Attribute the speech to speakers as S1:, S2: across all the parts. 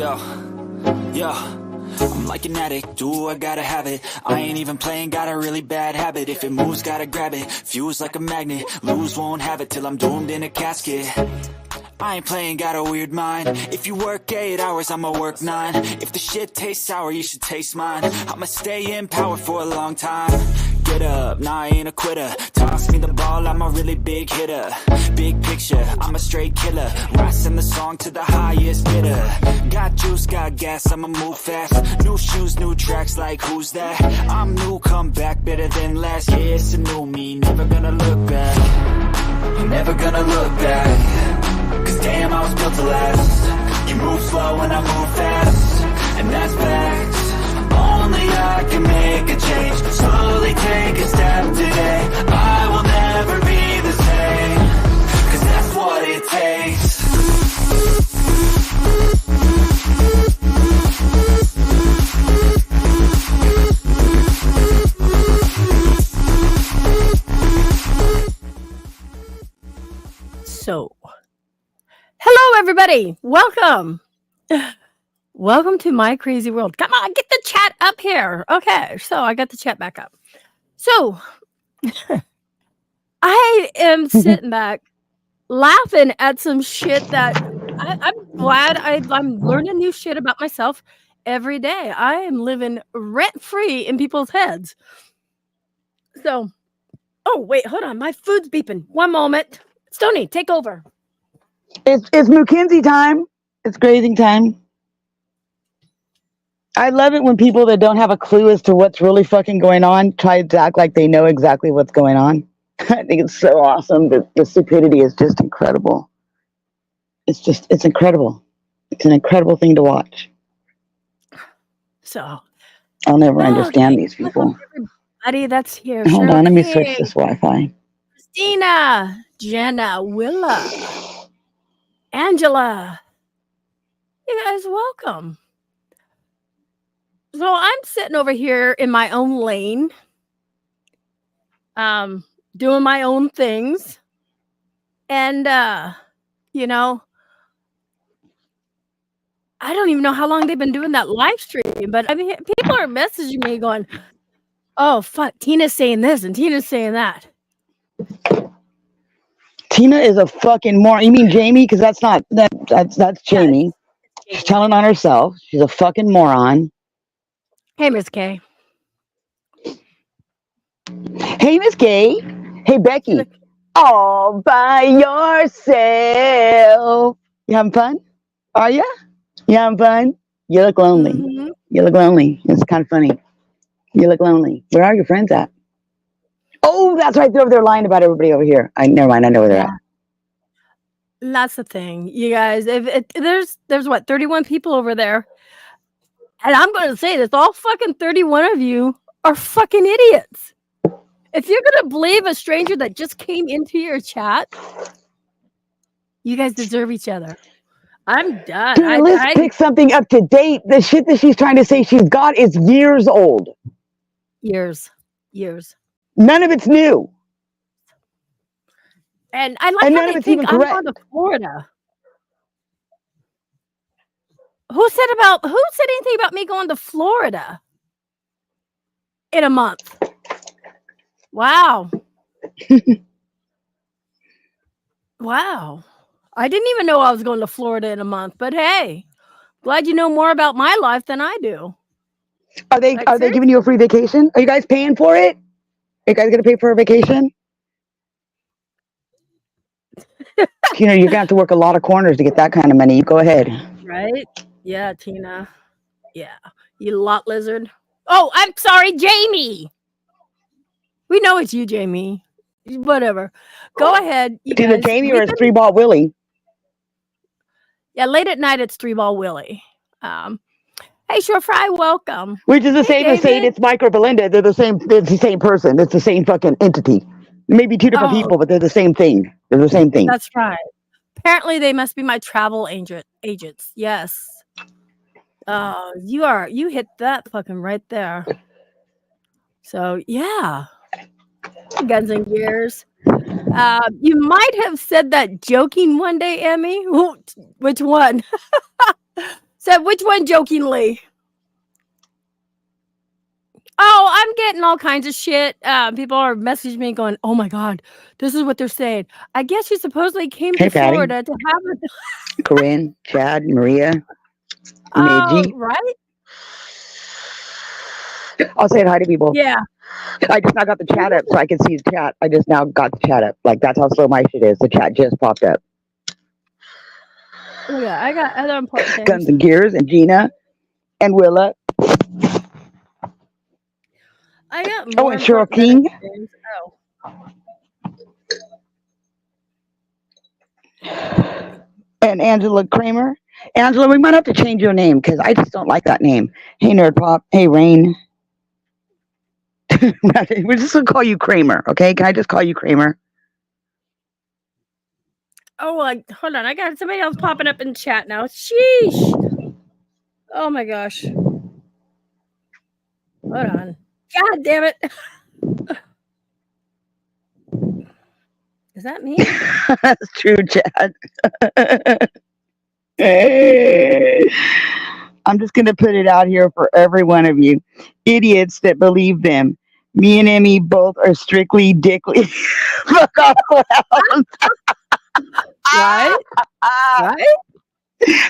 S1: I'm like an addict, do I gotta have it. I ain't even playing, got a really bad habit. If it moves, gotta grab it, fuse like a magnet. Lose, won't have it till I'm doomed in a casket. I ain't playing, got a weird mind. If you work 8 hours, I'ma work 9. If the shit tastes sour, you should taste mine. I'ma stay in power for a long time. Get up, nah, I ain't a quitter. Toss me the ball, I'm a really big hitter. Big picture, I'm a straight killer. Rising the song to the highest bidder. Got juice, got gas, I'ma move fast. New shoes, new tracks, like who's that? I'm new, come back, better than last. Yeah, it's a new me, never gonna look back. Never gonna look back. Cause damn, I was built to last. You move slow and I move fast, and that's facts. Only I can make a change. Slowly take a step today. I will never be the same, cause that's what it takes.
S2: So, hello everybody, welcome. Welcome to my crazy world. Come on, get the chat up here. Okay, so I got the chat back up. So, I am sitting back laughing at some shit that I'm glad I'm learning new shit about myself every day. I am living rent-free in people's heads. So, oh, wait, hold on. My food's beeping. One moment. Stoney, take over.
S3: It's ᴬᴰᱽᴱᴇᴁ time. It's grazing time. I love it when people that don't have a clue as to what's really fucking going on try to act like they know exactly what's going on. I think it's so awesome. The stupidity is just incredible. It's incredible. It's an incredible thing to watch.
S2: So
S3: I'll never understand these people.
S2: Everybody that's here.
S3: Hold on, let me switch this Wi-Fi.
S2: Christina, Jenna, Willa, Angela. You guys welcome. So I'm sitting over here in my own lane, doing my own things. And, you know, I don't even know how long they've been doing that live stream, but I mean, people are messaging me going, oh, fuck, Tina's saying this and Tina's saying that.
S3: Tina is a fucking moron. You mean Jamie? Because that's Jamie. Yeah, she's telling on herself. She's a fucking moron.
S2: Hey, Miss K.
S3: Hey, Miss K. Hey, Becky. All by yourself. You having fun? Are you? You having fun? You look lonely. Mm-hmm. You look lonely. It's kind of funny. You look lonely. Where are your friends at? Oh, that's right. They're over there lying about everybody over here. Never mind. I know where they're at.
S2: That's the thing, you guys. There's what, 31 people over there. And I'm going to say this, all fucking 31 of you are fucking idiots. If you're going to believe a stranger that just came into your chat, you guys deserve each other. I'm done.
S3: Dude, let's pick something up to date. The shit that she's trying to say she's got is years old.
S2: Years.
S3: None of it's new.
S2: And I like how they think I'm going to Florida. Who said anything about me going to Florida in a month? Wow. Wow. I didn't even know I was going to Florida in a month, but hey, glad you know more about my life than I do.
S3: Are they giving you a free vacation? Are you guys paying for it? Are you guys going to pay for a vacation? You know, you're going to have to work a lot of corners to get that kind of money. Go ahead.
S2: Right? Yeah, Tina. Yeah. You lot lizard. Oh, I'm sorry, Jamie. We know it's you, Jamie. Whatever. Go ahead.
S3: It's either Jamie or it's 3-Ball Willie.
S2: Yeah, late at night it's 3-Ball Willie. Hey, Sure Fry, welcome.
S3: Which is the same as saying it's Mike or Belinda. They're the same. It's the same person. It's the same fucking entity. Maybe two different people, but they're the same thing. They're the same thing.
S2: That's right. Apparently, they must be my travel agents. Yes. You hit that fucking right there. So yeah, Guns and Gears. You might have said that joking one day, Emmy. Which one? Said which one jokingly? Oh, I'm getting all kinds of shit. People are messaging me going, "Oh my god, this is what they're saying." I guess she supposedly came
S3: Hey,
S2: to
S3: Patty.
S2: Florida to have a
S3: Corinne, Chad, Maria, Midgie.
S2: right?
S3: I'll say hi to people.
S2: Yeah.
S3: I just now got the chat up so I can see the chat. I just now got the chat up. Like, that's how slow my shit is. The chat just popped up.
S2: Yeah, I got other important things.
S3: Guns and Gears and Gina and Willa.
S2: I got
S3: Oh,
S2: more
S3: and Cheryl
S2: important
S3: King.
S2: things.
S3: And Angela Kramer. Angela, we might have to change your name because I just don't like that name. Hey, Nerd Pop. Hey, Rain. We're just going to call you Kramer, okay? Can I just call you Kramer?
S2: Oh, hold on. I got somebody else popping up in chat now. Sheesh. Oh my gosh. Hold on. God damn it. Is that me?
S3: That's true, Chad. I'm just going to put it out here for every one of you. Idiots that believe them. Me and Emmy both are strictly dickly. Fuck off, clowns.
S2: Right? Right?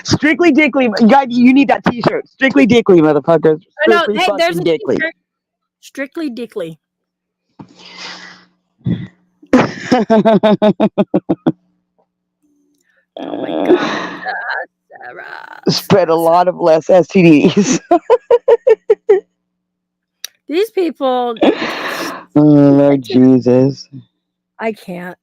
S3: Strictly dickly. You need that t-shirt. Strictly dickly, motherfuckers.
S2: I know.
S3: Strictly
S2: Hey, there's
S3: fucking
S2: a
S3: dickly.
S2: t-shirt. Strictly dickly. Oh my god. Sarah.
S3: Spread a lot of less STDs.
S2: These people.
S3: Oh, Lord Jesus.
S2: I can't.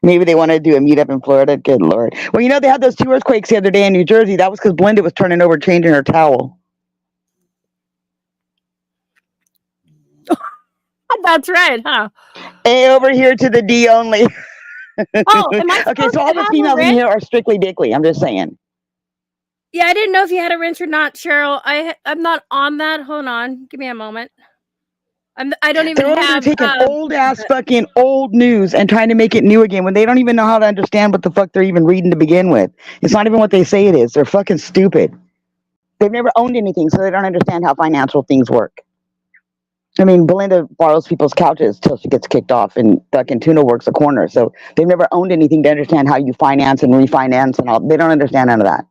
S3: Maybe they want to do a meetup in Florida. Good Lord. Well, you know, they had those 2 earthquakes the other day in New Jersey. That was because Belinda was turning over, changing her towel.
S2: That's right, huh?
S3: A over here to the D only.
S2: Oh, am I
S3: Okay, so all the females in here are strictly dickly. I'm just saying.
S2: Yeah, I didn't know if you had a wrench or not, Cheryl. I'm not on that. Hold on. Give me a moment. I don't even
S3: They're over there
S2: have
S3: taking old ass fucking old news and trying to make it new again when they don't even know how to understand what the fuck they're even reading to begin with. It's not even what they say it is. They're fucking stupid. They've never owned anything, so they don't understand how financial things work. I mean, Belinda borrows people's couches till she gets kicked off, and fucking Tuna works a corner. So they've never owned anything to understand how you finance and refinance and all. They don't understand none of that.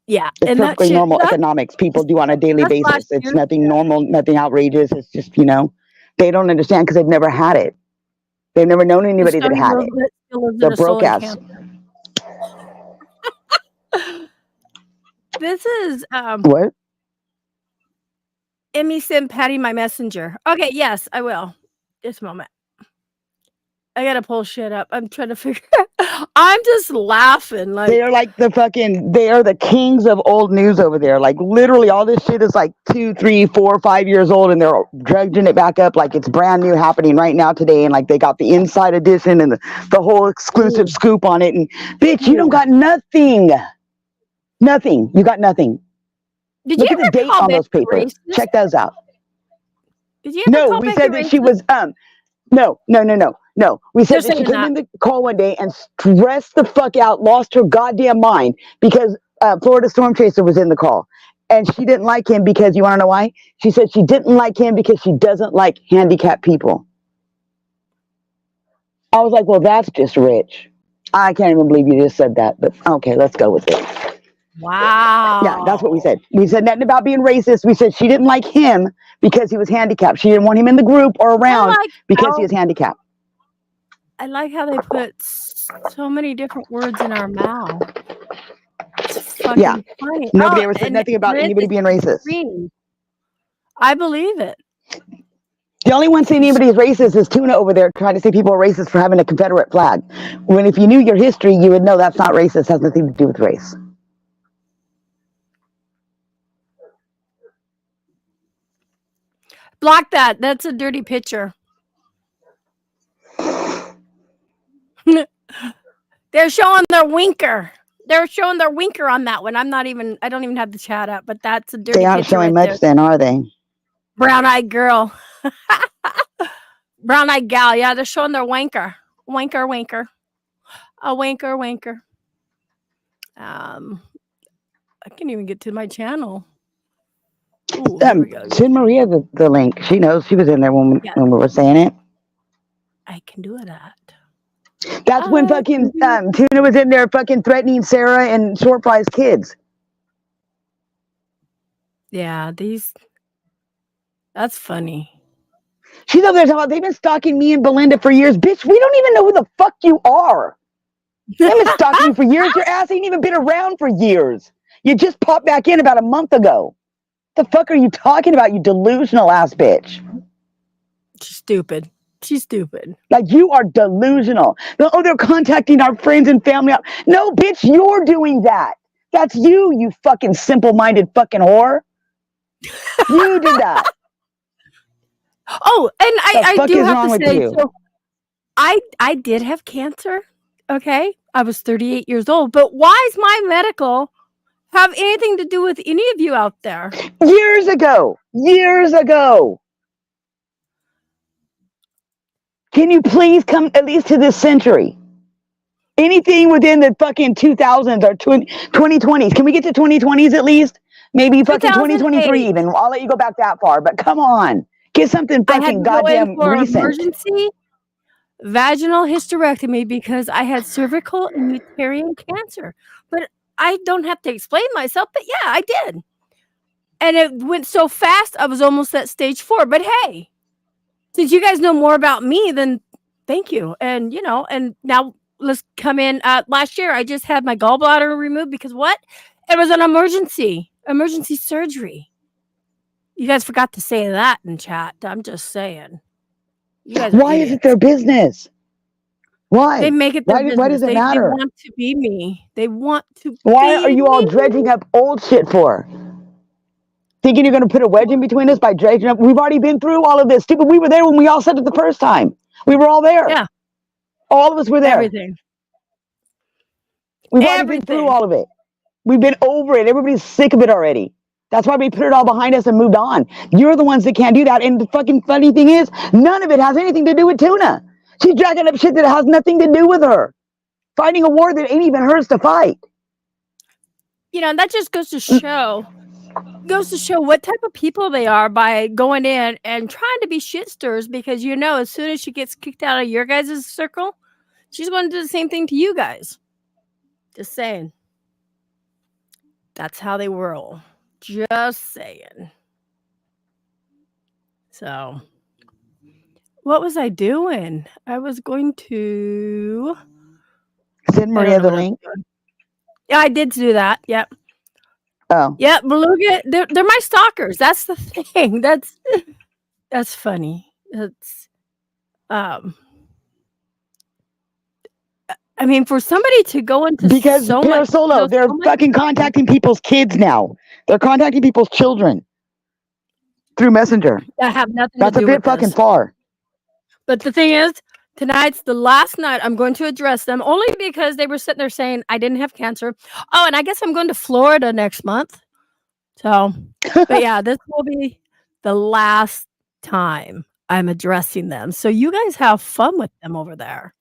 S2: Yeah,
S3: It's
S2: and
S3: perfectly normal economics people do on a daily basis. It's nothing normal, nothing outrageous. It's just, you know, they don't understand because they've never had it. They've never known anybody that had it. They're broke ass.
S2: This is
S3: What?
S2: Emmy sent Patty my messenger. Okay, yes, I will. Just a moment. I gotta pull shit up. I'm trying to figure I'm just laughing. Like,
S3: they are like they are the kings of old news over there. Like, literally all this shit is like 2, 3, 4, 5 years old, and they're dredging it back up like it's brand new, happening right now today, and like they got the inside edition and the whole exclusive scoop on it. And bitch, you don't got nothing. Nothing. You got nothing.
S2: Did
S3: Look
S2: you
S3: at the date on those papers. Check those out.
S2: Did you ever call
S3: we
S2: back
S3: said that she was No. We said that she came in the call one day and stressed the fuck out, lost her goddamn mind because Florida Storm Chaser was in the call. And she didn't like him because, you want to know why? She said she didn't like him because she doesn't like handicapped people. I was like, well, that's just rich. I can't even believe you just said that, but okay, let's go with it.
S2: Wow.
S3: Yeah, that's what we said. We said nothing about being racist. We said she didn't like him because he was handicapped. She didn't want him in the group or around because he was handicapped.
S2: I like how they put so many different words in our mouth. It's fucking funny.
S3: Nobody ever said nothing about anybody being racist.
S2: I believe it.
S3: The only one saying anybody is racist is Tuna over there trying to say people are racist for having a Confederate flag. When if you knew your history, you would know that's not racist. It has nothing to do with race.
S2: Block that. That's a dirty picture. They're showing their winker. They're showing their winker on that one. I don't even have the chat up, but that's a dirty picture.
S3: They aren't showing much then, are they?
S2: Brown-eyed girl. Brown-eyed gal. Yeah, they're showing their wanker. Wanker. A wanker. I can't even get to my channel. Ooh, here we go.
S3: Send Maria the link. She knows. She was in there when we were saying it.
S2: I can do that.
S3: That's when fucking Tuna was in there fucking threatening Sarah and Short Fry's kids.
S2: Yeah, that's funny.
S3: She's over there talking about they've been stalking me and Belinda for years. Bitch, we don't even know who the fuck you are. They've been stalking you for years. Your ass ain't even been around for years. You just popped back in about a month ago. The fuck are you talking about, you delusional ass bitch?
S2: She's stupid. She's stupid.
S3: Like, you are delusional. Oh, they're contacting our friends and family. No, bitch, you're doing that. That's you fucking simple-minded fucking whore. You did that.
S2: Oh, and I do have to say,
S3: you?
S2: so I did have cancer. Okay, I was 38 years old. But why does my medical have anything to do with any of you out there?
S3: Years ago. Can you please come at least to this century? Anything within the fucking 2000s or 2020s. Can we get to 2020s at least? Maybe fucking 2023 even. I'll let you go back that far. But come on. Get something fucking goddamn recent.
S2: Emergency vaginal hysterectomy because I had cervical and uterine cancer. But I don't have to explain myself. But yeah, I did. And it went so fast, I was almost at stage 4. But hey, since you guys know more about me, then thank you. And, and now let's come in. Last year, I just had my gallbladder removed because what? It was an emergency surgery. You guys forgot to say that in chat. I'm just saying. You guys
S3: Why is it their business? Why?
S2: They make it their business.
S3: Why does it matter?
S2: They want to be me. They want to
S3: Why are you all dredging up old shit for? Thinking you're going to put a wedge in between us by dredging up? We've already been through all of this. Stupid. We were there when we all said it the first time. We were all there.
S2: Yeah.
S3: All of us were there.
S2: Everything.
S3: We've already been through all of it. We've been over it. Everybody's sick of it already. That's why we put it all behind us and moved on. You're the ones that can't do that. And the fucking funny thing is, none of it has anything to do with Tuna. She's dragging up shit that has nothing to do with her. Fighting a war that ain't even hers to fight.
S2: That just goes to show what type of people they are by going in and trying to be shit stirrers, because as soon as she gets kicked out of your guys' circle, she's going to do the same thing to you guys. Just saying. That's how they roll. Just saying. So, what was I doing? I was going to
S3: send Maria the link.
S2: Yeah, I did do that. Yep.
S3: Oh.
S2: Yeah, Beluga, they're my stalkers. That's the thing. That's funny. That's I mean, for somebody to go into
S3: because
S2: so
S3: much solo, they're fucking contacting people's kids now. They're contacting people's children through Messenger.
S2: That have nothing
S3: That's
S2: to do
S3: a bit
S2: with
S3: fucking
S2: this.
S3: far.
S2: But the thing is, tonight's the last night I'm going to address them, only because they were sitting there saying I didn't have cancer. Oh, and I guess I'm going to Florida next month. So, but yeah, this will be the last time I'm addressing them. So you guys have fun with them over there.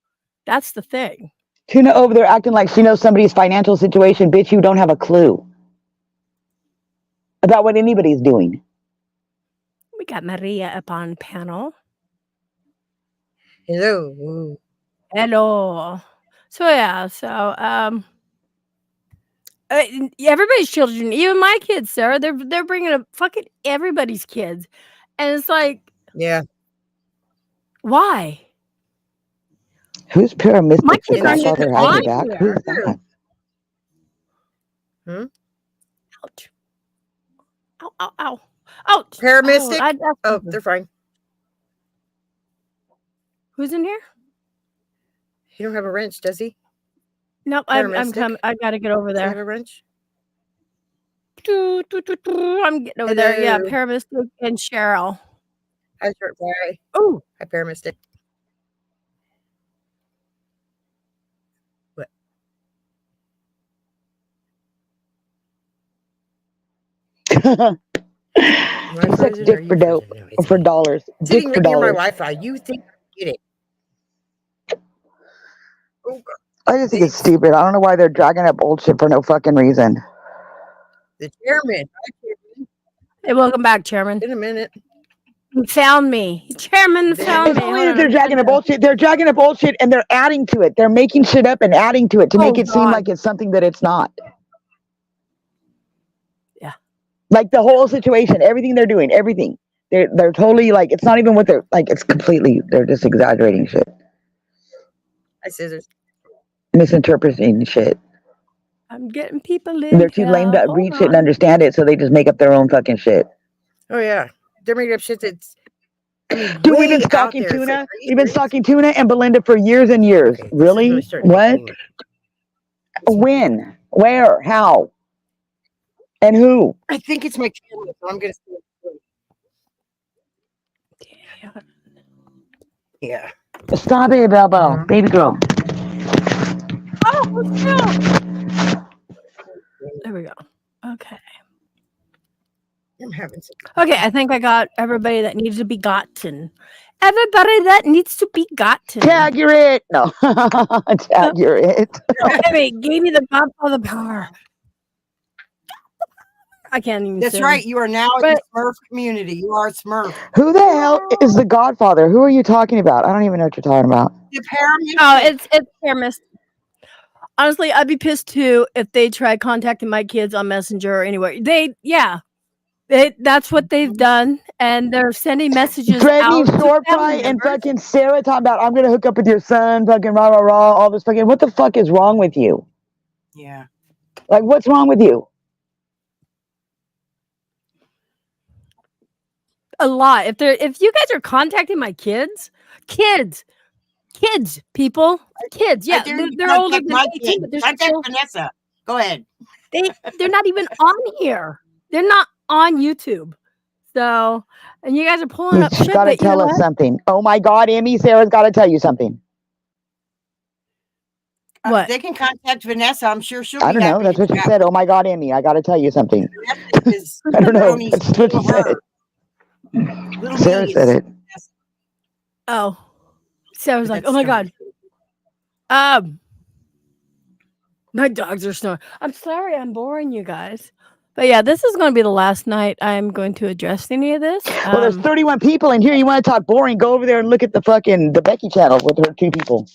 S2: That's the thing.
S3: Tuna over there acting like she knows somebody's financial situation. Bitch, you don't have a clue about what anybody's doing.
S2: We got Maria up on panel.
S4: Hello.
S2: Hello. So yeah, everybody's children, even my kids, Sarah, they're bringing up fucking everybody's kids, and it's like,
S4: yeah,
S2: why?
S3: Who's Paramystic?
S2: My kids
S3: I saw her have her back. Who's that?
S2: Ouch! Ow! Ow! Ow! Ouch!
S4: Paramystic. Oh, they're fine.
S2: Who's in here?
S4: He don't have a wrench, does he?
S2: Nope, I'm coming. I gotta get over there.
S4: Have a wrench?
S2: I'm getting over there. Yeah, Paramystic and Cheryl.
S4: Hi, Short Fry.
S2: Oh,
S4: hi, Paramystic. What?
S3: Such dick for dope or for dollars. Dick for dollars.
S4: My Wi-Fi. You think you get it? Oh, God.
S3: I just think it's stupid. I don't know why they're dragging up bullshit for no fucking reason.
S4: The chairman.
S2: Hey, welcome back, Chairman.
S4: In a minute.
S2: You found me. Chairman found
S3: It's
S2: me.
S3: only that they're dragging up bullshit. They're dragging up bullshit and they're adding to it. They're making shit up and adding to it to make it seem like it's something that it's not.
S2: Yeah.
S3: Like the whole situation, everything they're doing, everything. They're totally like, it's not even what they're like, it's completely, they're just exaggerating shit.
S4: I scissors.
S3: Misinterpreting shit.
S2: I'm getting people in.
S3: They're too lame to read shit and understand it, so they just make up their own fucking shit.
S4: Oh yeah, they're making up shit that's.
S3: Dude, we've been stalking Tuna. Like, we've been stalking Tuna and Belinda for years and years. Okay, really? What? When? Where? How? And who?
S4: I think it's my camera, so I'm gonna. Yeah.
S3: Stop it, Belbo. Baby girl.
S2: Oh, let's go. There we go. Okay.
S4: I'm having some.
S2: Okay, I think I got everybody that needs to be gotten. Everybody that needs to be gotten.
S3: Tag you're it. No. Tag you're it.
S2: Wait, gave me the Godfather power. I can't even
S4: That's
S2: say.
S4: right. You are now in the Smurf community. You are a Smurf.
S3: Who the hell is the Godfather? Who are you talking about? I don't even know what you're talking about.
S4: The paramedic.
S2: Oh, it's Paramis. Honestly, I'd be pissed too if they tried contacting my kids on Messenger or anywhere. That's what they've done, and they're sending messages
S3: threatening
S2: out.
S3: Short Fry and fucking Sarah talking about, I'm gonna hook up with your son, fucking rah rah rah, all this fucking. What the fuck is wrong with you?
S4: Yeah.
S3: Like, what's wrong with you?
S2: A lot. If you guys are contacting my kids, people, kids, yeah, they're older than 18, but they're still,
S4: Vanessa. Go ahead.
S2: They're not even on here. They're not on YouTube. So, and you guys are pulling up shit.
S3: You gotta tell us something. Oh my God, Emmy, Sarah's gotta tell you something.
S2: What?
S4: They can contact Vanessa. I'm sure she'll be
S3: I don't know. That's what she said. Oh my God, Emmy, I gotta tell you something. I don't know. That's what she said. Sarah said it.
S2: Oh. Sarah's like, oh my God. My dogs are snoring. I'm sorry I'm boring you guys. But yeah, this is going to be the last night I'm going to address any of this.
S3: Well, there's 31 people in here. You want to talk boring? Go over there and look at the Becky channel with her 2 people.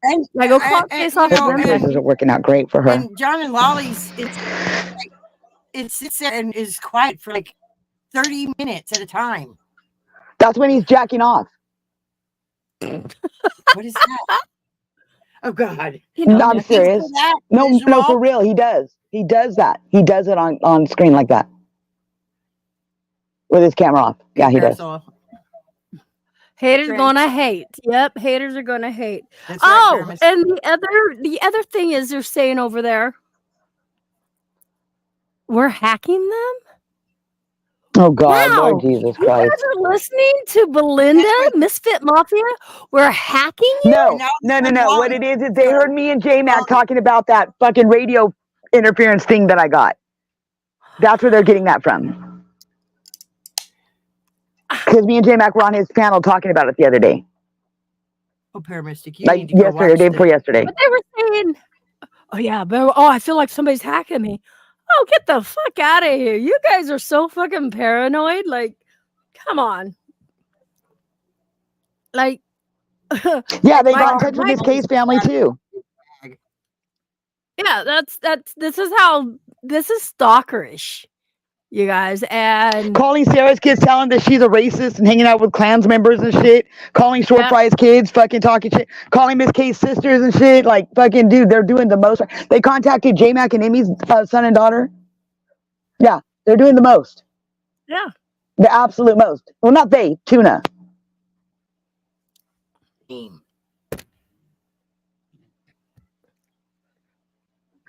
S4: And
S2: I go clock face off.
S3: This is working out great for her.
S4: And John and Lolly's, it sits there and is quiet for like 30 minutes at a time.
S3: That's when he's jacking off.
S4: What is that? Oh God!
S3: No, I'm serious. No, for real. He does. He does that. He does it on screen like that with his camera off. Yeah, he does.
S2: Haters gonna hate. Yep, haters are gonna hate.
S4: That's right,
S2: and the other thing is they're saying over there, we're hacking them.
S3: Oh God,
S2: wow.
S3: Lord Jesus Christ!
S2: You guys are listening to Belinda, Misfit Mafia. We're hacking you.
S3: No. What it is they heard me and JMac talking about that fucking radio interference thing that I got. That's where they're getting that from. Because me and JMac were on his panel talking about it the other day.
S4: Oh, Paramystic, you
S3: like
S4: need to go
S3: yesterday, or day before yesterday.
S2: But they were saying, oh yeah, but I feel like somebody's hacking me. Oh, get the fuck out of here. You guys are so fucking paranoid. Like, come on. Like,
S3: yeah, they got in touch with his case family too.
S2: Yeah, this is stalkerish, you guys. And
S3: calling Sarah's kids, telling that she's a racist and hanging out with Klans members and shit. Calling Short Fry's kids, fucking talking shit. Calling Miss K's sisters and shit. Like, fucking, dude, they're doing the most. They contacted JMac and Emmy's son and daughter. Yeah, they're doing the most.
S2: Yeah.
S3: The absolute most. Well, not they, Tuna.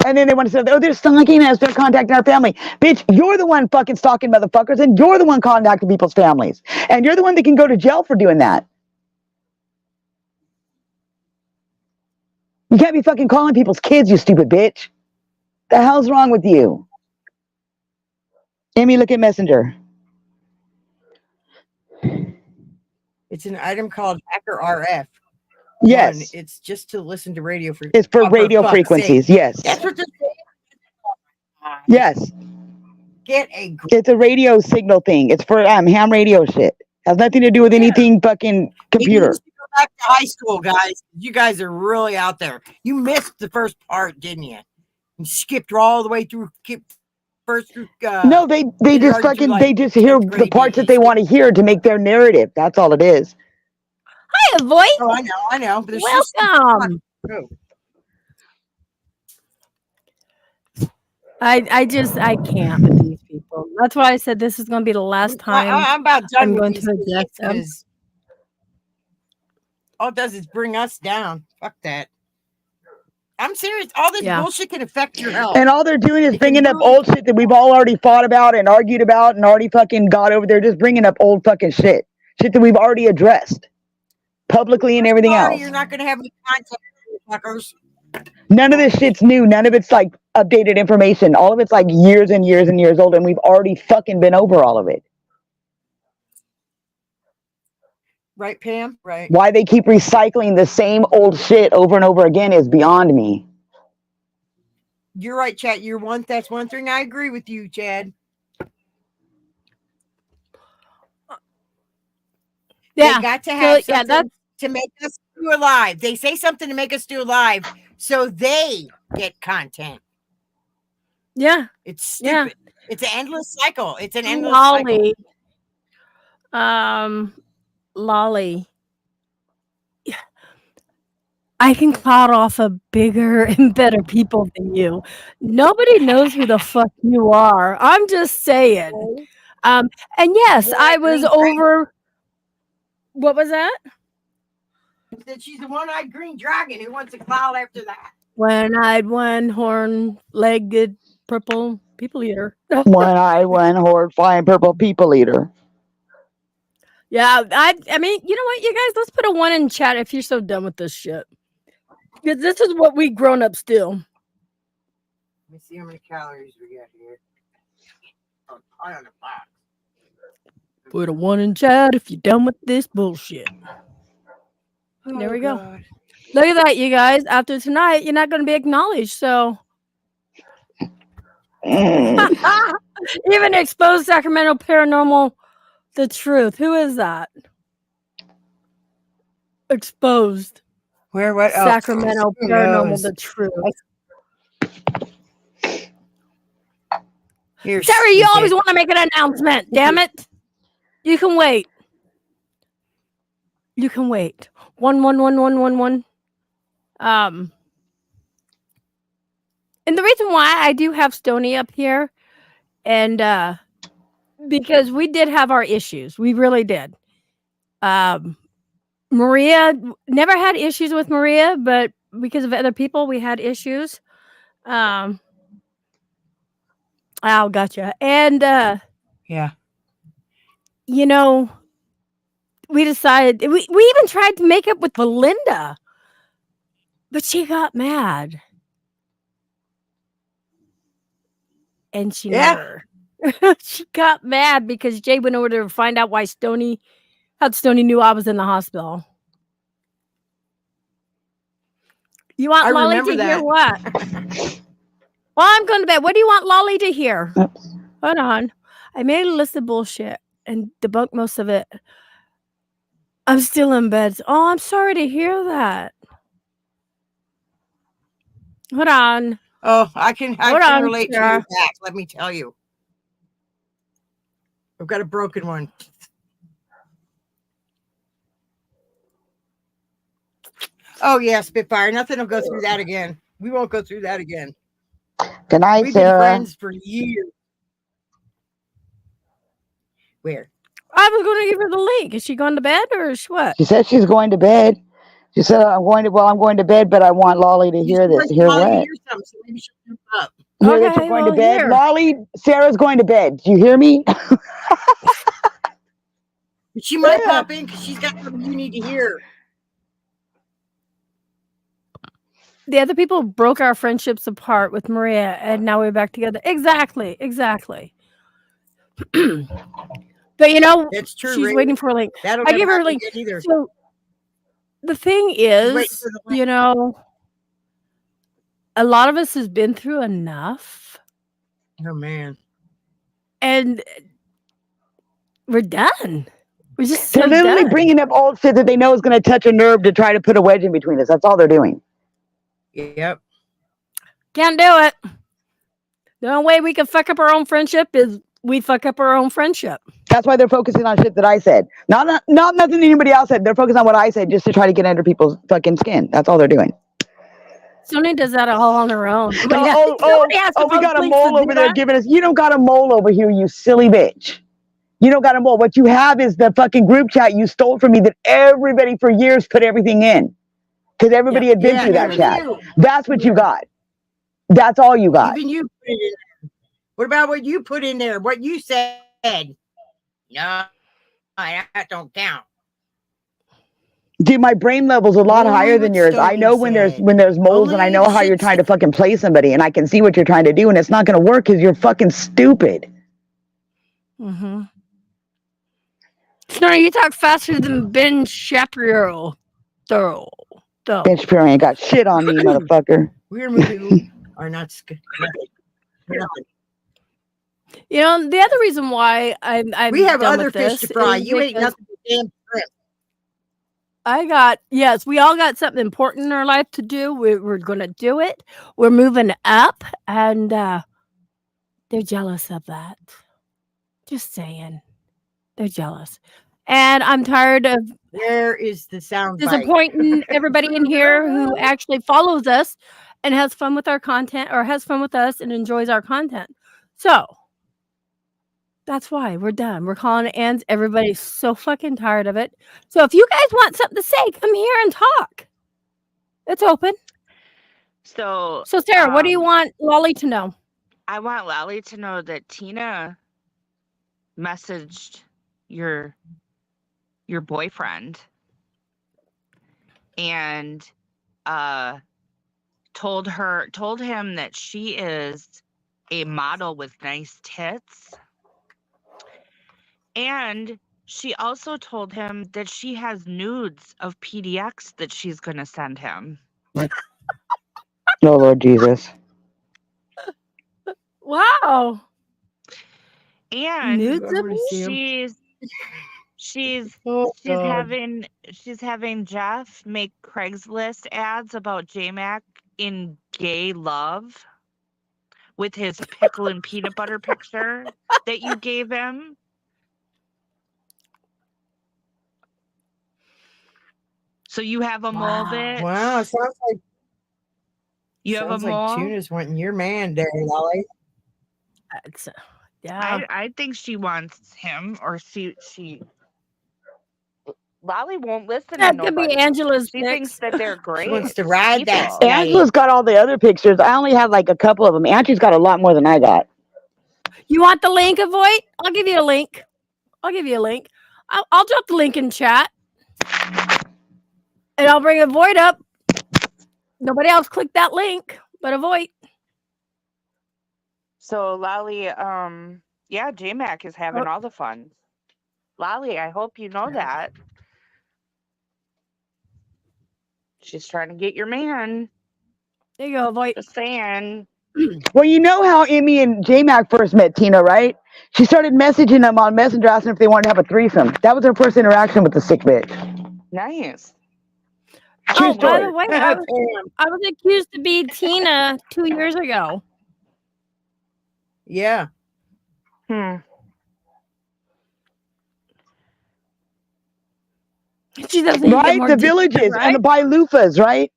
S3: And then they want to say, oh, they're stalking us, they're contacting our family. Bitch, you're the one fucking stalking motherfuckers, and you're the one contacting people's families. And you're the one that can go to jail for doing that. You can't be fucking calling people's kids, you stupid bitch. The hell's wrong with you? Emmy, look at Messenger.
S4: It's an item called Hacker RF.
S3: Yes.
S4: It's just to listen to radio frequencies.
S3: It's for radio frequencies. Yes.
S4: That's what they're saying.
S3: Yes.
S4: Get a
S3: It's a radio signal thing. It's for ham radio shit. Has nothing to do with anything fucking computer.
S4: You need to go back to high school, guys. You guys are really out there. You missed the first part, didn't you? You skipped all the way through.
S3: No, they just fucking
S4: like
S3: they just hear the parts that they want to hear to make their narrative. That's all it is.
S2: Hi, voice.
S4: Oh, I know. But
S2: Welcome. I can't with these people. That's why I said this is going to be the last time
S4: I'm about done
S2: I'm
S4: with
S2: going
S4: these
S2: to address them.
S4: because all it does is bring us down. Fuck that. I'm serious. All this bullshit can affect your health.
S3: And all they're doing is bringing up old shit that we've all already fought about and argued about and already fucking got over. They're just bringing up old fucking shit that we've already addressed publicly and everything else.
S4: You're not going to have any contact, fuckers.
S3: None of this shit's new. None of it's like updated information. All of it's like years and years and years old, and we've already fucking been over all of it.
S4: Right, Pam? Right.
S3: Why they keep recycling the same old shit over and over again is beyond me.
S4: You're right, Chad. That's one thing I agree with you, Chad.
S2: Yeah.
S4: They got to have something to make us do alive. They say something to make us do alive so they get content.
S2: Yeah.
S4: It's stupid. Yeah. It's an endless cycle. It's an endless cycle.
S2: Lolly. I can clout off of bigger and better people than you. Nobody knows who the fuck you are. I'm just saying. And yes, I was over. What was that?
S4: That she's the one-eyed green dragon who wants a cloud after that.
S2: One-eyed, one-horn-legged, purple people eater.
S3: One-eyed, one-horn, flying purple people eater.
S2: Yeah, I mean, you know what, you guys? Let's put a 1 in chat if you're so done with this shit. Because this is what we grown-ups do.
S4: Let me see how many calories we got here. Oh, pie on the box.
S2: Put a 1 in chat if you're done with this bullshit. There we go.
S4: God.
S2: Look at that, you guys. After tonight, you're not going to be acknowledged, so. Even exposed Sacramento Paranormal, the truth. Who is that? Exposed.
S4: Where? What?
S2: Sacramento Paranormal, the truth. Sarah, you always want to make an announcement. Damn it. You can wait. You can wait. 1111111. And the reason why I do have Stony up here, and because we did have our issues, we really did. Maria never had issues with Maria, but because of other people, we had issues. Oh, gotcha. And
S4: yeah,
S2: you know, we decided we even tried to make up with Belinda, but she got mad. And she never. She got mad because Jay went over to find out why Stony knew I was in the hospital. You want Lolly to hear what? Well, I'm going to bed. What do you want Lolly to hear?
S3: Oops.
S2: Hold on. I made a list of bullshit and debunked most of it. I'm still in bed. Oh, I'm sorry to hear that. Hold on.
S4: Oh, I can relate to your back. Let me tell you. I've got a broken one. Oh, yeah, Spitfire. Nothing will go through that again. We won't go through that again.
S3: Good night,
S4: We've
S3: Sarah.
S4: been friends for years. Where?
S2: I was going to give her the link. Is she going to bed or is she what?
S3: She said she's going to bed. She said, I'm going to bed, but I want Lolly to hear this. Hear what?
S4: Hear something, so maybe she'll jump up.
S3: Hear that you're going to bed?
S2: Here.
S3: Lolly, Sarah's going to bed. Do you hear me?
S4: She might pop in because she's got something you need to hear.
S2: The other people broke our friendships apart with Maria, and now we're back together. Exactly. But you know,
S4: that's true.
S2: She's
S4: Ray.
S2: waiting for a link.
S4: That'll
S2: I give her a link. the thing is, you know, a lot of us has been through enough.
S4: Oh man.
S2: And we're done. We're just
S3: They're
S2: so
S3: literally
S2: done.
S3: bringing up old shit that they know is going to touch a nerve to try to put a wedge in between us. That's all they're doing.
S4: Yep.
S2: Can't do it. The only way we can fuck up our own friendship is we fuck up our own friendship.
S3: That's why they're focusing on shit that I said. Not nothing anybody else said. They're focused on what I said just to try to get under people's fucking skin. That's all they're doing.
S2: Sony does that all on her own.
S3: We got a mole over there giving us. You don't got a mole over here, you silly bitch. You don't got a mole. What you have is the fucking group chat you stole from me that everybody for years put everything in. Because everybody had been through that chat. That's what you got. That's all you got.
S4: Even you put it in there. What about what you put in there? What you said? No, that don't count.
S3: Dude, my brain level's a lot higher than yours. I know when there's moles, and I know how you're trying to fucking play somebody, and I can see what you're trying to do, and it's not going to work because you're fucking stupid.
S2: Mm-hmm. Snorri, you talk faster than Ben Shapiro.
S3: Ben Shapiro ain't got shit on me, motherfucker.
S4: We're moving. Are not.
S2: You know, the other reason why we
S4: have other fish to fry. You ain't nothing but damn shrimp.
S2: We all got something important in our life to do. We're going to do it. We're moving up, and they're jealous of that. Just saying. They're jealous. And I'm tired of
S4: Where is the sound
S2: disappointing everybody in here who actually follows us and has fun with our content, or has fun with us and enjoys our content. So that's why we're done. We're calling it ends. Everybody's so fucking tired of it. So if you guys want something to say, come here and talk. It's open.
S5: So
S2: Sarah, what do you want Lolly to know?
S5: I want Lolly to know that Tina messaged your boyfriend and told him that she is a model with nice tits. And she also told him that she has nudes of PDX that she's going to send him.
S3: Oh, Lord Jesus.
S2: Wow.
S5: And
S2: nudes of
S5: she's having Jeff make Craigslist ads about JMac in gay love with his pickle and peanut butter picture that you gave him. So you have a mole, bitch.
S4: Wow, it sounds like
S5: you have a mole.
S4: Like Tuna's wanting your man there, Lolly.
S2: Yeah,
S5: I think she wants him, or she. Lolly won't listen
S2: that
S5: to
S2: could
S5: nobody.
S2: be Angela's.
S5: She thinks that they're great.
S4: She wants to ride that.
S3: Angela's got all the other pictures. I only have like a couple of them. Angie's got a lot more than I got.
S2: You want the link, Avoid? I'll give you a link. I'll drop the link in chat. And I'll bring Avoid up. Nobody else clicked that link, but Avoid.
S5: So Lolly, JMac is having all the fun. Lolly, I hope you know that. She's trying to get your man.
S2: There you go, Avoid.
S5: Just saying.
S3: Well, you know how Emmy and JMac first met Tina, right? She started messaging them on Messenger asking if they wanted to have a threesome. That was her first interaction with the sick bitch.
S5: Nice.
S3: True story.
S2: By the way, I was accused to be Tina 2 years ago.
S4: Yeah.
S2: She doesn't
S3: right? The villages
S2: right?
S3: and the buy loofahs, right?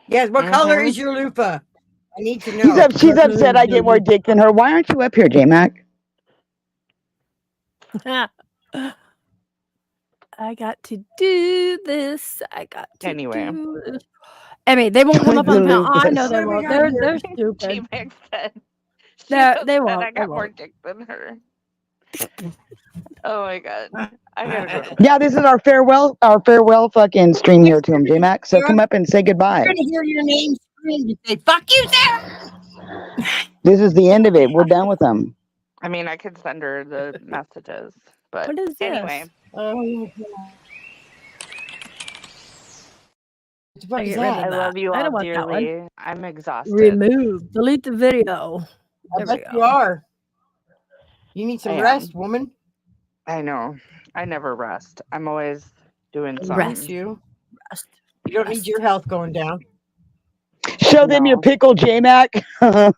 S4: Yes. What color is your loofah? I need to know.
S3: She's upset I get more dick than her. Why aren't you up here, JMac?
S2: I got to do this.
S5: Anyway.
S2: do this. I mean, they won't come up on panel. I know they won't. They're stupid.
S5: JMac said,
S2: they won't.
S5: I got more dick than her. Oh my god. I gotta go.
S3: Yeah, this is our farewell fucking stream here to him, JMac. So come up and say goodbye.
S4: I'm gonna hear your name scream and say, "Fuck you, Sarah."
S3: This is the end of it. We're done with them.
S5: I mean, I could send her the messages, but
S2: What is this?
S5: anyway.
S4: What the fuck
S2: I
S4: is
S2: get rid of
S4: that?
S5: I love you
S2: I
S5: all
S2: don't want that one.
S5: dearly. I'm exhausted.
S2: Remove. Delete the video.
S4: I
S2: There we
S4: bet you
S2: go.
S4: are. You need some
S5: I am.
S4: rest, woman.
S5: I know. I never rest. I'm always doing
S4: You
S5: something.
S4: need to.
S2: Rest.
S4: You don't need your health going down.
S3: Show them your
S5: No.
S3: pickle, JMac.
S5: All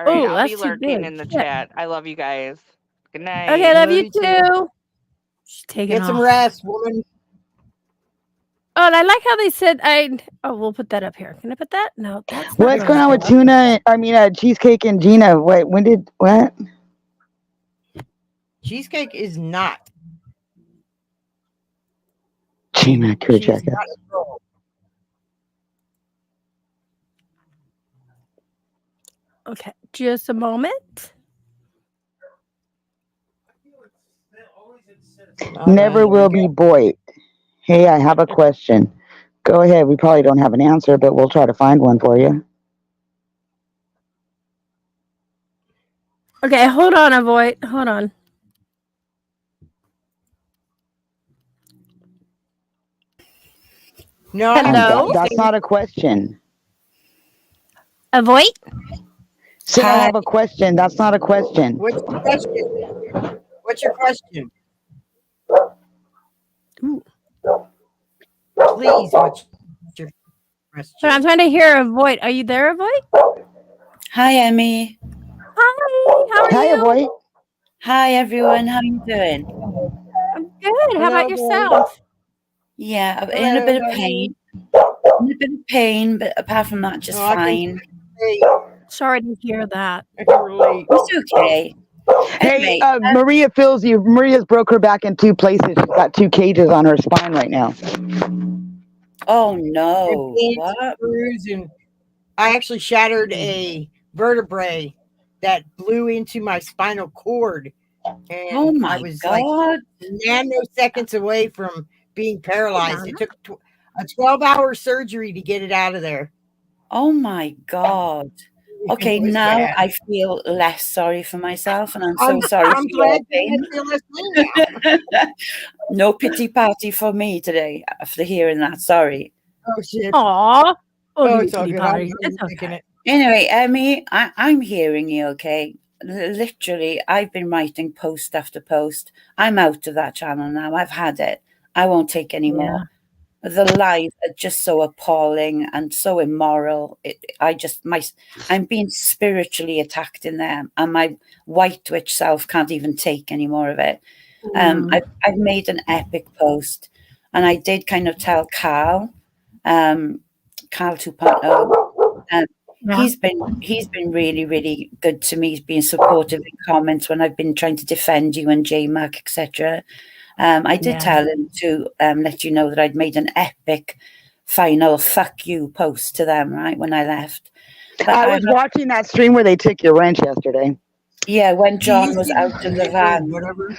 S5: right,
S2: Oh,
S5: I'll
S2: that's
S5: be
S2: too
S5: lurking
S2: big.
S5: in the
S2: Shit.
S5: chat. I love you guys. Good night.
S2: Okay, love
S4: Love
S2: you
S4: you too.
S2: too. She's taking
S4: Get some
S2: off.
S4: rest, woman.
S2: Oh, and I like how they said we'll put that up here. Can I put that? No, that's not
S3: What's going on with
S2: up.
S3: Tuna? I mean, Cheesecake and Gina. Wait, when did what?
S4: Cheesecake is not.
S3: JMac,
S4: She's
S3: check
S4: not
S3: it.
S4: a girl.
S2: Okay, just a moment.
S3: Never will be Boyd. Hey, I have a question. Go ahead. We probably don't have an answer, but we'll try to find one for you.
S2: Okay, hold on, Avoid. Hold on.
S4: No,
S2: Hello?
S3: That's not a question.
S2: Avoid?
S3: So I have a question. That's not a question.
S4: What's your question? What's your question?
S2: Ooh.
S4: Please, what's your question?
S2: So I'm trying to hear Avoid. Are you there, Avoid?
S6: Hi, Emmy.
S2: Hi, how are
S3: Hi,
S2: you?
S3: boy.
S6: Hi, everyone. How you doing?
S2: I'm good. How about
S4: Hello,
S2: yourself?
S6: Yeah, I'm in a bit of pain. In a bit of pain, but apart from that, just fine.
S2: Sorry to hear that.
S4: I can relate.
S6: It's okay.
S3: Hey,
S6: Anyway,
S3: Maria feels you. Maria's broke her back in two places. She's got 2 cages on her spine right now.
S6: oh no.
S4: What?
S6: What?
S4: And I actually shattered a vertebrae that blew into my spinal cord. And
S6: Oh my
S4: I was
S6: God.
S4: like nanoseconds away from being paralyzed. It took a 12-hour surgery to get it out of there.
S6: Oh my God. Okay,
S4: It was
S6: now
S4: bad.
S6: I feel less sorry for myself, and I'm so sorry
S4: I'm
S6: for your
S4: glad
S6: pain.
S4: you feel less now.
S6: No pity party for me today after hearing that. Sorry.
S4: Oh shit.
S2: Aw.
S4: Oh, it's all good.
S2: It's
S4: I'm
S2: okay.
S4: it.
S6: Anyway, Emmy, I'm hearing you, okay? Literally, I've been writing post after post. I'm out of that channel now. I've had it. I won't take any more. The lies are just so appalling and so immoral. I'm being spiritually attacked in there, and my white witch self can't even take any more of it. I've made an epic post, and I did kind of tell Carl 2.0. He's been really, really good to me. He's been supportive in comments when I've been trying to defend you and JMac, etc. I did tell him to let you know that I'd made an epic final fuck you post to them, right, when I left. But
S3: I was watching that stream where they took your wrench yesterday.
S6: Yeah, when John was out of the van.
S4: Whatever.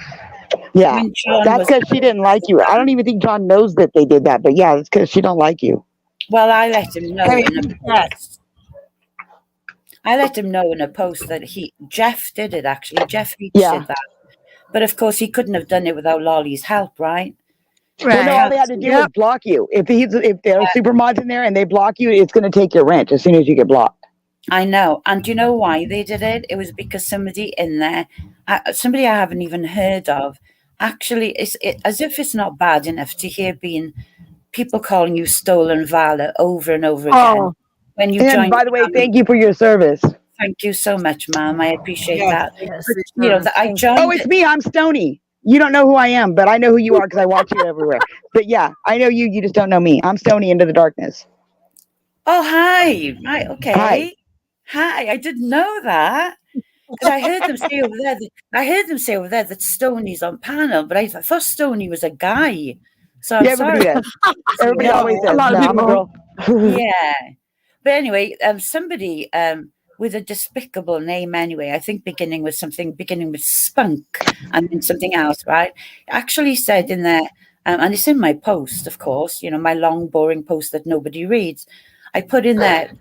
S3: Yeah, that's because she didn't like you. I don't even think John knows that they did that, but yeah, it's because she don't like you.
S6: Well, I let him know in a post that Jeff did it, actually. Jeff did that. But of course, he couldn't have done it without Lolly's help, right?
S3: Well, no, all they had to do was block you. If there are super mods in there and they block you, it's going to take your wrench as soon as you get blocked.
S6: I know. And do you know why they did it? It was because somebody in there, somebody I haven't even heard of, actually, as if it's not bad enough to hear people calling you stolen valor over and over again. When you join.
S3: By the way, thank you for your service.
S6: Thank you so much, Mom. I appreciate that.
S2: Yes.
S6: You know, that I joined.
S3: Oh, it's me. I'm Stony. You don't know who I am, but I know who you are because I watch you everywhere. But yeah, I know you. You just don't know me. I'm Stony Into the Darkness.
S6: Oh, hi. Right. Okay.
S3: Hi.
S6: I didn't know that. Because I heard them say over there. That Stoney's on panel, but I thought Stoney was a guy. So I'm sorry.
S3: Everybody always says, no, I'm a girl.
S6: Yeah. But anyway, somebody with a despicable name anyway, I think beginning with spunk and then something else, right? Actually said in there, and it's in my post, of course, you know, my long, boring post that nobody reads. I put in there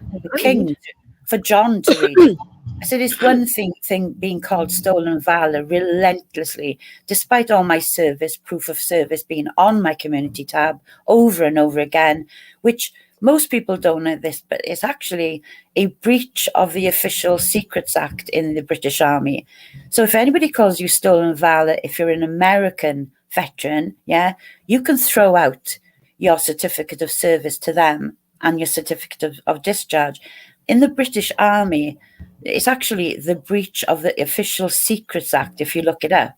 S6: for John to read. I said, it's one thing being called stolen valor relentlessly, despite all my service, proof of service being on my community tab over and over again, which most people don't know this, but it's actually a breach of the Official Secrets Act in the British Army. So if anybody calls you stolen valor, if you're an American veteran, yeah, you can throw out your certificate of service to them and your certificate of discharge. In the British Army, it's actually the breach of the Official Secrets Act, if you look it up.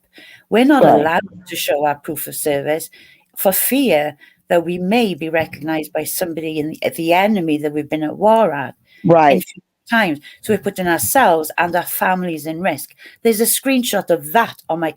S6: We're not allowed to show our proof of service for fear that we may be recognized by somebody in the enemy that we've been at war at.
S3: Right.
S6: Times. So we're putting ourselves and our families in risk. There's a screenshot of that on my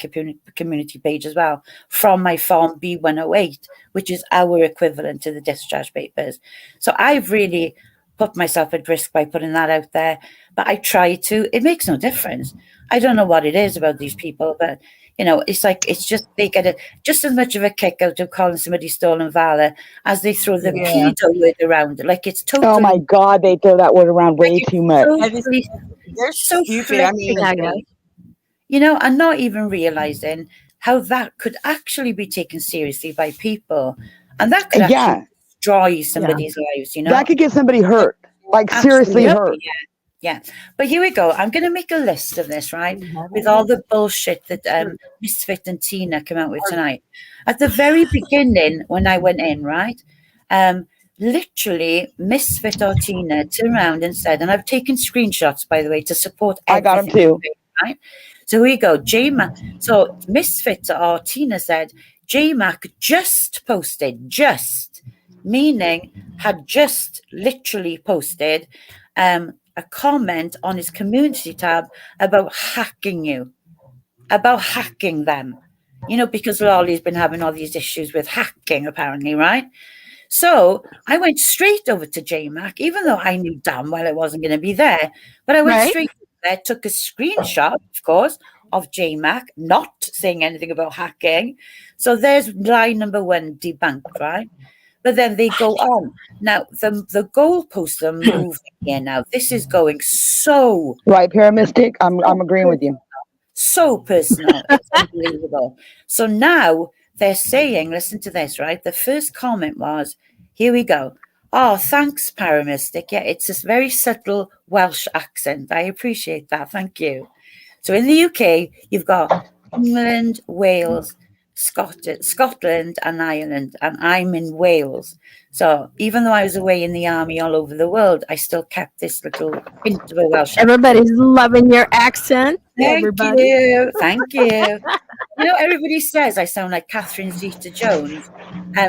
S6: community page as well, from my Form B108, which is our equivalent to the discharge papers. So I've really put myself at risk by putting that out there, but I try to. It makes no difference. I don't know what it is about these people, but you know, it's like, it's just, they get just as much of a kick out of calling somebody stolen valor as they throw the pedo word around. Like, it's totally.
S3: Oh my God, they throw that word around way too much.
S6: Totally,
S4: They're so stupid. I mean,
S6: you know, and not even realizing how that could actually be taken seriously by people, and that could actually destroy somebody's lives. You know,
S3: that could get somebody hurt, like seriously hurt.
S6: Yeah, but here we go. I'm going to make a list of this, right, with all the bullshit that Misfit and Tina come out with tonight. At the very beginning, when I went in, right, literally Misfit or Tina turned around and said, and I've taken screenshots, by the way, to support everything.
S3: I got them too.
S6: Right? So here we go. So Misfit or Tina said, JMac just posted, meaning had just literally posted a comment on his community tab about hacking them, you know, because Lolly's been having all these issues with hacking, apparently, right? So I went straight over to JMac, even though I knew damn well I wasn't going to be there, but I went straight there, took a screenshot, of course, of JMac not saying anything about hacking. So there's line number 1 debunked, right? But then they go on. Now, the goalposts are moving here now. This is going so...
S3: Right, Paramystic, I'm agreeing with you.
S6: So personal. It's unbelievable. So now they're saying, listen to this, right? The first comment was, here we go. Oh, thanks, Paramystic. Yeah, it's this very subtle Welsh accent. I appreciate that. Thank you. So in the UK, you've got England, Wales, Scotland and Ireland, and I'm in Wales. So even though I was away in the army all over the world, I still kept this little hint of a Welsh accent.
S2: Everybody's loving your accent.
S6: Thank you. You know, everybody says I sound like Catherine Zeta-Jones.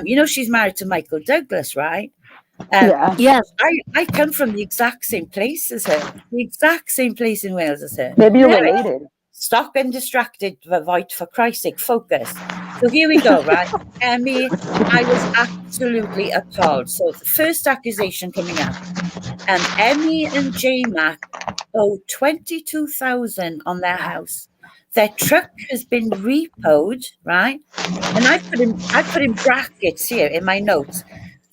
S6: You know, she's married to Michael Douglas, right?
S2: Yes.
S6: I come from the exact same place as her. The exact same place in Wales as her.
S3: Maybe you're related.
S6: Stop getting distracted, Void, for Christ's sake, focus. So here we go, right? Emmy, I was absolutely appalled. So the first accusation coming up, Emmy and JMac owe $22,000 on their house. Their truck has been repoed, right? And I put in brackets here in my notes.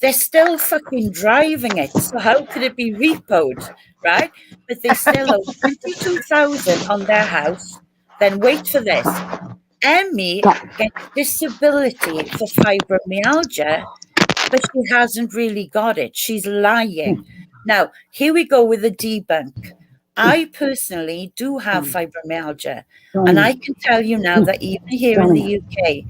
S6: They're still fucking driving it. So how could it be repoed, right? But they still owe $22,000 on their house. Then wait for this. Emmy gets disability for fibromyalgia, but she hasn't really got it. She's lying. Now, here we go with the debunk. I personally do have fibromyalgia. And I can tell you now that even here in the UK,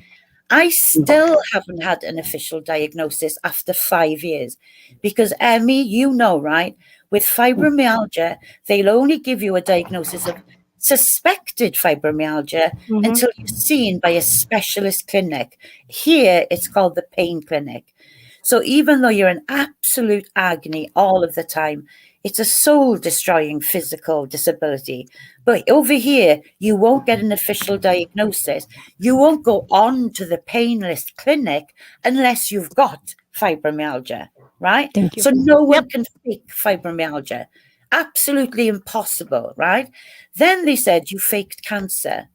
S6: I still haven't had an official diagnosis after 5 years. Because, Emmy, you know, right? With fibromyalgia, they'll only give you a diagnosis of suspected fibromyalgia until you're seen by a specialist clinic. Here, it's called the pain clinic. So even though you're in absolute agony all of the time, it's a soul-destroying physical disability. But over here, you won't get an official diagnosis. You won't go on to the pain list clinic unless you've got fibromyalgia, right?
S2: Thank you.
S6: So no one can fake fibromyalgia. Absolutely impossible, right? Then they said you faked cancer.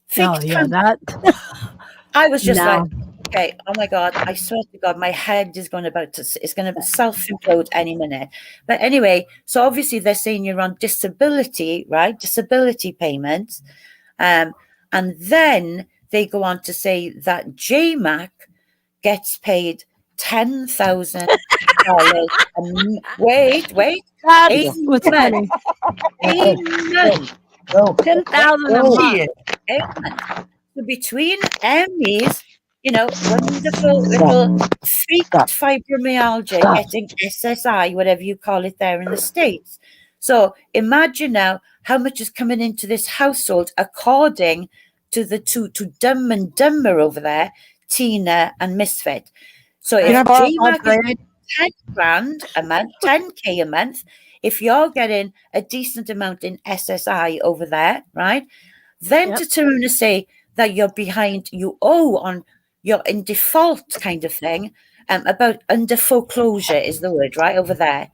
S6: Faked cancer.
S2: That.
S6: I was just like, Okay. Oh my God. I swear to God, my head is it's going to self-implode any minute. But anyway, so obviously they're saying you're on disability, right? Disability payments. And then they go on to say that JMac gets paid $10,000. Wait.
S2: That's what's funny.
S6: 8 months.
S2: 10,000 a month.
S6: 8 months. So between Emmy's, wonderful little freaked fibromyalgia, getting SSI, whatever you call it there in the States. So imagine now how much is coming into this household according to the two, to Dumb and Dumber over there, Tina and Misfit. So if JMac is 10 grand a month, 10K a month, if you're getting a decent amount in SSI over there, right? Then to turn and say that you're behind, you owe on, you're in default kind of thing, about under foreclosure is the word, right? Over there,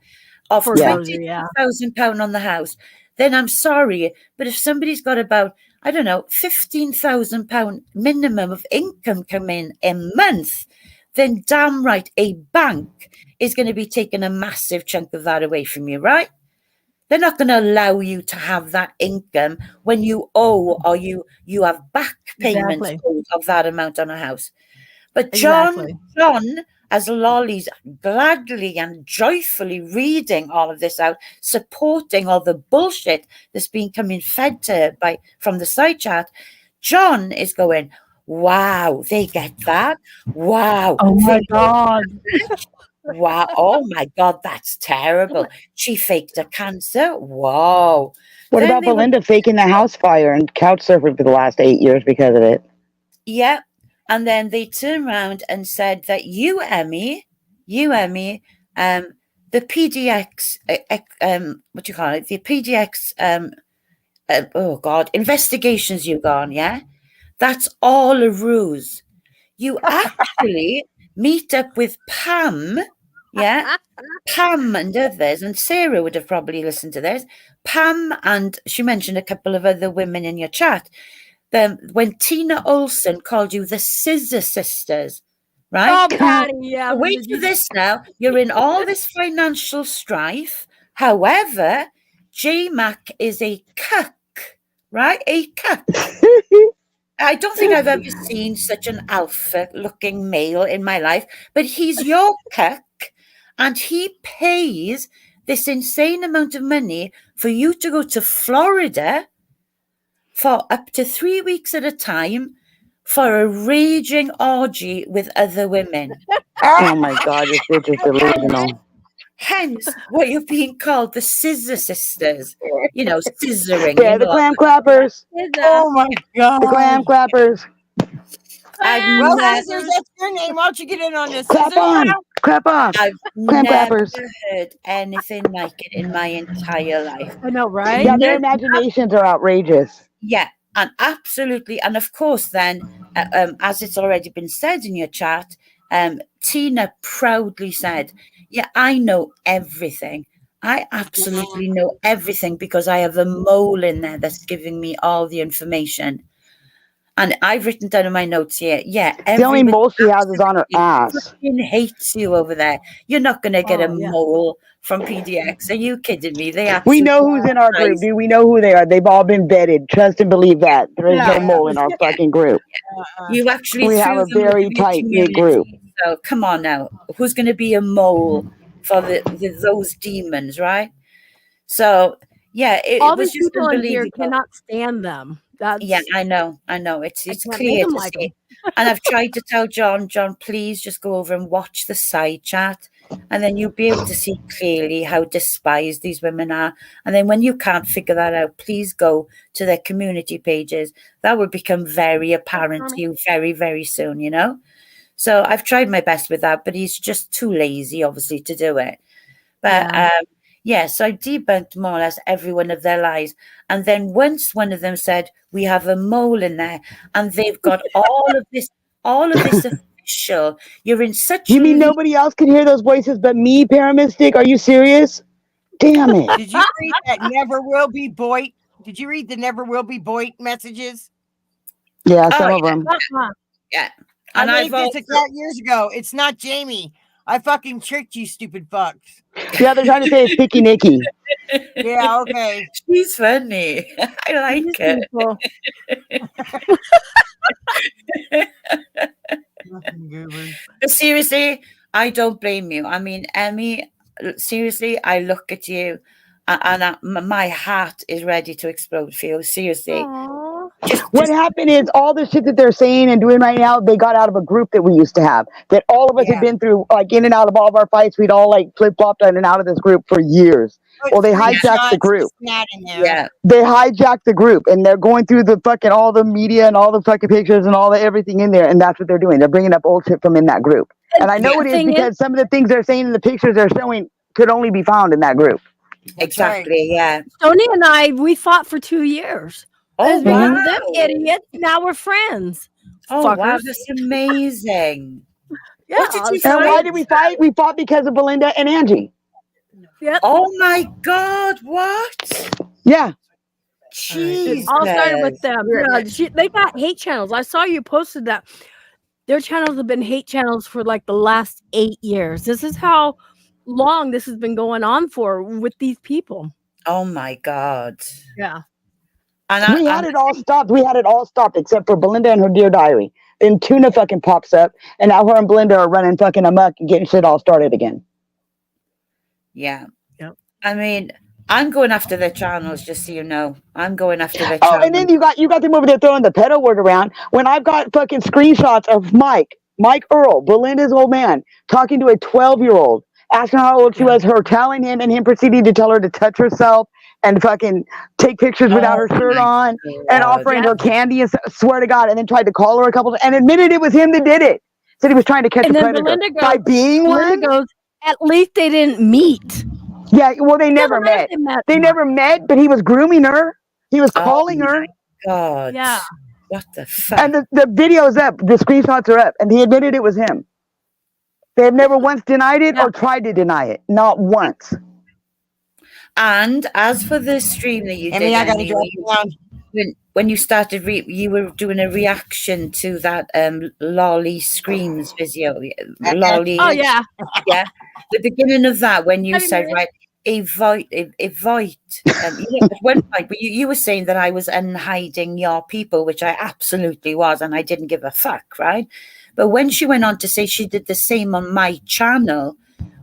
S6: of £20,000 on the house, then I'm sorry. But if somebody's got about, I don't know, £15,000 minimum of income come in a month, then damn right a bank is going to be taking a massive chunk of that away from you, right? They're not going to allow you to have that income when you owe or you have back payments of that amount on a house. But John, as Lolly's gladly and joyfully reading all of this out, supporting all the bullshit that's been coming fed to her from the side chat, John is going, wow, they get that. Wow.
S2: Oh my God.
S6: Wow. Oh my God, that's terrible. She faked a cancer. Whoa.
S3: What about Belinda faking the house fire and couch surfing for the last 8 years because of it?
S6: Yeah. And then they turned around and said that you, Emmy, the PDX, what do you call it? The PDX, investigations you've gone, yeah? That's all a ruse. You actually meet up with Pam, yeah? Pam and others, and Sarah would have probably listened to this. Pam, and she mentioned a couple of other women in your chat. When Tina Olsen called you the Scissor Sisters, right?
S2: Oh, Patty, yeah.
S6: Wait for this now. You're in all this financial strife. However, JMac is a cuck, right? A cuck. I don't think I've ever seen such an alpha-looking male in my life, but he's your cuck, and he pays this insane amount of money for you to go to Florida for up to 3 weeks at a time for a raging orgy with other women.
S3: Oh my God, this bitch is delusional.
S6: Hence, what you're being called the Scissor Sisters. Scissoring.
S3: Yeah, the clam clappers.
S4: Oh my God.
S3: The clam clappers.
S4: Well, Scissors, that's your name. Why don't you get in on this?
S3: Clap on. Clap on.
S6: I've
S3: Clam
S6: never
S3: clappers.
S6: heard anything like it in my entire life.
S2: I know, right?
S3: Yeah, their imaginations are outrageous.
S6: Yeah, and absolutely. And of course, then, as it's already been said in your chat, Tina proudly said, yeah, I know everything. I absolutely know everything because I have a mole in there that's giving me all the information. And I've written down in my notes here, yeah.
S3: The only mole she has is on her ass.
S6: Fucking hates you over there. You're not going to get a mole from PDX. Are you kidding me?
S3: We know who's in our group, dude. We know who they are. They've all been vetted. Trust and believe that. There is no mole in our fucking group.
S6: You actually
S3: we have a very tight-knit group.
S6: So come on now. Who's going to be a mole for those demons, right? So, yeah.
S2: All these people in here cannot stand them.
S6: Yeah, I know. It's clear to see. And I've tried to tell John, please just go over and watch the side chat. And then you'll be able to see clearly how despised these women are. And then when you can't figure that out, please go to their community pages. That will become very apparent to you very, very soon, So I've tried my best with that, but he's just too lazy, obviously, to do it. But so I debunked more or less every one of their lies. And then once one of them said, we have a mole in there, and they've got all of this official. You're in such.
S3: You mean nobody else can hear those voices but me, Paramystic? Are you serious? Damn it.
S4: Did you read that Never Will Be Boy? Did you read the Never Will Be Boy messages?
S3: Yeah, some of them.
S6: Yeah. And
S4: I
S6: I've
S4: made this
S6: also,
S4: account years ago. It's not Jamie. I fucking tricked you, stupid fucks.
S3: Yeah, they're trying to say it's Picky Nicky.
S4: Yeah, okay.
S6: she's funny. I like
S2: These
S6: it.
S2: people.
S4: Fucking goobers.
S6: But seriously, I don't blame you. I mean, Emmy, seriously, I look at you and my heart is ready to explode for you. Seriously.
S2: Aw.
S3: What happened is all the shit that they're saying and doing right now, they got out of a group that we used to have. That all of us
S4: Yeah.
S3: had been through, like in and out of all of our fights. We'd all like flip flopped in and out of this group for years.
S4: Put
S3: Well, they hijacked the
S4: screenshots,
S3: group.
S4: Snap in there.
S6: Yeah.
S3: They hijacked the group, and they're going through the fucking all the media and all the fucking pictures and all the everything in there, and that's what they're doing. They're bringing up old shit from in that group. And I know
S2: The
S3: it is
S2: thing is-
S3: because some of the things they're saying in the pictures they're showing could only be found in that group.
S6: Exactly. Yeah.
S2: Tony and I, we fought for 2 years.
S6: Oh,
S2: As one
S6: wow.
S2: of them idiots. Now we're friends.
S6: Oh, wow.
S2: Fuckers.
S6: That's amazing.
S2: Yeah.
S6: What did you
S3: And why
S6: find?
S3: did we fight? We fought because of Belinda and Angie.
S2: Yep.
S6: Oh, my God. What?
S3: Yeah.
S6: Jesus.
S2: It all started with them. Yeah, they got hate channels. I saw you posted that. Their channels have been hate channels for like the last 8 years. This is how long this has been going on for with these people.
S6: Oh, my God.
S2: Yeah.
S6: And
S3: We had it all stopped. We had it all stopped except for Belinda and her Dear Diary. Then Tuna fucking pops up, and now her and Belinda are running fucking amok and getting shit all started again.
S6: Yeah.
S2: Yep.
S6: I mean, I'm going after their channels, just so you know. I'm going after their
S3: Oh,
S6: channels.
S3: and then you got them over there throwing the pedo word around. When I've got fucking screenshots of Mike Earl, Belinda's old man, talking to a 12-year-old, asking how old she was, her telling him, and him proceeding to tell her to touch herself and fucking take pictures without her shirt on, and offering her candy and swear to God, and then tried to call her a couple and admitted it was him that did it. Said he was trying to catch
S2: And
S3: a
S2: then
S3: predator
S2: Belinda goes,
S3: by being one.
S2: goes, at least they didn't meet.
S3: Yeah, well, they never met. They never met, but he was grooming her. He was calling her.
S6: God.
S2: Yeah.
S6: What the fuck?
S3: And the video's up. The screenshots are up. And he admitted it was him. They have never once denied it or tried to deny it. Not once.
S6: And as for the stream that you did,
S4: I gotta
S6: Emmy,
S4: drop down.
S6: when you started, you were doing a reaction to that Lolly Screams video. Lolly.
S2: Oh, yeah.
S6: Yeah. The beginning of that, when you
S2: Have you
S6: said,
S2: made
S6: right, avoid. At one point, but you were saying that I was unhiding your people, which I absolutely was, and I didn't give a fuck, right? But when she went on to say she did the same on my channel,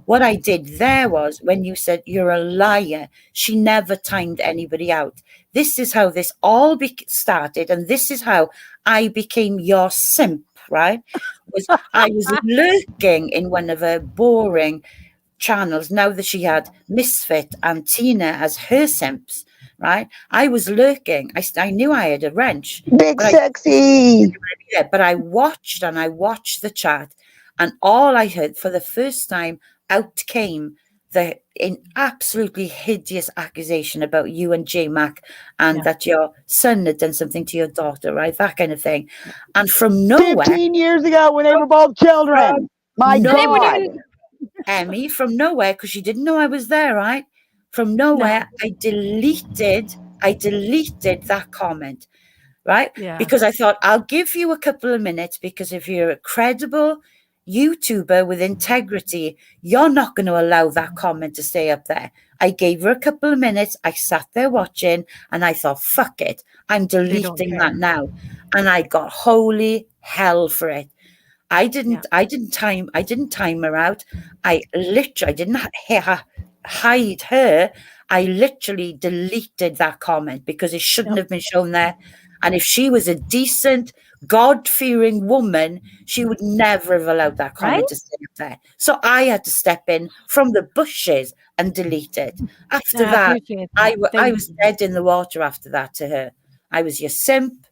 S6: what I did there was when you said you're a liar, she never timed anybody out. This is how this all started, and this is how I became your simp, right? I was lurking in one of her boring channels now that she had Misfit and Tina as her simps, right? I was lurking. I knew I had a wrench.
S3: Big sexy.
S6: But I watched the chat, and all I heard for the first time out came the absolutely hideous accusation about you and JMac, and that your son had done something to your daughter, right? That kind of thing. And from nowhere,
S3: 15 years ago when they were both children. My God.
S6: Emmy, from nowhere, because she didn't know I was there, right? From nowhere, I deleted that comment, right?
S2: Yeah.
S6: Because I thought, I'll give you a couple of minutes, because if you're a credible YouTuber with integrity, you're not going to allow that comment to stay up there. I gave her a couple of minutes. I sat there watching, and I thought, fuck it, I'm deleting that now. And I got holy hell for it. I didn't time her out. I didn't hide her. I literally deleted that comment because it shouldn't have been shown there. And if she was a decent, God-fearing woman, she would never have allowed that comment to stay up there. So I had to step in from the bushes and delete it. After that, I was dead in the water after that to her. I was your simp.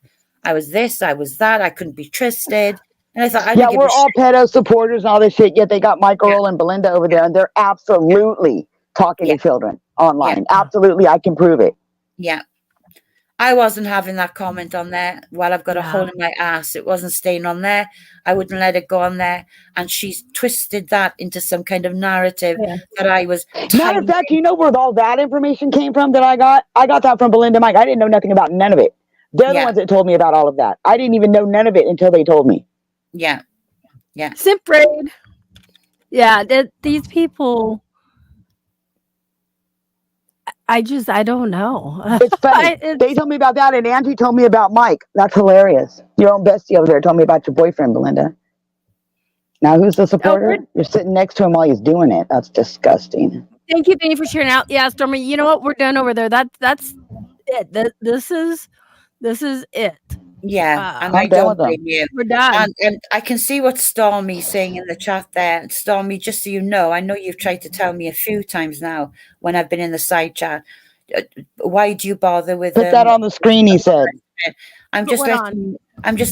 S6: I was this, I was that. I couldn't be trusted. And I thought,
S3: we're all pedo supporters and all this shit, yet they got Mike Earl and Belinda over there, and they're absolutely talking to children online. Absolutely, I can prove it.
S6: Yeah. I wasn't having that comment on there. Well, I've got a hole in my ass. It wasn't staying on there. I wouldn't let it go on there. And she's twisted that into some kind of narrative that I was...
S3: Matter of fact, you know where all that information came from that I got? I got that from Belinda and Mike. I didn't know nothing about none of it. They're the ones that told me about all of that. I didn't even know none of it until they told me.
S6: Yeah. Yeah.
S2: Simp raid. Yeah, these people. I don't know.
S3: It's funny. They told me about that, and Angie told me about Mike. That's hilarious. Your own bestie over there told me about your boyfriend, Belinda. Now, who's the supporter? You're sitting next to him while he's doing it. That's disgusting.
S2: Thank you, Benny, for sharing out. Yeah, Stormy. You know what? We're done over there. That's it. This is it.
S6: Yeah, and I don't blame you.
S2: We're done.
S6: And I can see what Stormy's saying in the chat there. Stormy, just so you know, I know you've tried to tell me a few times now when I've been in the side chat. Why do you bother with
S3: Put that on the screen, he said.
S6: I'm just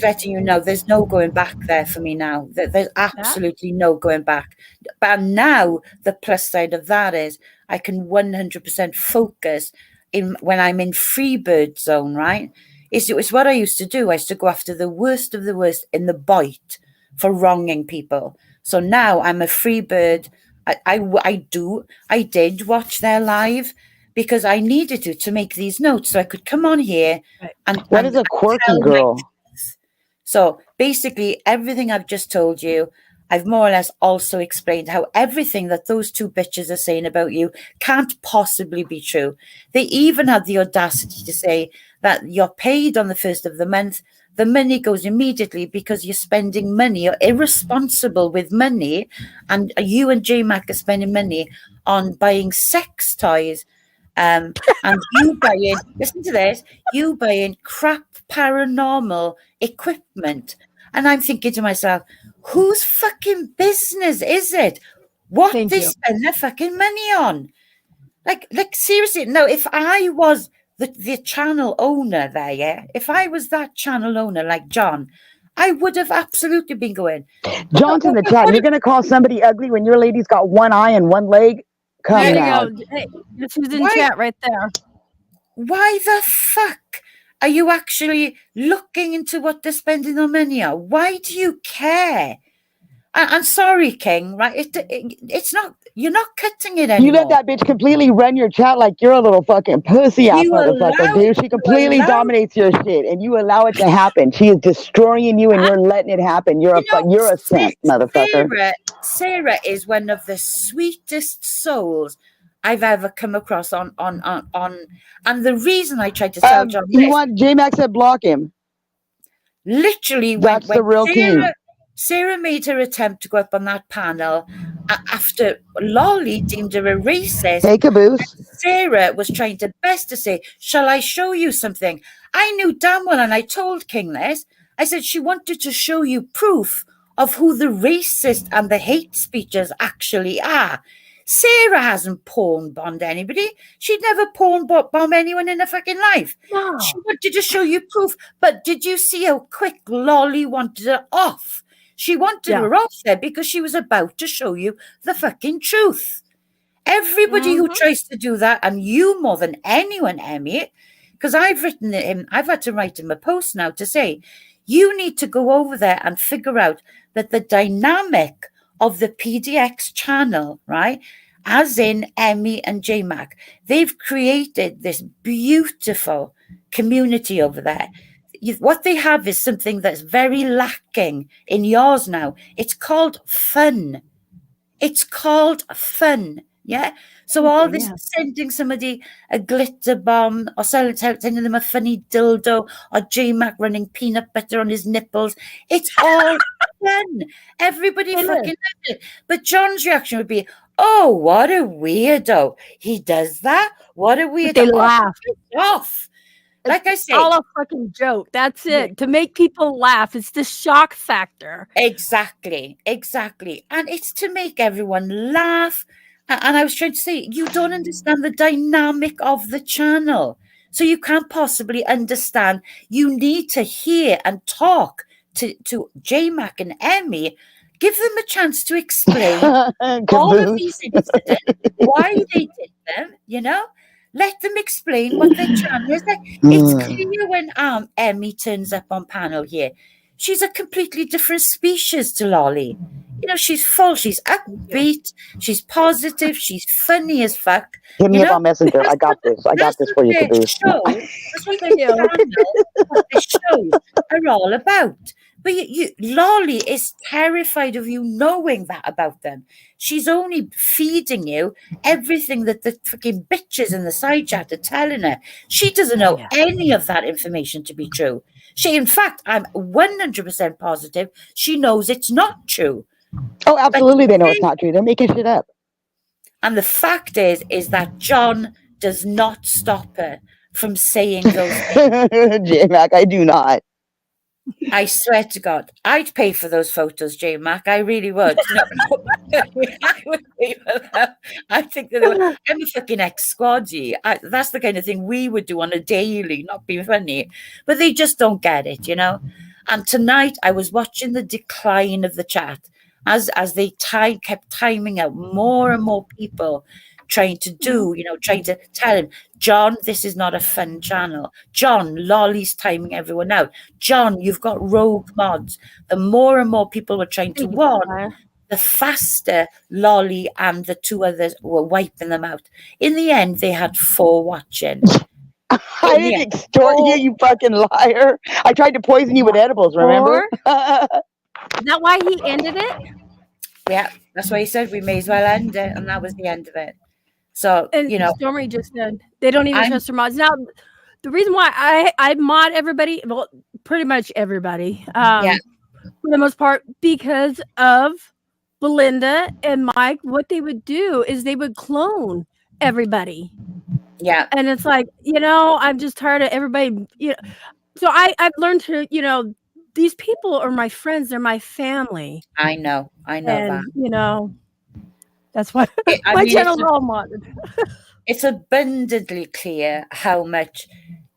S6: letting you know there's no going back there for me now. There's absolutely no going back. But now the plus side of that is I can 100% focus when I'm in Freebird zone, right? It's what I used to do. I used to go after the worst of the worst in the bite for wronging people. So now I'm a free bird. I did watch their live because I needed to make these notes so I could come on here and
S3: what is a quirky girl?
S6: So basically everything I've just told you, I've more or less also explained how everything that those two bitches are saying about you can't possibly be true. They even had the audacity to say that you're paid on the 1st of the month. The money goes immediately because you're spending money. You're irresponsible with money. And you and JMac are spending money on buying sex toys. And you buying, listen to this, you buying crap paranormal equipment. And I'm thinking to myself, whose fucking business is it what they spend their fucking money on? Like seriously, no, if I was the channel owner there, yeah, if I was that channel owner like John, I would have absolutely been going.
S3: John's in the chat. You're going to call somebody ugly when your lady's got one eye and one leg? Come
S2: there
S3: now.
S2: you go. Hey, this is in chat right there.
S6: Why the fuck are you actually looking into what they're spending their money on? Why do you care? I'm sorry, King, right? It's not, you're not cutting it anymore.
S3: You let that bitch completely run your chat like you're a little fucking pussy ass motherfucker, dude. She completely dominates your shit and you allow it to happen. She is destroying you and you're letting it happen. You're a simp, motherfucker.
S6: Sarah is one of the sweetest souls I've ever come across on and the reason I tried to tell John
S3: JMac said block him.
S6: Literally
S3: that's the real king.
S6: Sarah made her attempt to go up on that panel after Lolly deemed her a racist.
S3: Hey, Caboose.
S6: Sarah was trying to best to say, shall I show you something? I knew damn well, and I told King this, I said she wanted to show you proof of who the racist and the hate speeches actually are. Sarah hasn't porn bombed anybody. She'd never porn bomb anyone in her fucking life.
S2: No.
S6: She wanted to show you proof. But did you see how quick Lolly wanted her off? She wanted her off there because she was about to show you the fucking truth. Everybody who tries to do that, and you more than anyone, Emmy, because I've written him, I've had to write him a post now to say, you need to go over there and figure out that the dynamic of the PDX channel, right, as in Emmy and JMac, they've created this beautiful community over there. What they have is something that's very lacking in yours now. It's called fun. It's called fun. Yeah. So all this sending somebody a glitter bomb or sending them a funny dildo or JMac running peanut butter on his nipples. It's all fun. Everybody fucking loves it. But John's reaction would be, oh, what a weirdo. He does that? What a weirdo.
S2: They laugh.
S6: Off. Like I said,
S2: all a fucking joke. That's it. To make people laugh. It's the shock factor.
S6: Exactly. And it's to make everyone laugh. And I was trying to say, you don't understand the dynamic of the channel. So you can't possibly understand. You need to hear and talk to JMac and Emmy. Give them a chance to explain all of these incidents, why they did them, you know? Let them explain what their channel is like. It's clear when Emmy turns up on panel here. She's a completely different species to Lolly. You know, she's full, she's upbeat, she's positive, she's funny as fuck.
S3: Hit me up on Messenger. I got this for you, Caboose.
S6: That's what the shows are all about. But Lolly is terrified of you knowing that about them. She's only feeding you everything that the fucking bitches in the side chat are telling her. She doesn't know any of that information to be true. In fact, I'm 100% positive she knows it's not true.
S3: Oh, absolutely, they know it's not true. They're making shit up.
S6: And the fact is that John does not stop her from saying those things.
S3: J-Mac, I do not.
S6: I swear to God, I'd pay for those photos, J-Mac. I really would. No, I would pay for them. I think that I'm a fucking ex-squaddy. That's the kind of thing we would do on a daily, not being funny. But they just don't get it, you know? And tonight I was watching the decline of the chat as they kept timing out more and more people trying to tell him, John, this is not a fun channel. John, Lolly's timing everyone out. John, you've got rogue mods. The more and more people were trying to warn, the faster Lolly and the two others were wiping them out. In the end, they had 4 watching.
S3: I didn't extort you, you fucking liar. I tried to poison you with edibles, remember?
S2: Is that why he ended it?
S6: Yeah, that's why he said we may as well end it, and that was the end of it. So,
S2: and Stormy just said they don't even trust their mods. Now, the reason why I mod everybody, well, pretty much everybody, for the most part, because of Belinda and Mike, what they would do is they would clone everybody.
S6: Yeah.
S2: And it's like, I'm just tired of everybody, So I've learned to, these people are my friends. They're my family.
S6: I know and,
S2: that. That's why my channel's all modded.
S6: It's abundantly clear how much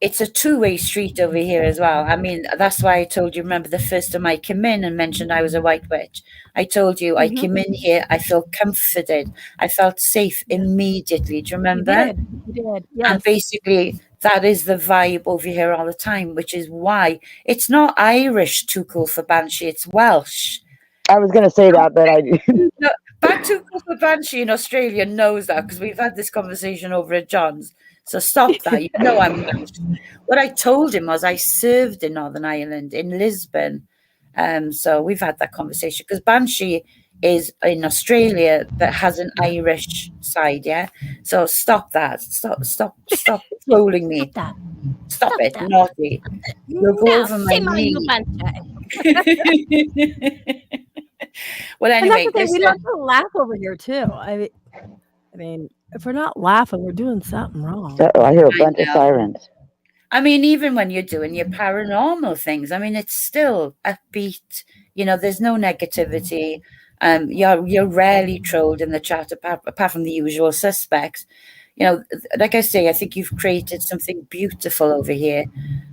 S6: it's a two-way street over here as well. I mean, that's why I told you, remember the first time I came in and mentioned I was a white witch. I told you I came in here, I felt comforted. I felt safe immediately. Do you remember?
S2: You did. Yes.
S6: And basically, that is the vibe over here all the time, which is why it's not Irish too cool for Banshee, it's Welsh.
S3: I was going to say that, but I
S6: didn't. Back to Cooper Banshee in Australia knows that because we've had this conversation over at John's. So stop that. You know I'm Welsh. What I told him was I served in Northern Ireland, in Lisbon. So we've had that conversation because Banshee is in Australia but has an Irish side, yeah? So stop that. Stop trolling me. Stop it. Naughty. You'll go over my knee. Well, anyway,
S2: we love to laugh over here too. I mean, if we're not laughing, we're doing something wrong.
S3: I hear a bunch of sirens.
S6: I mean, even when you're doing your paranormal things, I mean, it's still upbeat. There's no negativity. You're rarely trolled in the chat, apart from the usual suspects. Like I say, I think you've created something beautiful over here.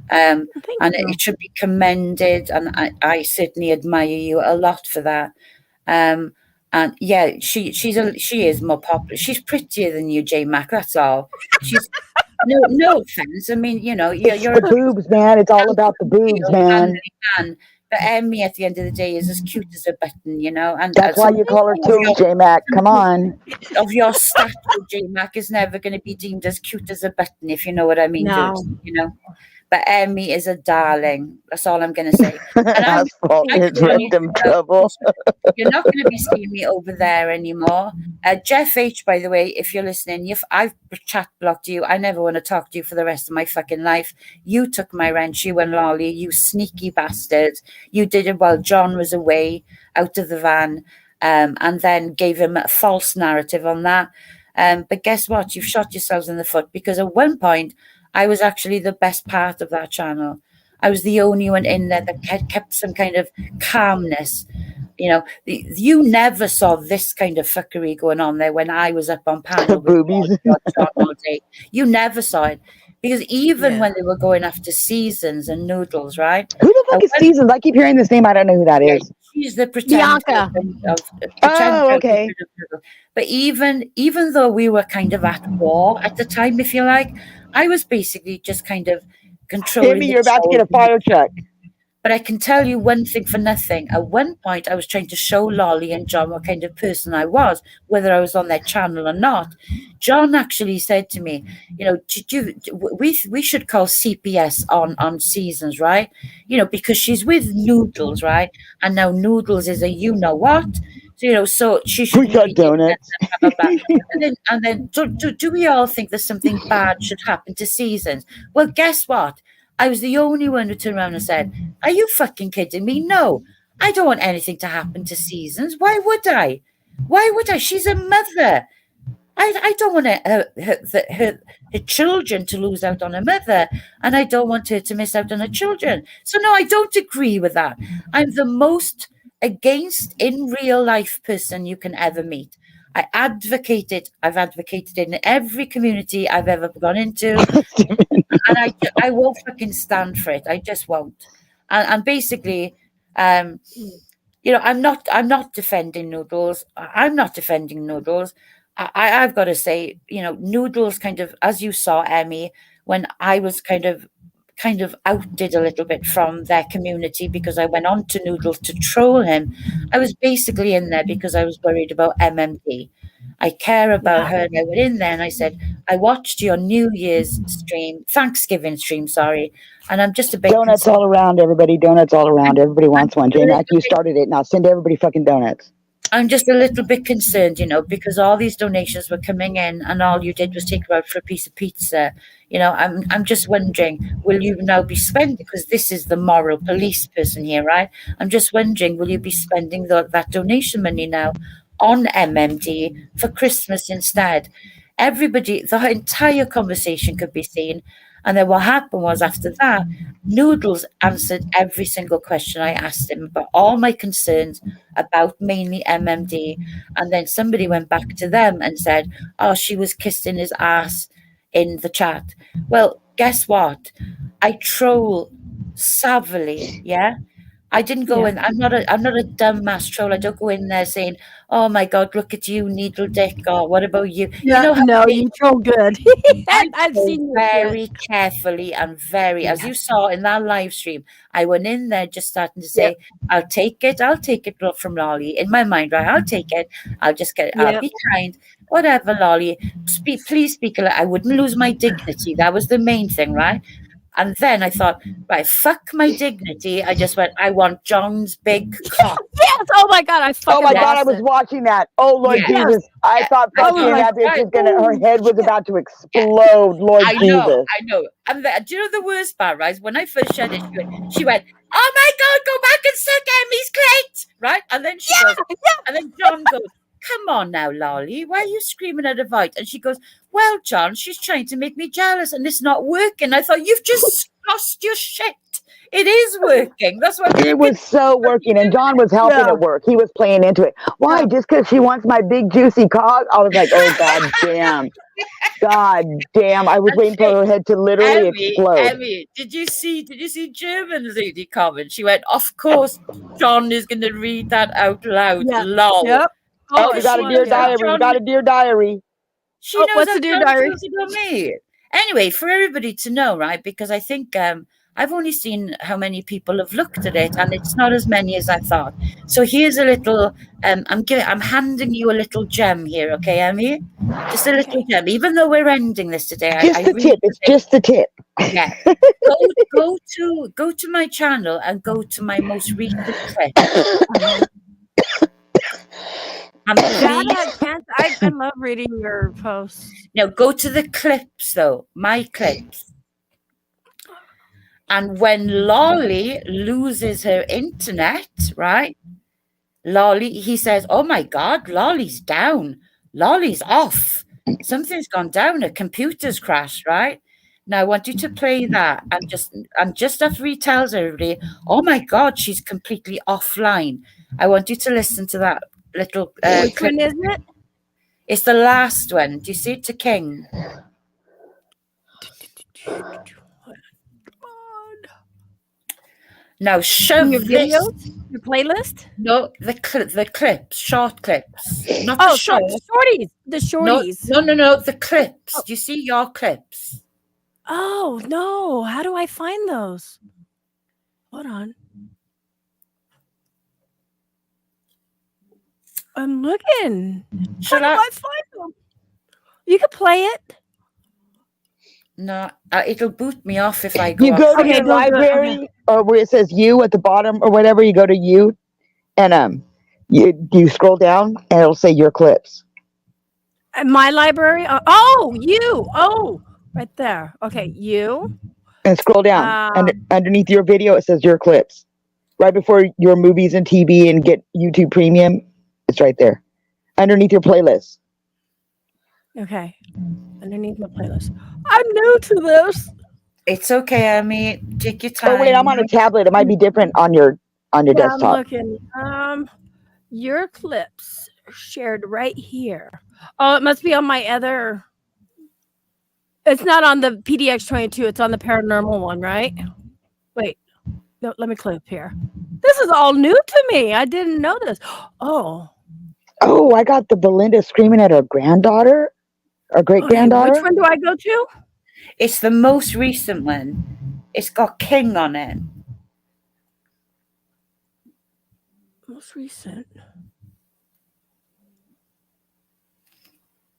S6: And it should be commended, and I certainly admire you a lot for that. And yeah, she is more popular. She's prettier than you, J-Mac. That's all. She's no offense. I mean, you're
S3: the boobs, man. It's all about the boobs, man.
S6: But Emmy, at the end of the day, is as cute as a button, and
S3: that's why you call her too, J-Mac. Come on.
S6: Of your stature, J-Mac is never going to be deemed as cute as a button, if you know what I mean.
S2: No.
S6: But Emmy is a darling. That's all I'm going to say. And
S3: trouble.
S6: You're not going to be seeing me over there anymore. Jeff H, by the way, if you're listening, I've chat blocked you. I never want to talk to you for the rest of my fucking life. You took my wrench, you and Lolly, you sneaky bastard. You did it while John was away out of the van, and then gave him a false narrative on that. But guess what? You've shot yourselves in the foot, because at one point, I was actually the best part of that channel. I was the only one in there that kept some kind of calmness. You never saw this kind of fuckery going on there when I was up on panel.
S3: Boobies.
S6: All day. You never saw it. Because even when they were going after Seasons and Noodles, right?
S3: Who the fuck is Seasons? I keep hearing this name. I don't know who that is.
S6: She's the pretend.
S2: Bianca.
S3: Okay.
S6: But even though we were kind of at war at the time, if you like, I was basically just kind of controlling.
S3: Maybe you're about to get a fire check.
S6: But I can tell you one thing for nothing. At one point, I was trying to show Lolly and John what kind of person I was, whether I was on their channel or not. John actually said to me, you know, we should call CPS on seasons, right? You know, because she's with Noodles, right? And now Noodles is a you-know-what. So, you know, so she should
S3: We got donuts.
S6: blah, blah, blah. And then do we all think that something bad should happen to seasons? Well, guess what? I was the only one who turned around and said, are you fucking kidding me? No, I don't want anything to happen to seasons. Why would I? Why would I? She's a mother. I don't want her children to lose out on a mother, and I don't want her to miss out on her children. So no, I don't agree with that. I'm the most against in real life person you can ever meet. I've advocated in every community I've ever gone into, and I won't fucking stand for it. I just won't. And basically, you know, I'm not defending Noodles. I'm not defending Noodles. I've got to say, you know, Noodles kind of, as you saw, Emmy, when I was kind of outed a little bit from their community because I went on to Noodles to troll him. I was basically in there because I was worried about MMD. I care about her, and I went in there and I said, I watched your New Year's stream, Thanksgiving stream, sorry, and I'm just a bit
S3: donuts all around, everybody. Donuts all around. Everybody wants one. JMac, you started it. Now send everybody fucking donuts.
S6: I'm just a little bit concerned, you know, because all these donations were coming in and all you did was take her out for a piece of pizza. You know, I'm just wondering, will you now be spending, because this is the moral police person here, right? I'm just wondering, will you be spending that donation money now on MMD for Christmas instead? Everybody, the entire conversation could be seen. And then what happened was, after that, Noodles answered every single question I asked him about all my concerns about mainly MMD. And then somebody went back to them and said, oh, she was kissing his ass in the chat. Well, guess what? I troll savvily, yeah? I didn't go in. I'm not a dumbass troll. I don't go in there saying, "Oh my God, look at you, needle dick," or "What about you?"
S2: Yeah,
S6: you know how
S2: no, you troll good. I've
S6: troll
S2: seen you
S6: very carefully and very, as you saw in that live stream. I went in there just starting to say, I'll take it from Lolly. In my mind, right? I'll take it. I'll just get it. I'll be kind. Whatever, Lolly. Please speak. I wouldn't lose my dignity. That was the main thing, right? And then I thought, right, fuck my dignity. I just went, I want John's big cock.
S2: Yes. Oh my God.
S3: I was watching that. Oh Lord Jesus. I thought fucking that bitch was gonna, her head was about to explode. Lord Jesus.
S6: I know. And do you know the worst part, right? When I first shared it, she went, oh my God, go back and suck Emmy's clit. Right? And then she goes, and then John goes, come on now, Lolly, why are you screaming at a void? And she goes, well, John, she's trying to make me jealous and it's not working. I thought, you've just lost your shit. It is working. That's what
S3: it was so working. And John was helping it work. He was playing into it. Why? Just because she wants my big juicy cock? I was like, oh, God damn. God damn. I was waiting for her head to literally explode.
S6: Emmy, did you see German lady comment? She went, of course, John is going to read that out loud. Lol.
S2: Yep.
S3: Oh, we got a dear diary. We got a dear diary.
S6: She knows
S2: what's a dear diary?
S6: About me. Anyway, for everybody to know, right? Because I think I've only seen how many people have looked at it, and it's not as many as I thought. So here's a little. I'm handing you a little gem here, okay, Emmy? Just a little gem. Even though we're ending this today,
S3: just the tip. It's just the tip.
S6: Yeah. Go to my channel and go to my most recent clip.
S2: I love reading your posts.
S6: No, go to the clips though, my clips. And when Lolly loses her internet, right? Lolly, he says, "Oh my God, Lolly's down. Lolly's off. Something's gone down. Her computer's crashed, right?" Now I want you to play that and just after he tells everybody, "Oh my God, she's completely offline." I want you to listen to that little
S2: which one is it?
S6: It's the last one. Do you see it? To King. Now show
S2: your videos, your playlist.
S6: No, the clips, short clips, not the short.
S2: Shorties. The shorties.
S6: No, the clips. Do you see your clips?
S2: Oh no! How do I find those? Hold on. I'm looking.
S6: Shall
S2: How do I find them? You can play it.
S6: No, it'll boot me off if I go.
S3: You go
S6: off.
S3: to
S2: Okay,
S3: your
S2: don't do it.
S3: library, or where it says you at the bottom or whatever. You go to you, and you scroll down, and it'll say your clips.
S2: My library. Oh, you. Oh, right there. Okay, you.
S3: And scroll down, and underneath your video, it says your clips. Right before your movies and TV and get YouTube Premium, it's right there. Underneath your playlist.
S2: Okay, underneath my playlist. I'm new to this.
S6: It's okay, Amy. Take your time.
S3: Oh wait, I'm on a tablet. It might be different on your
S2: Yeah,
S3: desktop.
S2: I'm looking. Your clips are shared right here. Oh, it must be on my other. It's not on the PDX22. It's on the paranormal one, right? Wait. No, let me click here. This is all new to me. I didn't know this. Oh.
S3: Oh, I got the Belinda screaming at her granddaughter, or great granddaughter.
S2: Which one do I go to?
S6: It's the most recent one. It's got King on it.
S2: Most recent.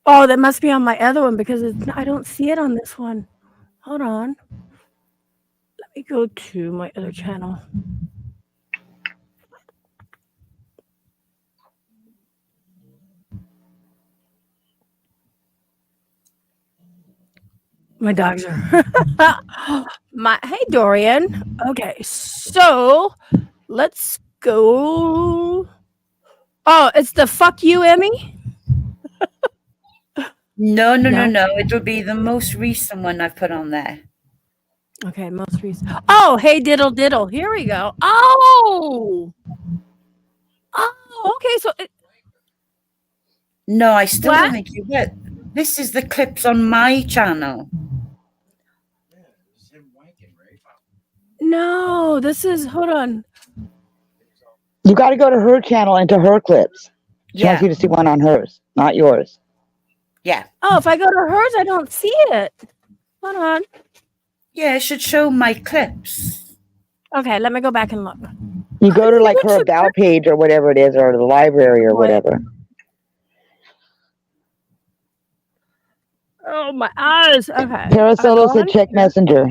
S2: Oh, that must be on my other one because I don't see it on this one. Hold on. Let me go to my other channel. My dogs are hey Dorian. Okay, so let's go. Oh, it's the fuck you, Emmy?
S6: No. It'll be the most recent one I've put on there.
S2: Okay, most recent. Oh, hey diddle diddle. Here we go. Oh, okay. So
S6: No, I still
S2: What?
S6: don't think you get. This is the clips on my channel.
S2: no, this is. Hold on.
S3: You got to go to her channel and to her clips. She
S6: Yeah.
S3: wants you to see one on hers, not yours.
S6: Yeah.
S2: Oh, if I go to hers, I don't see it. Hold on.
S6: Yeah, it should show my clips.
S2: Okay, let me go back and look.
S3: You go to like
S2: went
S3: her
S2: to
S3: about page or whatever it is, or the library or
S2: Wait.
S3: whatever.
S2: Oh, my eyes. Okay.
S3: Parasolo said check Messenger.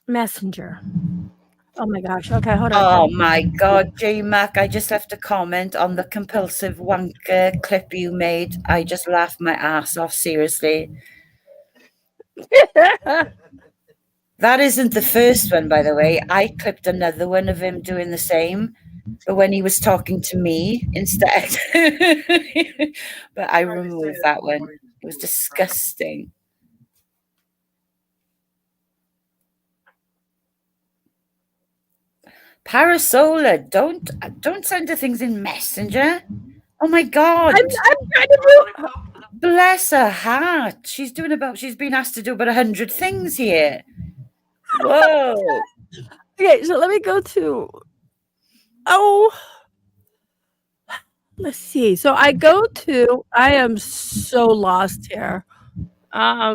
S2: Messenger. Oh my gosh. Okay, hold
S6: Oh
S2: on.
S6: my God, JMac, I just left a comment on the compulsive wanker clip you made. I just laughed my ass off, seriously. That isn't the first one, by the way. I clipped another one of him doing the same, but when he was talking to me instead. But I removed that one. It was disgusting. Parasola, don't send her things in Messenger. Oh my God.
S2: I'm trying to move.
S6: Bless her heart. She's been asked to do about 100 things here. Whoa.
S2: Okay, so let me go to. Oh, let's see. So I go to. I am so lost here. I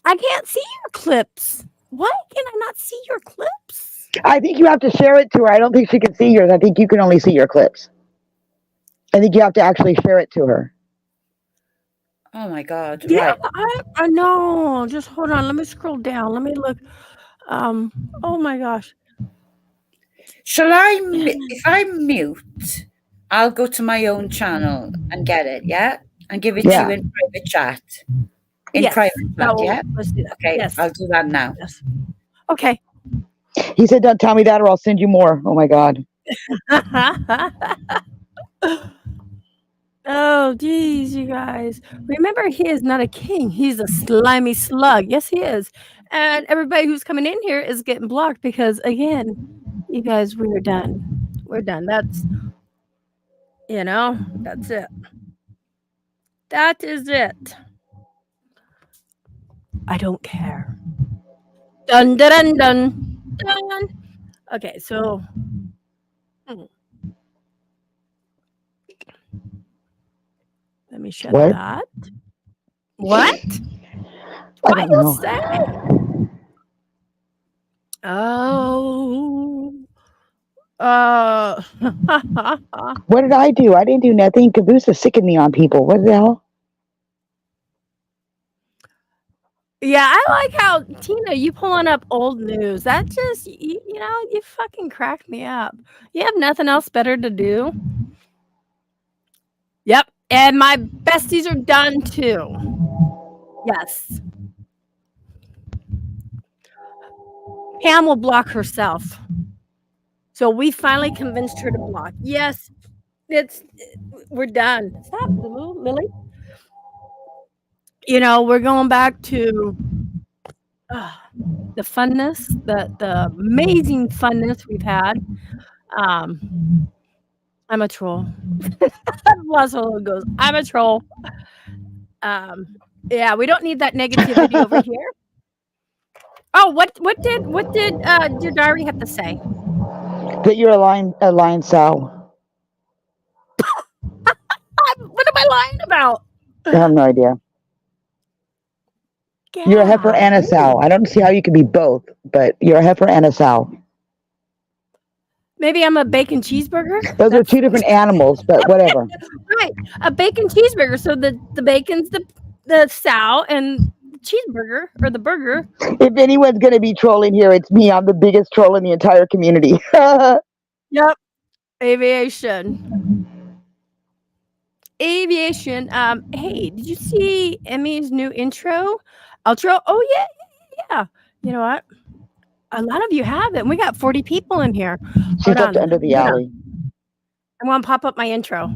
S2: can't see your clips. What? Can I not see your clips?
S3: I think you have to share it to her. I don't think she can see yours. I think you can only see your clips. I think you have to actually share it to her.
S6: Oh my God.
S2: Yeah,
S6: Right.
S2: I know. Just hold on. Let me scroll down. Let me look. Oh my gosh.
S6: Shall I, if I mute, I'll go to my own channel and get it, yeah? And give it to
S3: Yeah.
S6: you in private chat. In
S2: Yes,
S6: private
S2: that
S6: chat,
S2: will-
S6: yeah?
S2: Let's do that.
S6: Okay,
S2: Yes.
S6: I'll do that now.
S2: Yes. Okay.
S3: He said, don't tell me that or I'll send you more. Oh my God.
S2: Oh, geez, you guys. Remember, he is not a king. He's a slimy slug. Yes, he is. And everybody who's coming in here is getting blocked because, again, you guys, we're done. We're done. That's it. That is it. I don't care. Dun, dun, dun, dun, dun. Okay, so. Let me shut
S3: What?
S2: that. What?
S3: I
S2: What
S3: don't
S2: you
S3: know.
S2: say? Oh.
S3: What did I do? I didn't do nothing. Caboose is sicking me on people. What the hell?
S2: Yeah, I like how, Tina, you pulling up old news. That just, you know, you fucking crack me up. You have nothing else better to do? Yep, and my besties are done too. Yes. Pam will block herself. So we finally convinced her to block. Yes, we're done. Stop, Lily. You know, we're going back to the funness, the amazing funness we've had. I'm a troll. Russell goes, I'm a troll. Yeah, we don't need that negativity over here. Oh, what did your diary have to say?
S3: That you're a lying sow.
S2: What am I lying about?
S3: I have no idea.
S2: God.
S3: You're a heifer and a sow. I don't see how you could be both, but you're a heifer and a sow.
S2: Maybe I'm a bacon cheeseburger?
S3: Those are two different animals, but whatever.
S2: Right, a bacon cheeseburger. So the bacon's the sow and cheeseburger or the burger.
S3: If anyone's going to be trolling here, it's me. I'm the biggest troll in the entire community.
S2: Yep. Aviation. Hey, did you see Emmy's new intro? Outro? Oh, yeah. You know what? A lot of you have it. We got 40 people in here.
S3: She's left under the alley.
S2: I want to pop up my intro.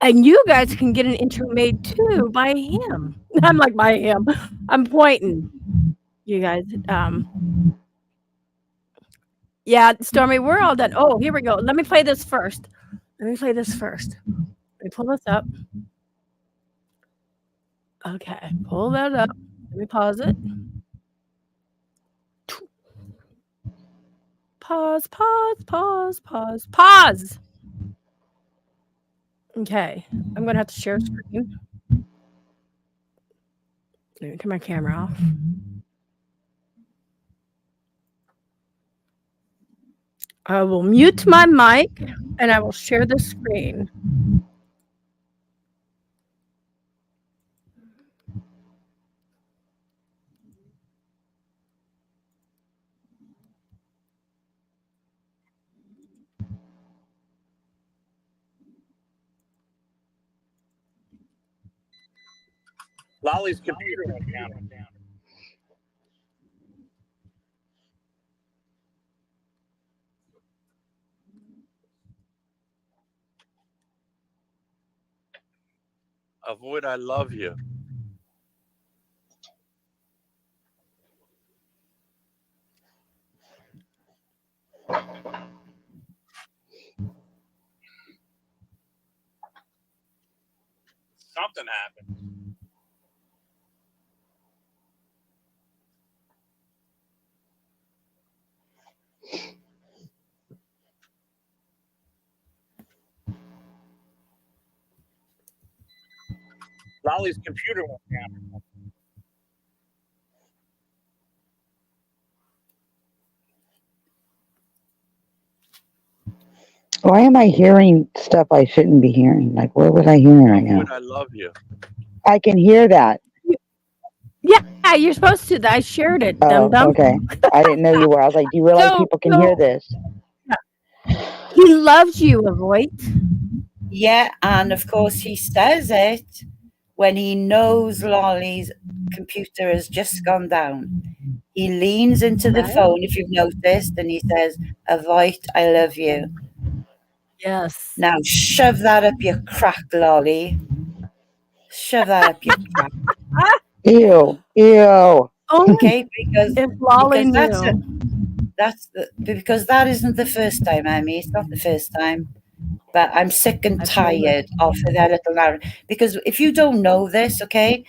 S2: And you guys can get an intro made too by him. I'm like, by him. I'm pointing. You guys. Yeah, Stormy, we're all done. Oh, here we go. Let me play this first. Let me pull this up. Okay, pull that up. Let me pause it. Pause. Okay, I'm gonna have to share screen. Let me turn my camera off. I will mute my mic and I will share the screen.
S7: Lolly's computer went down. Avoid, I love you. Something happened. Lolly's computer went down.
S3: Why am I hearing stuff I shouldn't be hearing? Like, what was I hearing right now?
S7: Avoid, I love you.
S3: I can hear that.
S2: Yeah, you're supposed to. I shared it.
S3: Oh,
S2: Dum-dum.
S3: okay. I didn't know you were. I was like, do you realize people can hear this?
S2: He loves you, Avoid.
S6: Yeah, and of course he says it when he knows Lolly's computer has just gone down. He leans into the phone, if you've noticed, and he says, Avoid, I love you.
S2: Yes.
S6: Now shove that up your crack, Lolly. Shove that up your crack.
S3: Ew.
S6: Okay, because that isn't the first time, Emmy. It's not the first time. But I'm sick and tired of that little narrative. Because if you don't know this, okay,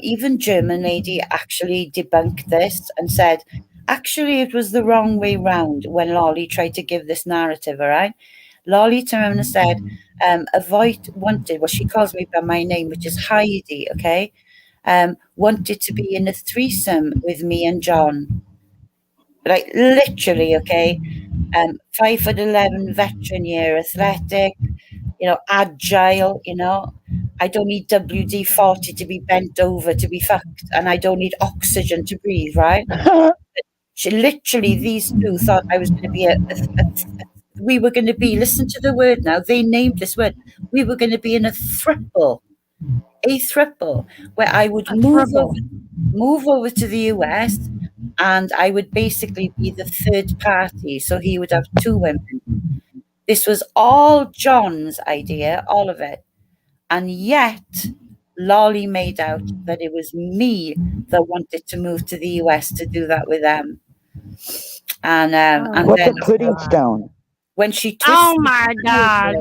S6: even German lady actually debunked this and said, actually, it was the wrong way round when Lolly tried to give this narrative, all right? Lolly turned around and said, Avoid wanted, well, she calls me by my name, which is Heidi, okay? Wanted to be in a threesome with me and John. Like, literally, okay? 5'11" veteran year, athletic, agile, I don't need WD-40 to be bent over to be fucked, and I don't need oxygen to breathe, right? Literally, these two thought I was going to be we were going to be, listen to the word now, they named this word, we were going to be in a throuple, where I would move over to the US, and I would basically be the third party, so he would have two women. This was all John's idea, all of it. And yet, Lolly made out that it was me that wanted to move to the US to do that with them. And
S3: What's
S6: then
S3: a pudding stone?
S6: when she twisted,
S2: Oh my God.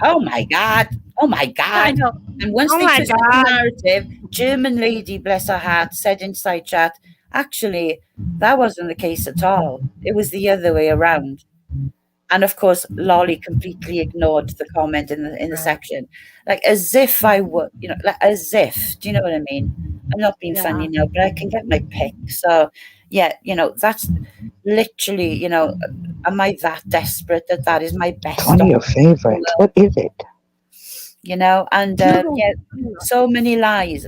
S6: oh my God,
S2: I know.
S6: and once
S2: Oh
S6: they
S2: my
S6: twisted
S2: God.
S6: the narrative, German lady, bless her heart, said inside chat, actually, that wasn't the case at all. It was the other way around. And of course, Lolly completely ignored the comment in the section, like as if I would, like as if. Do you know what I mean? I'm not being funny now, but I can get my pick. So, yeah, that's literally, am I that desperate that is my best?
S3: One of your favorites. What is it?
S6: And so many lies.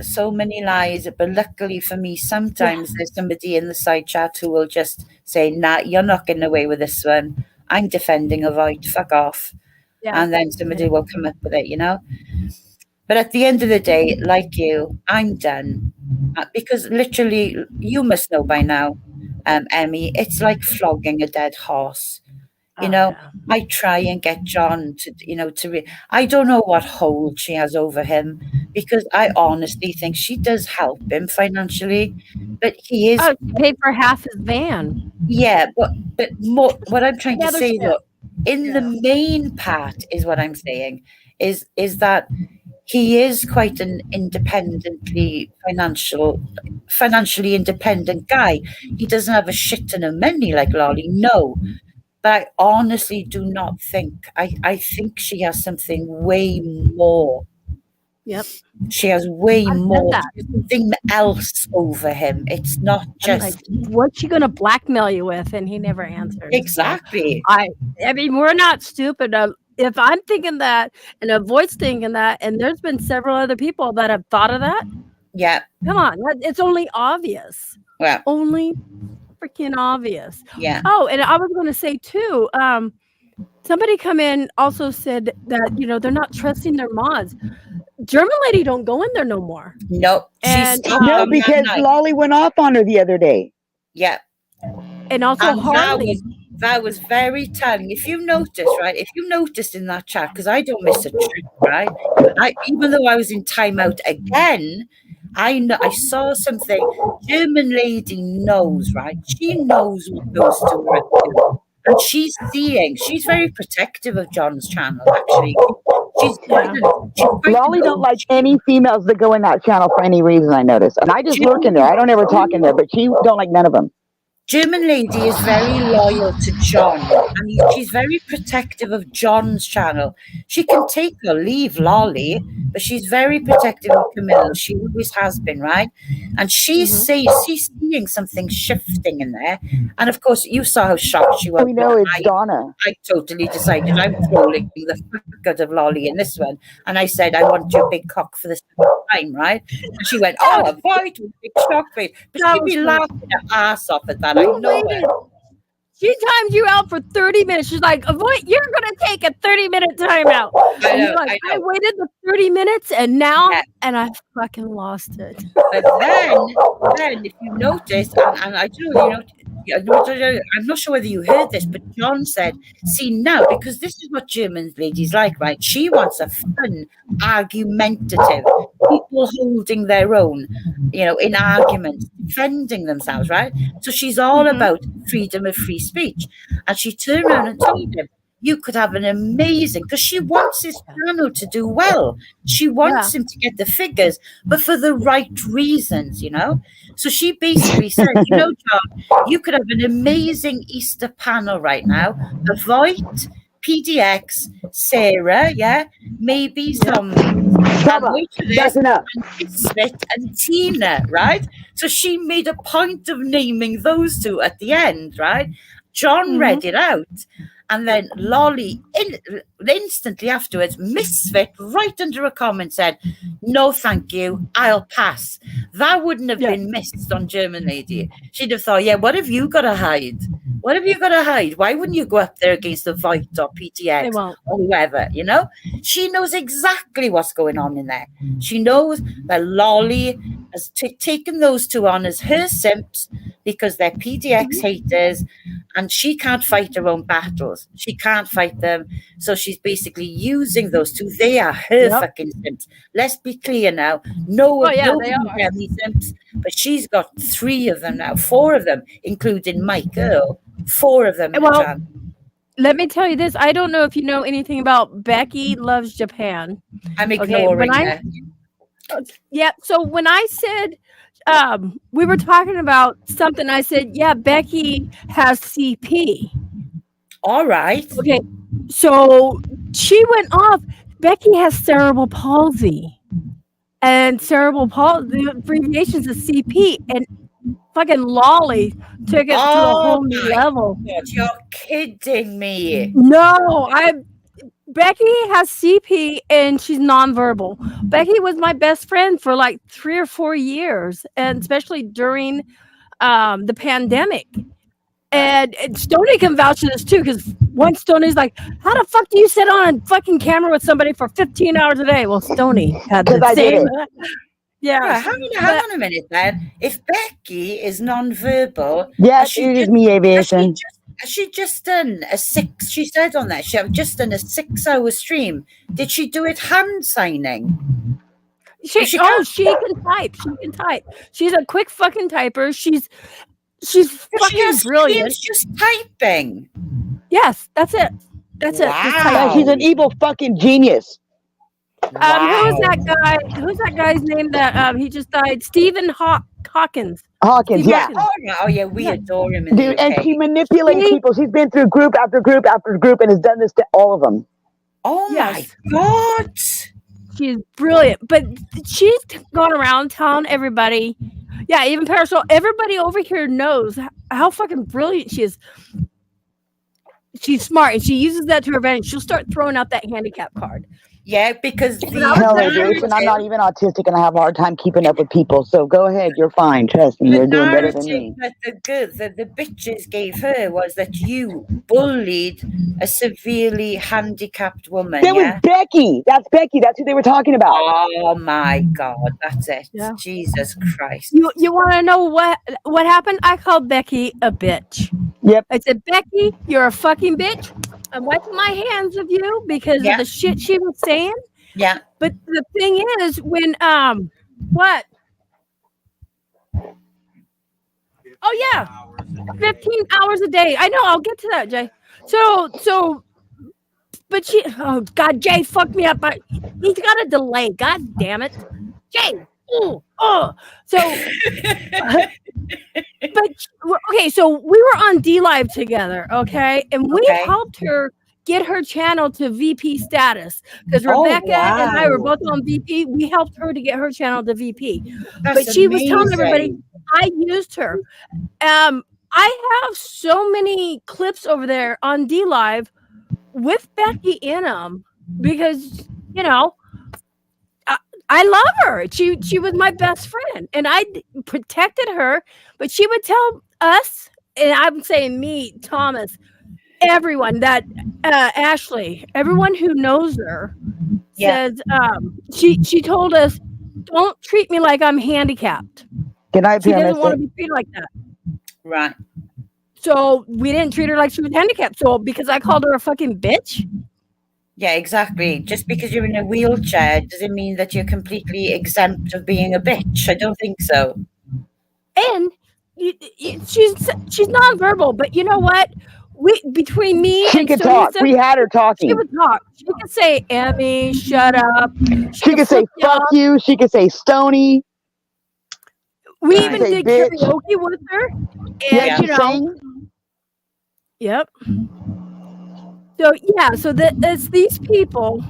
S6: But luckily for me, sometimes there's somebody in the side chat who will just say, nah, you're not getting away with this one. I'm defending a void, fuck off. Yeah. And then somebody will come up with it, But at the end of the day, like you, I'm done. Because literally, you must know by now, Emmy, it's like flogging a dead horse. I try and get John to, I don't know what hold she has over him, because I honestly think she does help him financially, but he is
S2: paid for half his van.
S6: Yeah, but more, what I'm trying to say though, in the main part is what I'm saying is that he is quite an financially independent guy. He doesn't have a shit ton of money like Lolly, no. But I honestly do not think, I think she has something way more.
S2: Yep.
S6: She has way more, something else over him. It's not just
S2: like, what's she going to blackmail you with? And he never answers.
S6: Exactly.
S2: So I mean, we're not stupid. If I'm thinking that and a voice thinking that, and there's been several other people that have thought of that.
S6: Yeah.
S2: Come on. It's only obvious.
S6: Well,
S2: only freaking obvious.
S6: Yeah.
S2: Oh, and I was going to say too, somebody come in also said that, they're not trusting their mods. German lady don't go in there no more.
S6: Nope.
S3: No, because Lolly went off on her the other day.
S6: Yeah.
S2: And also Harley.
S6: That was very telling. If you noticed in that chat, because I don't miss a trick, right? Even though I was in timeout again, I saw something. German lady knows, right? She knows what those two are up to. And she's very protective of John's channel, actually.
S3: Lolly don't like any females that go in that channel for any reason, I notice. And I just lurk in there. I don't ever talk in there, but she don't like none of them.
S6: German lady is very loyal to John, and she's very protective of John's channel. She can take or leave Lolly, but she's very protective of Camilla. She always has been, right? And she's seeing something shifting in there. And of course, you saw how shocked she was.
S3: We know it's Donna.
S6: I totally decided I'm trolling the fuck out of Lolly in this one. And I said, I want your big cock for this time, right? And she went, oh, avoid big shock face. But she'd be laughing her ass off at that. I know it.
S2: She timed you out for 30 minutes. She's like, avoid, you're going to take a 30-minute timeout. I waited the 30 minutes and now, and I fucking lost it.
S6: But then if you notice, and I do, I'm not sure whether you heard this, but John said, see now, because this is what German ladies like, right? She wants a fun, argumentative, people holding their own, in arguments, defending themselves, right? So she's all about freedom of free speech. And she turned around and told him, you could have an amazing, because she wants his channel to do well. She wants him to get the figures, but for the right reasons, So she basically said, John, you could have an amazing Easter panel right now. Avoid PDX, Sarah, maybe some
S3: that's enough.
S6: And Tina, right? So she made a point of naming those two at the end, right? John read it out, And then Lolly instantly afterwards, Misfit, right under a comment said, "No, thank you, I'll pass." That wouldn't have been missed on German Lady. She'd have thought, yeah, what have you got to hide? What have you got to hide? Why wouldn't you go up there against the Voight or PTX or whoever, you know? She knows exactly what's going on in there. She knows that Lolly has taken those two on as her simps because they're PTX haters, and she can't fight her own battles. She can't fight them. So she's basically using those two. They are her fucking simps. Let's be clear now. Nobody has any simps, but she's got 3 of them now, 4 of them, including Mike Earl. 4 of them.
S2: Well, let me tell you this. I don't know if you know anything about Becky Loves Japan.
S6: I'm ignoring her.
S2: Yeah. So when I said we were talking about something, I said, yeah, Becky has CP.
S6: All right.
S2: Okay. So she went off. Becky has cerebral palsy. And cerebral palsy, the abbreviations is CP. And fucking Lolly took it to a whole new level.
S6: God, you're kidding me.
S2: No, Becky has CP and she's nonverbal. Becky was my best friend for like 3 or 4 years, and especially during the pandemic. And Stoney can vouch for this too, because once Stoney's like, "How the fuck do you sit on a fucking camera with somebody for 15 hours a day?" Well, Stoney had the same. Yeah.
S6: Hang on a minute then. If Becky is non-verbal,
S3: she is me aviation.
S6: Has she just done a 6? She said on that she had just done a 6-hour stream. Did she do it hand signing?
S2: She can type. She can type. She's a quick fucking typer. She's fucking brilliant.
S6: She's just typing.
S2: Yes, that's it. That's it.
S3: Wow. She's an evil fucking genius.
S2: Who's that guy? Who's that guy's name that he just died? Stephen Hawkins.
S3: Hawkins, yeah.
S6: Oh yeah, we adore him.
S3: Dude, and she manipulates people. She's been through group after group after group and has done this to all of them.
S6: Oh my God.
S2: She's brilliant. But she's gone around telling everybody, yeah, even Parasol, everybody over here knows how fucking brilliant she is. She's smart, and she uses that to her advantage. She'll start throwing out that handicap card.
S6: Yeah, because
S3: I'm not even autistic, and I have a hard time keeping up with people. So go ahead, you're fine. Trust me, you're doing better than me.
S6: That the bitches gave her was that you bullied a severely handicapped woman.
S3: That was Becky. That's Becky. That's who they were talking about.
S6: Oh my God, that's it. Yeah. Jesus Christ.
S2: You want to know what happened? I called Becky a bitch.
S3: Yep.
S2: I said, "Becky, you're a fucking bitch. I'm wiping my hands of you because of the shit she was saying."
S6: Yeah.
S2: But the thing is, when what? Oh yeah, 15 hours a day. I know. I'll get to that, Jay. So, but she. Oh God, Jay fucked me up. He's got a delay. God damn it, Jay. So, but okay, so we were on D Live together, okay, and we helped her get her channel to VP status because Rebecca and I were both on VP. We helped her to get her channel to VP. But she was telling everybody I used her. I have so many clips over there on D Live with Becky in them because I love her. She was my best friend, and I protected her. But she would tell us, and I'm saying me, Thomas, everyone that Ashley, everyone who knows her, says she told us, "Don't treat me like I'm handicapped."
S3: Good night,
S2: she doesn't want to be treated like that.
S6: Right.
S2: So we didn't treat her like she was handicapped. So because I called her a fucking bitch.
S6: Yeah, exactly. Just because you're in a wheelchair doesn't mean that you're completely exempt of being a bitch. I don't think so.
S2: And she's nonverbal, but you know what? Between me
S3: she could talk. We had her talking.
S2: She would talk. She could say, "Emmy, shut up."
S3: She could say, "Fuck you." She could say, "Stony."
S2: We even did karaoke with her. And yep. So it's these people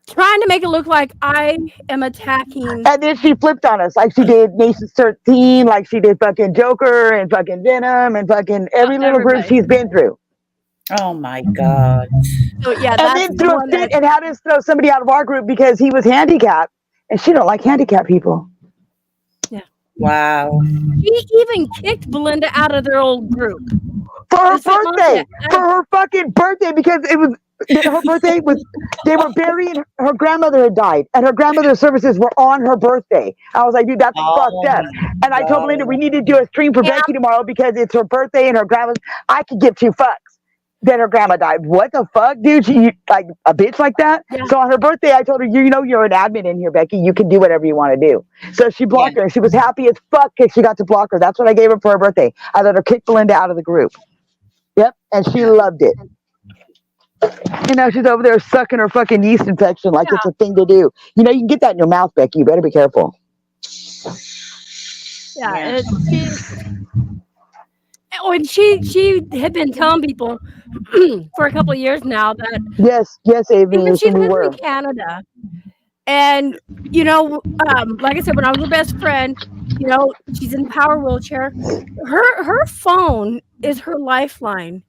S2: trying to make it look like I am attacking.
S3: And then she flipped on us like she did Nation's 13, like she did fucking Joker and fucking Venom and fucking every little group she's been through.
S6: Oh my God.
S2: So yeah,
S3: And
S2: that's
S3: then
S2: the
S3: threw a
S2: one
S3: fit
S2: that
S3: and had us throw somebody out of our group because he was handicapped, and she don't like handicapped people.
S6: Wow.
S2: he even kicked Belinda out of their old group.
S3: For her
S2: This is Mom
S3: birthday,
S2: said,
S3: for her fucking birthday, because it was her birthday was they were burying her grandmother had died, and her grandmother's services were on her birthday. I was like, dude, that's fucked
S6: Oh
S3: up.
S6: my
S3: And I told Belinda we need to do a stream for
S2: Yeah.
S3: Becky tomorrow because it's her birthday and her grandma's. I could give two fucks. Then her grandma died. What the fuck, dude? She like a bitch like that.
S2: Yeah.
S3: So on her birthday, I told her, you know, you're an admin in here, Becky. You can do whatever you want to do. So she blocked her. She was happy as fuck because she got to block her. That's what I gave her for her birthday. I let her kick Belinda out of the group. Yep, and she loved it. You know, she's over there sucking her fucking yeast infection like it's a thing to do. You know, you can get that in your mouth, Becky. You better be careful.
S2: Yeah. And she had been telling people for a couple of years now that
S3: Yes, Amy,
S2: even she
S3: we
S2: lives
S3: were.
S2: in Canada. And, you know, like I said, when I was her best friend, you know, she's in a power wheelchair. Her phone is her lifeline.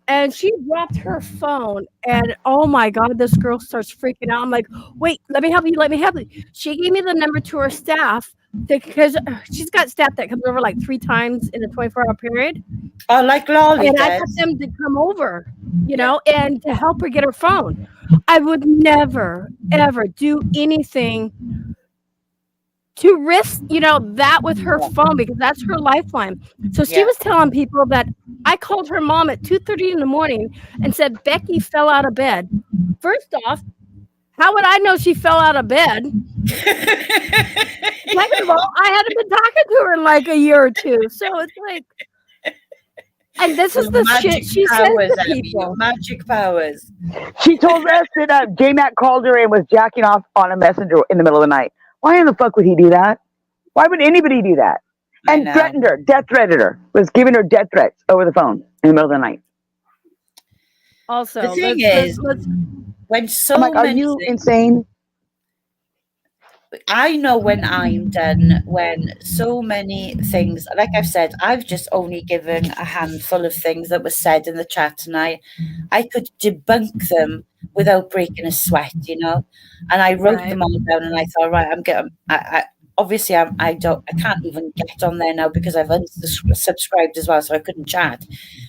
S2: And she dropped her phone, and oh my God, this girl starts freaking out. I'm like, wait, let me help you. Let me help you. She gave me the number to her staff because she's got staff that comes over like 3 times in a 24-hour period.
S6: Oh, like Lolly
S2: And I got
S6: does.
S2: them to come over, you know, and to help her get her phone. I would never, ever do anything to risk, you know, that with her phone because that's her lifeline. So she was telling people that I called her mom at 2:30 in the morning and said, Becky fell out of bed. First off, how would I know she fell out of bed? Second of all, I hadn't been talking to her in like a year or two. So it's like, and this is the shit she says to people.
S6: Magic powers.
S3: She told us that J-Mac called her and was jacking off on a messenger in the middle of the night. Why in the fuck would he do that? Why would anybody do that? And threatened her, death threatened her, was giving her death threats over the phone in the middle of the night.
S2: Also,
S6: the thing is, when so
S3: I'm like, are
S6: many
S3: you
S6: things,
S3: insane?
S6: I know when I'm done, when so many things, like I've said, I've just only given a handful of things that were said in the chat tonight. I could debunk them without breaking a sweat, you know. And I wrote them all down, and I thought, right, I'm getting. Obviously, I can't even get on there now because I've unsubscribed as well, so I couldn't chat.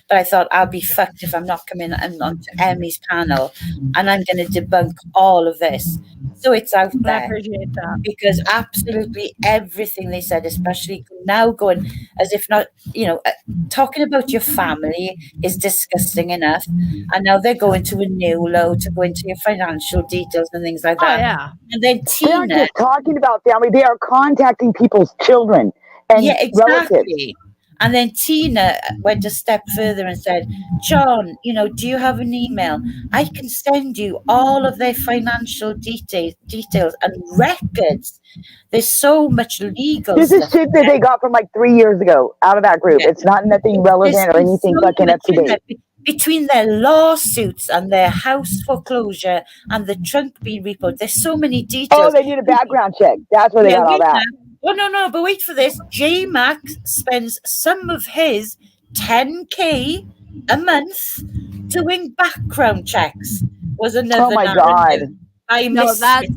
S6: But I thought I'll be fucked if I'm not coming onto Emmy's panel, and I'm going to debunk all of this. So it's out there.
S2: I appreciate that.
S6: Because absolutely everything they said, especially now going as if not, you know, talking about your family is disgusting enough, and now they're going to a new low to go into your financial details and things like that.
S2: Oh, yeah.
S6: And then
S3: They aren't
S6: Tina,
S3: just talking about family; they are contacting people's children and relatives.
S6: exactly. And then Tina went a step further and said, John, you know, do you have an email? I can send you all of their financial details and records. There's so much legal
S3: This is
S6: stuff
S3: shit that they got from like 3 years ago out of that group.
S6: Yeah.
S3: It's not nothing relevant or anything fucking up to date.
S6: Between their lawsuits and their house foreclosure and the trunk being repoed, there's so many details.
S3: Oh, they need a background check. That's where they got all that.
S6: Oh, no, but wait for this. J-Mac spends some of his 10K a month doing background checks. Was another
S3: Oh my
S6: narrative.
S3: God.
S6: I
S2: No,
S6: missed
S2: that's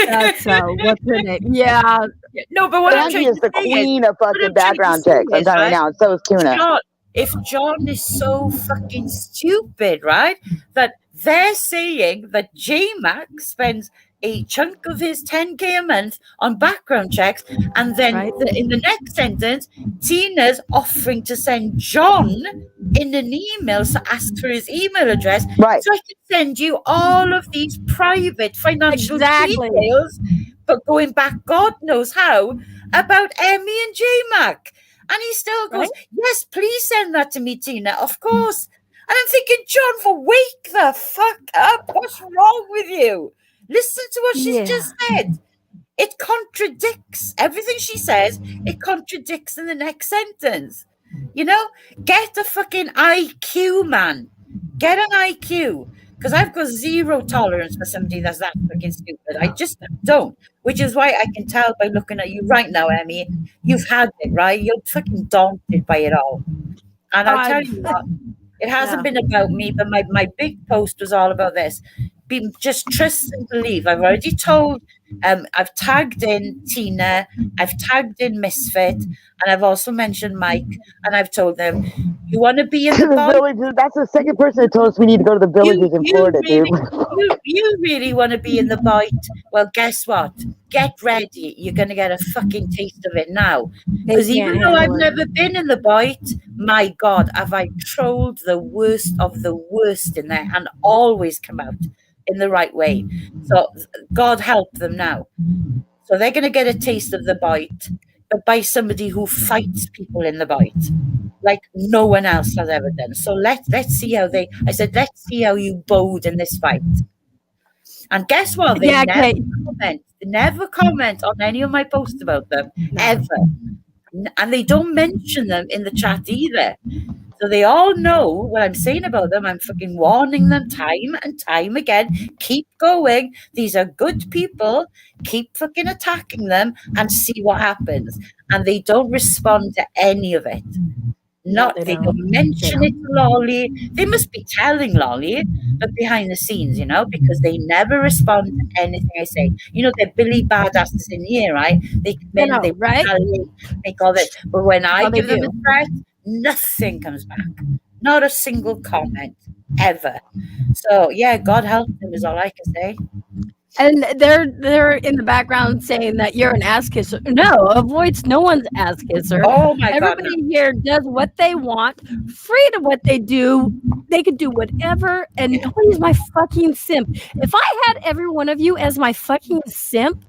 S2: what's her name? Yeah.
S6: No, but what I'm
S3: Angie
S6: trying
S3: is
S6: to
S3: the
S6: say
S3: queen of fucking
S6: I'm trying to
S3: background
S6: say
S3: checks. I'm
S6: is,
S3: telling you
S6: right,
S3: now, and so is Tuna.
S6: if John is so fucking stupid, right, that they're saying that J-Mac spends a chunk of his 10K a month on background checks, and then in the next sentence, Tina's offering to send John in an email to ask for his email address,
S3: Right.
S6: so I can send you all of these private financial details, but going back God knows how, about Emmy and J-Mac. And he still goes, yes, please send that to me, Tina, of course. And I'm thinking, John, for wake the fuck up. What's wrong with you? Listen to what she's just said. It contradicts everything she says. It contradicts in the next sentence. You know, get a fucking IQ, man. Get an IQ. Because I've got zero tolerance for somebody that's that fucking stupid. I just don't. Which is why I can tell by looking at you right now, Emmy. You've had it, right? You're fucking daunted by it all. And I'll tell you what, It hasn't been about me, but my big post was all about this. Just trust and believe. I've already told, I've tagged in Tina, I've tagged in Misfit, and I've also mentioned Mike, and I've told them, you want to be in the
S3: villages. That's the second person that told us we need to go to the villages in Florida, dude.
S6: You really want to be in the bite? Well, guess what? Get ready. You're going to get a fucking taste of it now. Because even though I've never been in the bite, my God, have I trolled the worst of the worst in there and always come out in the right way. So God help them now. So they're going to get a taste of the bite, but by somebody who fights people in the bite like no one else has ever done. So let's see how let's see how you bowed in this fight. And guess what? They never comment on any of my posts about them, ever. And they don't mention them in the chat either. So they all know what I'm saying about them. I'm fucking warning them time and time again. Keep going. These are good people. Keep fucking attacking them and see what happens. And they don't respond to any of it. They don't mention it to Lolly. They must be telling Lolly, but behind the scenes, because they never respond to anything I say. They're Billy badasses in here, right? They come in, they make all this. But when I give them a threat, nothing comes back. Not a single comment, ever. So yeah, God help them is all I can say.
S2: And they're in the background saying that you're an ass kisser. No, avoids no one's ass kisser.
S6: Oh my God!
S2: Everybody here does what they want, free to what they do. They could do whatever, and nobody's my fucking simp. If I had every one of you as my fucking simp,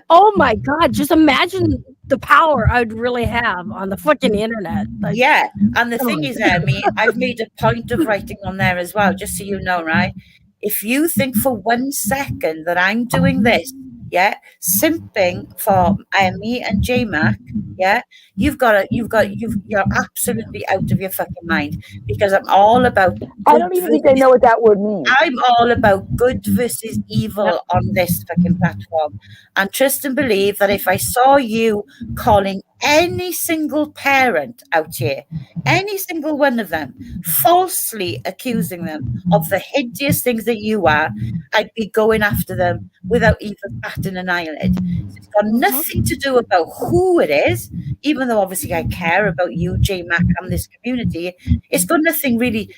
S2: oh my God, just imagine the power I'd really have on the fucking internet.
S6: And the thing is, I've made a point of writing on there as well, just so you know, right? If you think for 1 second that I'm doing this, simping for me and JMac, you're absolutely out of your fucking mind, because I'm all about.
S3: I don't even think they know what that word means.
S6: I'm all about good versus evil on this fucking platform, and trust and believe that if I saw you calling any single parent out here, any single one of them, falsely accusing them of the hideous things that you are, I'd be going after them without even batting an eyelid. It's got nothing to do about who it is, even though obviously I care about you, JMac, and this community. It's got nothing really,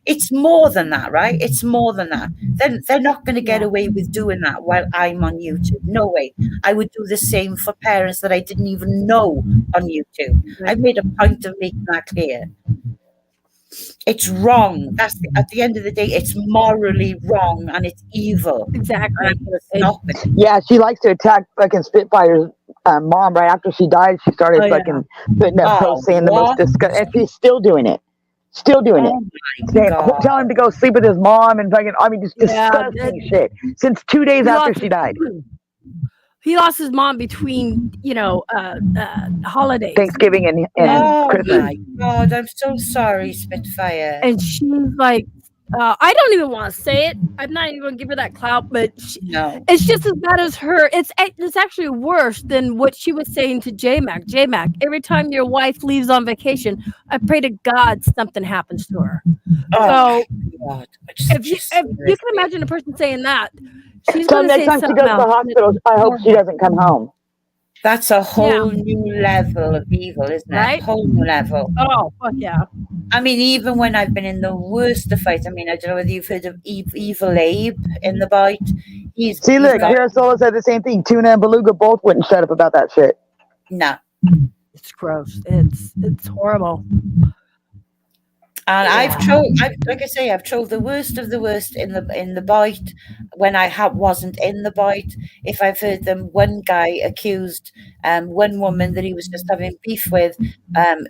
S6: it's more than that, right? It's more than that. Then they're not going to get away with doing that while I'm on YouTube. No way. I would do the same for parents that I didn't even know on YouTube. I've made a point of making that clear. It's wrong. At the end of the day, it's morally wrong and it's evil.
S2: Exactly.
S6: Stop it.
S3: Yeah, she likes to attack fucking Spitfire's mom. Right after she died, she started putting up posts saying the most disgusting. And she's still doing it. Telling him to go sleep with his mom and fucking, just disgusting shit. Since 2 days after she died.
S2: He lost his mom between, holidays.
S3: Thanksgiving and Christmas.
S6: Oh my God, I'm so sorry, Spitfire.
S2: And she's like, I don't even want to say it. I'm not even going to give her that clout, but it's just as bad as her. It's actually worse than what she was saying to JMac. JMac, every time your wife leaves on vacation, I pray to God something happens to her.
S6: Oh, God.
S2: If you can imagine a person saying that, she's
S3: so
S2: going to say
S3: next time she goes to the hospital, I hope she doesn't come home.
S6: That's a whole new level of evil, isn't it?
S2: Right?
S6: Whole new level.
S2: Oh, fuck yeah.
S6: Even when I've been in the worst of fights, I don't know whether you've heard of Evil Abe in the bite.
S3: Kira Solo said the same thing. Tuna and Beluga both wouldn't shut up about that shit.
S6: No.
S2: It's gross. It's horrible.
S6: And I've trolled the worst of the worst in the bite when I wasn't in the bite. If I've heard them, one guy accused one woman that he was just having beef with.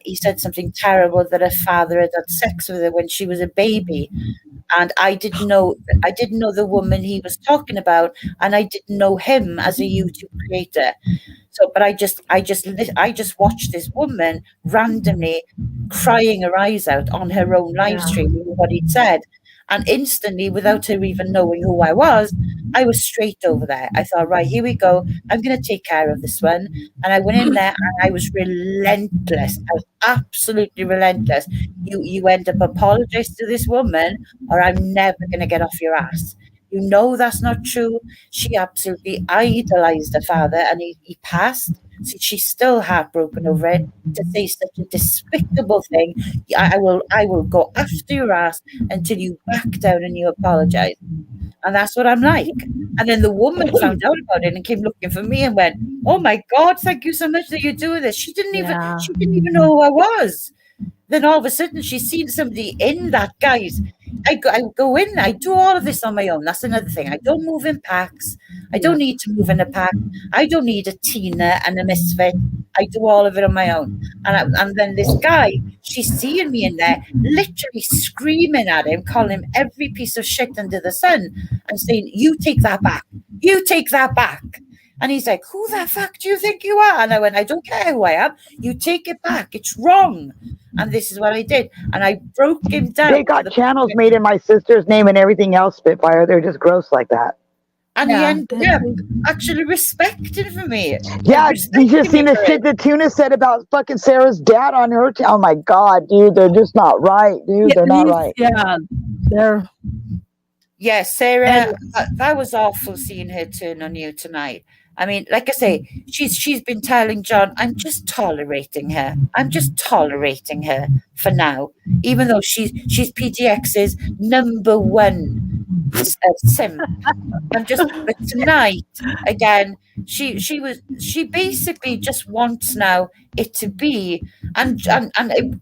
S6: He said something terrible, that her father had sex with her when she was a baby. And I didn't know the woman he was talking about, and I didn't know him as a YouTube creator. But I just watched this woman randomly crying her eyes out on her own live stream with what he'd said, and instantly, without her even knowing who I was, I was straight over there. I thought, right, here we go. I'm going to take care of this one. And I went in there and I was relentless. I was absolutely relentless. You end up apologizing to this woman or I'm never going to get off your ass. You know that's not true. She absolutely idolized her father and he passed. So she's still heartbroken over it. To say such a despicable thing, I will go after your ass until you back down and you apologize. And that's what I'm like. And then the woman found out about it and came looking for me and went, "Oh my God, thank you so much that you're doing this." She didn't even know who I was. Then all of a sudden she's seen somebody in that, guys. I go in, I do all of this on my own. That's another thing. I don't move in packs. I don't need to move in a pack. I don't need a Tina and a Misfit. I do all of it on my own. And then this guy, she's seeing me in there, literally screaming at him, calling him every piece of shit under the sun and saying, "You take that back. You take that back." And he's like, "Who the fuck do you think you are?" And I went, "I don't care who I am. You take it back. It's wrong." And this is what I did. And I broke him down.
S3: They got channels made in my sister's name and everything else, Spitfire. They're just gross like that.
S6: And he ended up actually respecting for me.
S3: Yeah, you just seen the shit that Tuna said about fucking Sarah's dad on her. Oh my God, dude, they're just not right, dude. They're not right.
S2: Yeah, they're.
S6: Yeah, Sarah, that was awful seeing her turn on you tonight. I mean, like I say, she's been telling John, "I'm just tolerating her. I'm just tolerating her for now," even though she's PTX's #1 simp. But tonight again, she basically just wants now it to be, and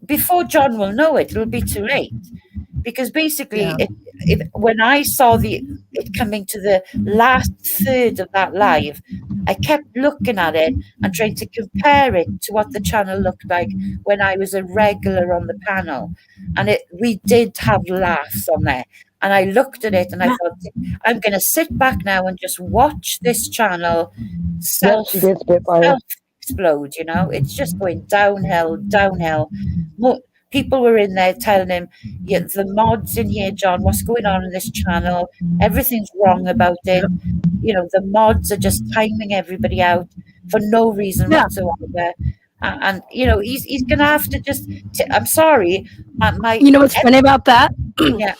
S6: before John will know it, it'll be too late. Because basically, when I saw it coming to the last third of that live, I kept looking at it and trying to compare it to what the channel looked like when I was a regular on the panel. And we did have laughs on there. And I looked at it and I thought, I'm going to sit back now and just watch this channel self-explode, you know? It's just going downhill. People were in there telling him, "Yeah, the mods in here, John, what's going on in this channel? Everything's wrong about it. You know, the mods are just timing everybody out for no reason whatsoever." And you know, he's gonna have to just. I'm sorry,
S2: You know what's funny about that?
S6: Yeah.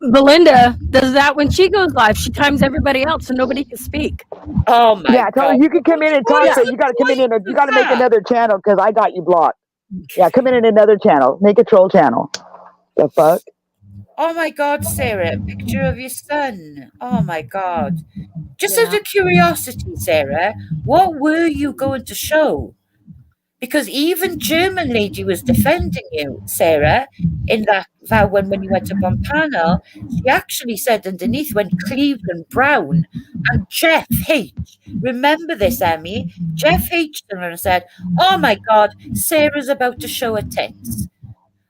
S2: Belinda does that when she goes live. She times everybody else so nobody can speak.
S6: Oh my God!
S3: Tell her you can come in and talk. So you got to come in. You got to make another channel because I got you blocked. Yeah, come in another channel. Make a troll channel. The fuck?
S6: Oh my God, Sarah, picture of your son. Oh my God. Just out of curiosity, Sarah, what were you going to show? Because even German lady was defending you, Sarah, in that when you went up on panel. She actually said underneath when Cleveland Brown and Jeff H. Remember this, Emmy? Jeff H. said, "Oh my God, Sarah's about to show her tits."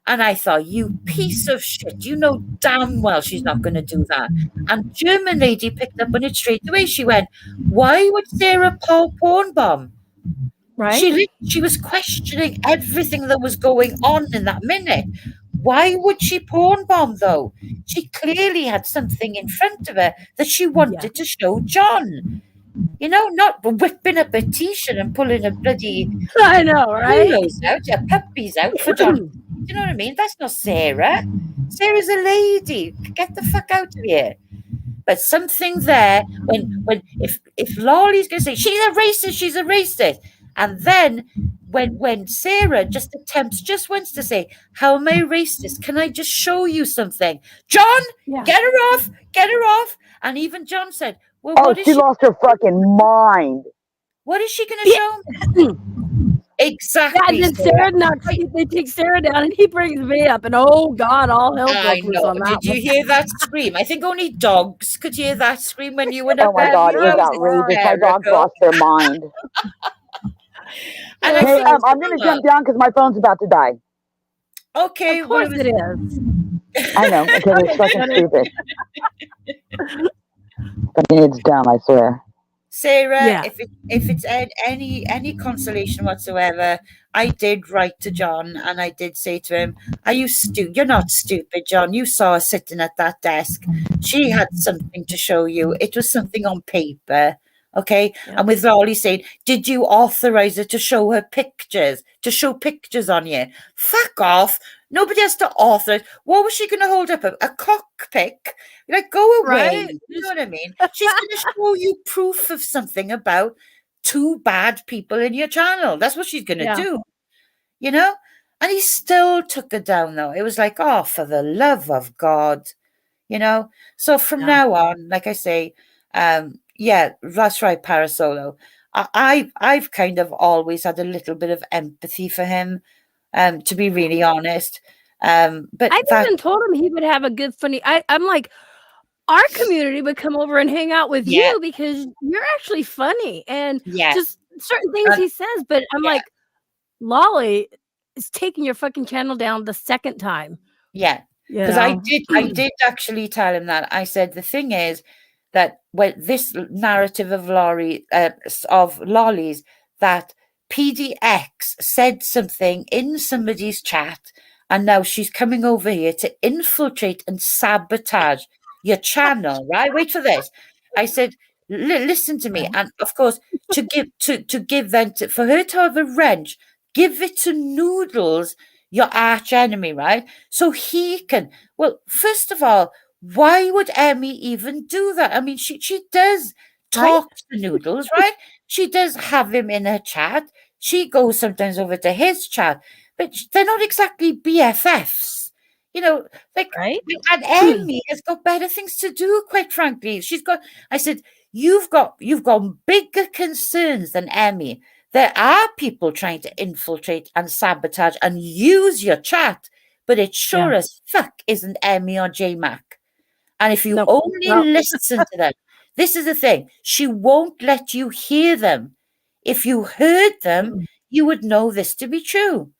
S6: And I thought, you piece of shit, you know damn well she's not going to do that. And German lady picked up on it straight away. She went, "Why would Sarah porn bomb?"
S2: Right?
S6: She was questioning everything that was going on in that minute. Why would she porn bomb, though? She clearly had something in front of her that she wanted to show John. You know, not whipping up a t-shirt and pulling a bloody...
S2: I know, right?
S6: Puppies out for John. Do you know what I mean? That's not Sarah. Sarah's a lady. Get the fuck out of here. But something there, if Lolly's going to say, she's a racist, and then when Sarah just wants to say, "How am I racist? Can I just show you something?" John, get her off. And even John said, "Well, what is
S3: she lost her fucking mind.
S6: What is she going to show me?" Exactly.
S2: Yeah, and then they take Sarah down, and he brings me up, and oh God, all hell broke loose on that.
S6: Did you hear that scream? I think only dogs could hear that scream when you went up.
S3: Oh my God, it was outrageous. My dogs lost their mind.
S6: And
S3: hey, I'm going to jump down because my phone's about to die.
S6: Okay,
S2: of course it is.
S3: I know, because it's fucking stupid. But it's dumb, I swear.
S6: Sarah, if it's any consolation whatsoever, I did write to John and I did say to him, are you stupid? You're not stupid, John. You saw her sitting at that desk. She had something to show you. It was something on paper. Okay.
S2: Yeah.
S6: And with Lolly saying, did you authorize her to show her pictures, to show pictures on you? Fuck off. Nobody has to authorize. What was she going to hold up? A cockpick? Like, go away.
S2: Right.
S6: You know what I mean? She's going to show you proof of something about 2 bad people in your channel. That's what she's going to do. You know? And he still took her down, though. It was like, oh, for the love of God. You know? So from now on, like I say, yeah, that's right, Parasolo. I've kind of always had a little bit of empathy for him, to be really honest. But
S2: I even told him he would have a good funny. I'm like, our community would come over and hang out with you because you're actually funny and just certain things he says. But I'm like, Lolly is taking your fucking channel down the second time.
S6: Yeah, because I did actually tell him that. I said the thing is that when this narrative of Lolly's, that PDX said something in somebody's chat, and now she's coming over here to infiltrate and sabotage your channel, right? Wait for this. I said, listen to me, and of course, for her to have a wrench, give it to Noodles, your arch enemy, right? So he can. Well, first of all, why would Emmy even do that? I mean, she does talk to Noodles, right? She does have him in her chat. She goes sometimes over to his chat, but they're not exactly BFFs. You know, like, and Emmy has got better things to do, quite frankly. I said, you've got bigger concerns than Emmy. There are people trying to infiltrate and sabotage and use your chat, but it sure as fuck isn't Emmy or JMac. And if you only listen to them, this is the thing, she won't let you hear them. If you heard them, you would know this to be true.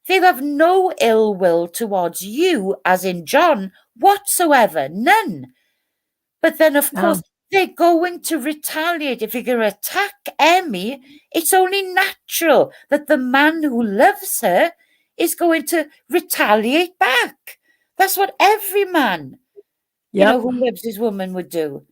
S6: They have no ill will towards you, as in John, whatsoever, none. But then, of course, they're going to retaliate. If you're going to attack Emmy, it's only natural that the man who loves her is going to retaliate back. That's what every man, who loves his woman would do.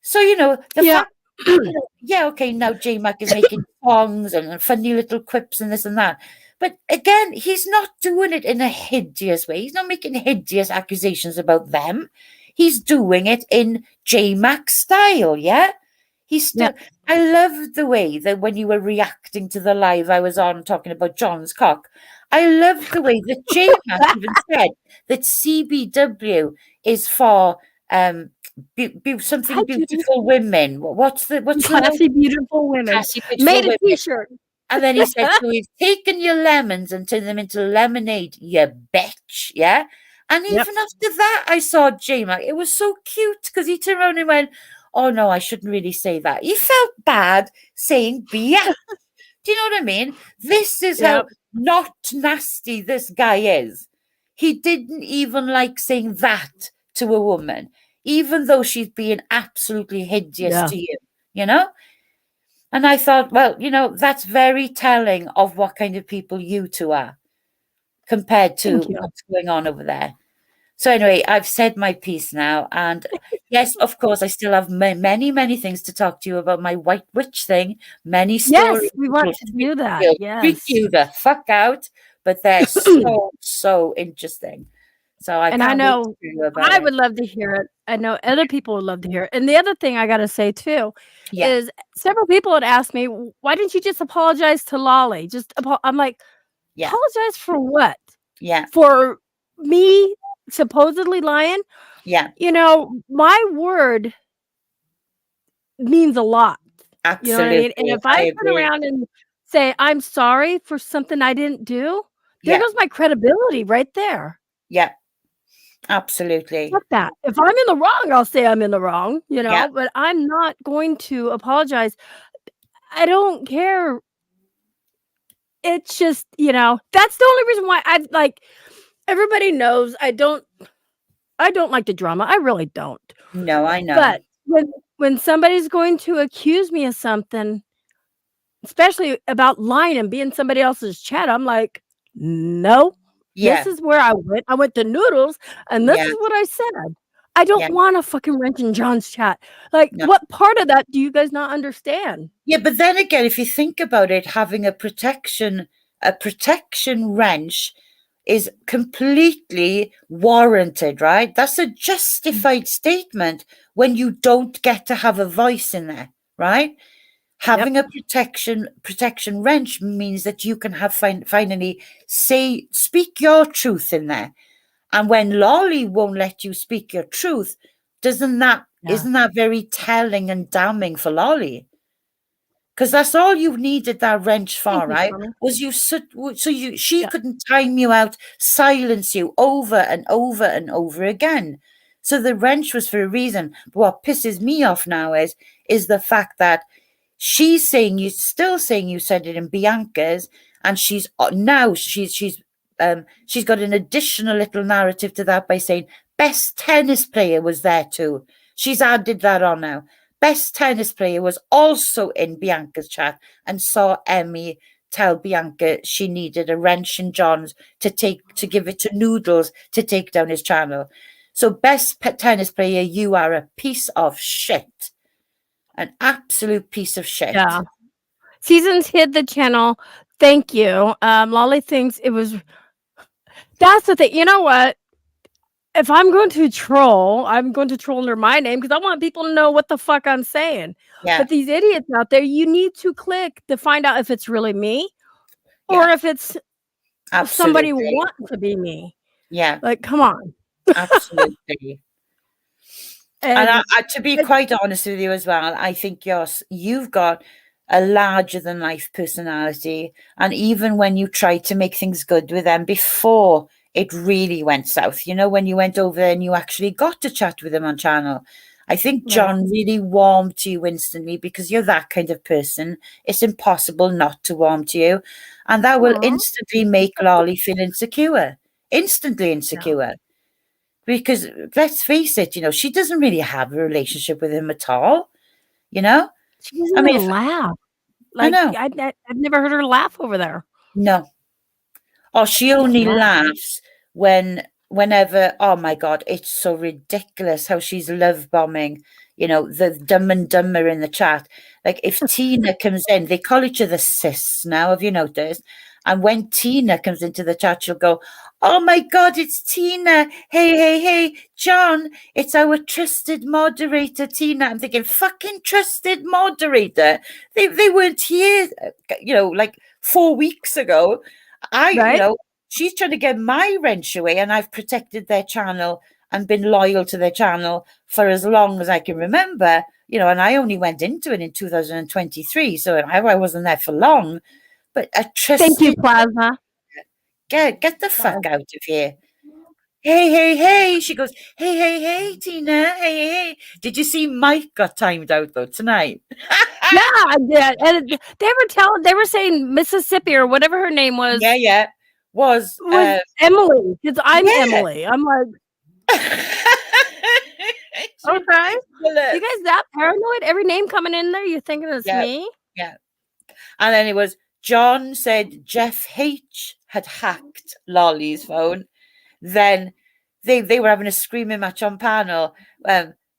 S6: So, the fact, okay, now JMac is making songs and funny little quips and this and that. But again, he's not doing it in a hideous way. He's not making hideous accusations about them. He's doing it in JMac style, He's still. I loved the way that when you were reacting to the live I was on talking about John's cock, I loved the way that JMac even said that CBW is for something beautiful women. What's
S2: Classy beautiful women?
S6: Classy beautiful
S2: Made a
S6: women.
S2: T-shirt.
S6: And then he said, so we've taken your lemons and turned them into lemonade, you bitch, And even after that, I saw JMac. It was so cute because he turned around and went, oh, no, I shouldn't really say that. He felt bad saying BS. Do you know what I mean? This is how not nasty this guy is. He didn't even like saying that to a woman, even though she's being absolutely hideous to you, And I thought, well, that's very telling of what kind of people you two are compared to what's going on over there. So anyway, I've said my piece now. And yes, of course, I still have many, many things to talk to you about my white witch thing. Many stories.
S2: Yes, we want to do that.
S6: Freak you the fuck out. But they're so interesting. So I know
S2: I would love to hear it. I know other people would love to hear it. And the other thing I got to say too is several people had asked me, why didn't you just apologize to Lolly? I'm like, apologize for what?
S6: Yeah.
S2: For me supposedly lying?
S6: Yeah.
S2: My word means a lot.
S6: Absolutely.
S2: You know what I mean? And if I turn around and say, I'm sorry for something I didn't do, there goes my credibility right there.
S6: Yeah. Absolutely.
S2: Fuck that. If I'm in the wrong, I'll say I'm in the wrong, but I'm not going to apologize. I don't care. It's just, that's the only reason why everybody knows I don't like the drama. I really don't.
S6: No, I know.
S2: But when somebody's going to accuse me of something, especially about lying and being somebody else's chat. I'm like, no,
S6: Yeah.
S2: this is where I went. I went to Noodles, and this
S6: Yeah.
S2: is what I said. I don't
S6: Yeah.
S2: want a fucking wrench in John's chat. Like,
S6: No.
S2: what part of that do you guys not understand?
S6: Yeah, but then again, if you think about it, having a protection wrench is completely warranted, right? That's a justified statement when you don't get to have a voice in there, right? Having a protection wrench means that you can have finally speak your truth in there. And when Lolly won't let you speak your truth, isn't that very telling and damning for Lolly? Because that's all you needed that wrench for, right? Was she couldn't time you out, silence you over and over and over again. So the wrench was for a reason. But what pisses me off now is the fact that she's still saying you said it in Bianca's, and she's got an additional little narrative to that by saying best tennis player was there too. She's added that on now. Best tennis player was also in Bianca's chat and saw Emmy tell Bianca she needed a wrench in John's to give it to Noodles to take down his channel. So best tennis player, you are a piece of shit. An absolute piece of shit.
S2: Yeah. Seasons hid the channel. Thank you. Lolly thinks it was. That's the thing. You know what? If I'm going to troll, I'm going to troll under my name because I want people to know what the fuck I'm saying.
S6: Yeah.
S2: But these idiots out there, you need to click to find out if it's really me or if it's somebody wanting to be me.
S6: Yeah.
S2: Like, come on.
S6: Absolutely. And to be quite honest with you as well, I think you've got a larger than life personality. And even when you tried to make things good with them before it really went south, you know, when you went over there and you actually got to chat with them on channel, I think John really warmed to you instantly because you're that kind of person. It's impossible not to warm to you. And that will instantly make Lolly feel insecure. Instantly insecure. Because let's face it, you know, she doesn't really have a relationship with him at all. You know?
S2: She doesn't even laugh. Like,
S6: I know.
S2: I've never heard her laugh over there.
S6: No. Oh, she only laughs whenever, oh my God, it's so ridiculous how she's love bombing, you know, the Dumb and Dumber in the chat. Like if Tina comes in, they call each other sis now, have you noticed? And when Tina comes into the chat, she'll go, oh my God, it's Tina. Hey, John, it's our trusted moderator, Tina. I'm thinking, fucking trusted moderator. They weren't here, you know, like 4 weeks ago. You know, she's trying to get my wrench away, and I've protected their channel and been loyal to their channel for as long as I can remember, you know, and I only went into it in 2023, so I wasn't there for long. But a trusted.
S2: Thank you, Plasma.
S6: Get the fuck out of here. Hey. She goes, hey, Tina. Hey. Did you see Mike got timed out though tonight?
S2: Yeah, I did. And they were saying Mississippi or whatever her name was.
S6: Yeah. Was
S2: Emily, because I'm Emily. I'm like, okay. You guys that paranoid? Every name coming in there, you're thinking it's me?
S6: Yeah. And then it was John said Jeff H had hacked Lolly's phone. Then they were having a screaming match on panel.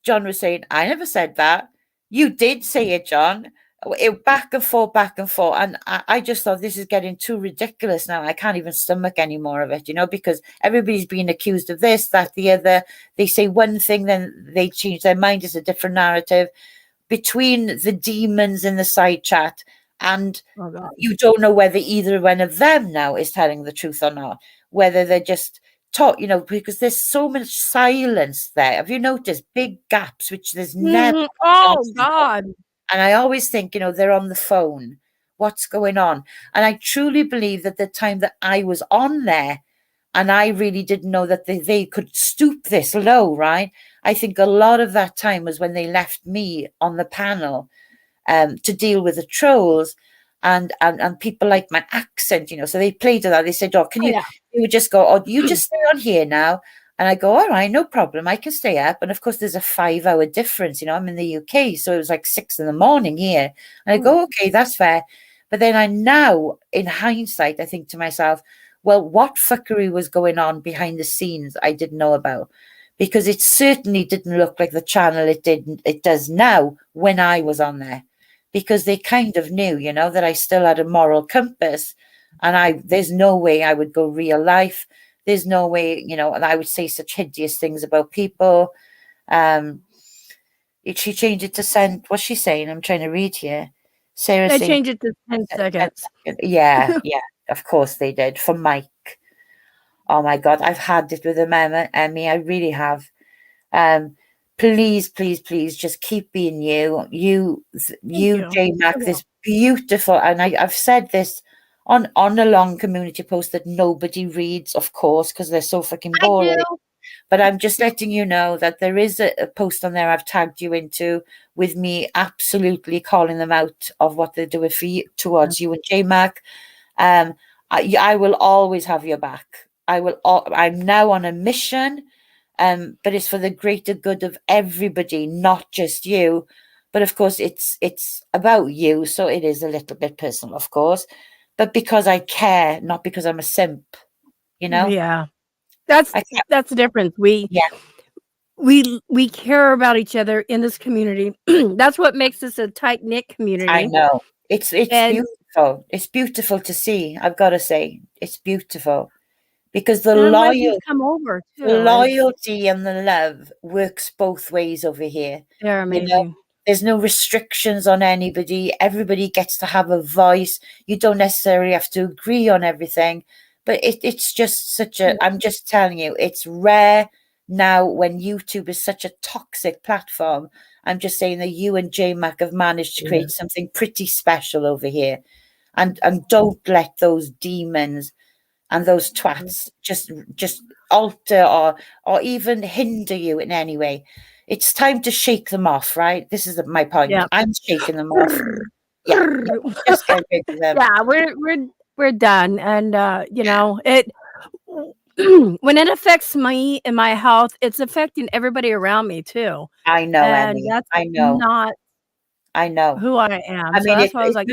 S6: John was saying, I never said that. You did say it, John. It back and forth. And I just thought this is getting too ridiculous now. I can't even stomach any more of it, you know, because everybody's being accused of this, that, the other. They say one thing, then they change their mind. It's a different narrative. Between the demons in the side chat, and you don't know whether either one of them now is telling the truth or not, whether they're just taught, you know, because there's so much silence there. Have you noticed big gaps, which there's never?
S2: Oh, God.
S6: And I always think, you know, they're on the phone. What's going on? And I truly believe that the time that I was on there, and I really didn't know that they could stoop this low, right? I think a lot of that time was when they left me on the panel to deal with the trolls and people like my accent, you know. So they played to that. They said, oh, can you, you would just go, oh, you just stay on here now. And I go, all right, no problem. I can stay up. And of course, there's a 5-hour difference. You know, I'm in the UK. So it was like 6 a.m. here. And I go, okay, that's fair. But then I now, in hindsight, I think to myself, well, what fuckery was going on behind the scenes I didn't know about? Because it certainly didn't look like the channel it does now when I was on there. Because they kind of knew, you know, that I still had a moral compass, and there's no way I would go real life. There's no way, you know, and I would say such hideous things about people. She changed it to send. What's she saying? I'm trying to read here. Sarah
S2: They
S6: saying,
S2: changed it to 10 seconds.
S6: yeah, of course they did. For Mike. Oh my God, I've had it with Emmy. I really have. Please, please, please, just keep being you. You, JMac, this beautiful, and I've said this on a long community post that nobody reads, of course, because they're so fucking boring. But I'm just letting you know that there is a post on there I've tagged you into with me absolutely calling them out of what they're doing for you, towards you and JMac. I will always have your back. I'm now on a mission, but it's for the greater good of everybody, not just you. But of course, it's about you, so it is a little bit personal, of course. But because I care, not because I'm a simp, you know.
S2: Yeah, that's the difference. We care about each other in this community. That's what makes us a tight knit community.
S6: I know it's beautiful. It's beautiful to see. I've got to say, it's beautiful. Because the loyalty and the love works both ways over here.
S2: They're amazing.
S6: You know, there's no restrictions on anybody. Everybody gets to have a voice. You don't necessarily have to agree on everything, but it's just such a, I'm just telling you, it's rare now when YouTube is such a toxic platform. I'm just saying that you and JMac have managed to create something pretty special over here. And don't let those demons and those twats just alter or even hinder you in any way. It's time to shake them off, right? This is my point. Yeah. I'm shaking them off. Just get rid of them.
S2: Yeah, we're done. And you know, it when it affects me and my health, it's affecting everybody around me too.
S6: I know,
S2: and
S6: Emmy.
S2: that's
S6: I know.
S2: not
S6: I know
S2: who I am.
S6: I
S2: so
S6: mean,
S2: that's why I was like,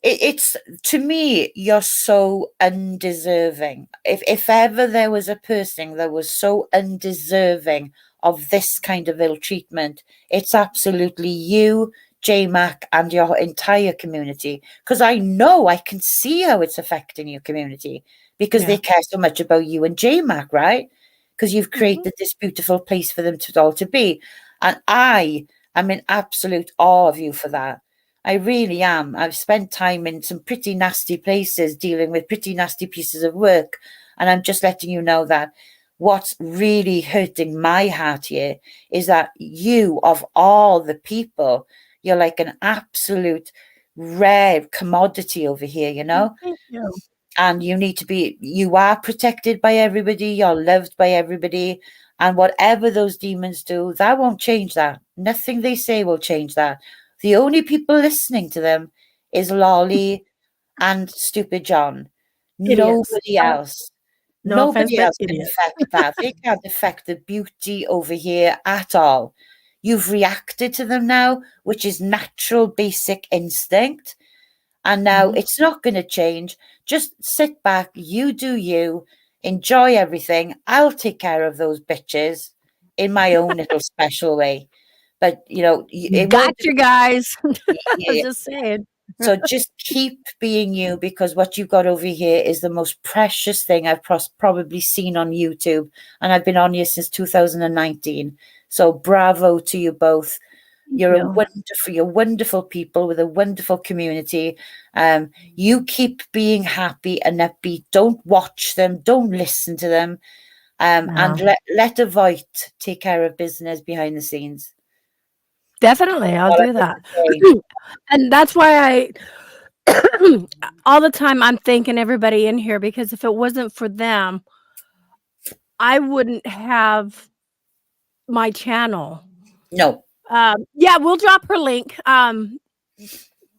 S6: it's to me, you're so undeserving. If ever there was a person that was so undeserving of this kind of ill treatment, it's absolutely you, JMac, and your entire community. Because I know, I can see how it's affecting your community because they care so much about you and JMac, right? Because you've created this beautiful place for them to all to be. And I am in absolute awe of you for that. I really am. I've spent time in some pretty nasty places dealing with pretty nasty pieces of work. And I'm just letting you know that what's really hurting my heart here is that you, of all the people, you're like an absolute rare commodity over here, you know?
S2: Thank you.
S6: And you are protected by everybody. You're loved by everybody. And whatever those demons do, that won't change that. Nothing they say will change that. The only people listening to them is Lolly and Stupid John.
S2: Idiots.
S6: Nobody else.
S2: No
S6: Nobody
S2: offense,
S6: else can affect that. They can't affect the beauty over here at all. You've reacted to them now, which is natural, basic instinct. And now it's not going to change. Just sit back, you do you, enjoy everything. I'll take care of those bitches in my own little special way. But, you know,
S2: gotcha, guys. I'm just saying.
S6: So just keep being you, because what you've got over here is the most precious thing I've probably seen on YouTube. And I've been on here since 2019. So bravo to you both. You're wonderful people with a wonderful community. You keep being happy and upbeat. Don't watch them. Don't listen to them. And let a void take care of business behind the scenes.
S2: Definitely, I'll do that. And that's why all the time I'm thanking everybody in here, because if it wasn't for them, I wouldn't have my channel.
S6: No.
S2: Yeah, we'll drop her link.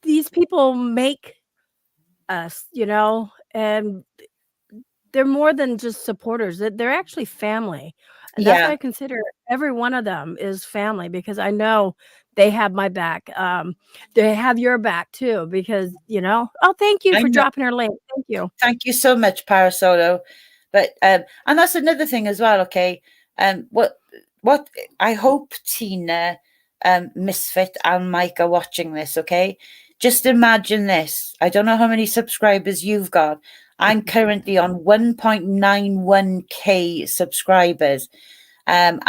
S2: These people make us, you know, and they're more than just supporters. They're actually family. And that's why I consider every one of them is family, because I know they have my back. They have your back too, because oh, thank you for dropping her link. Thank you.
S6: Thank you so much, Parasolo. But and that's another thing as well, okay? What I hope Tina, Misfit, and Mike are watching this, okay? Just imagine this. I don't know how many subscribers you've got. I'm currently on 1.91k subscribers. And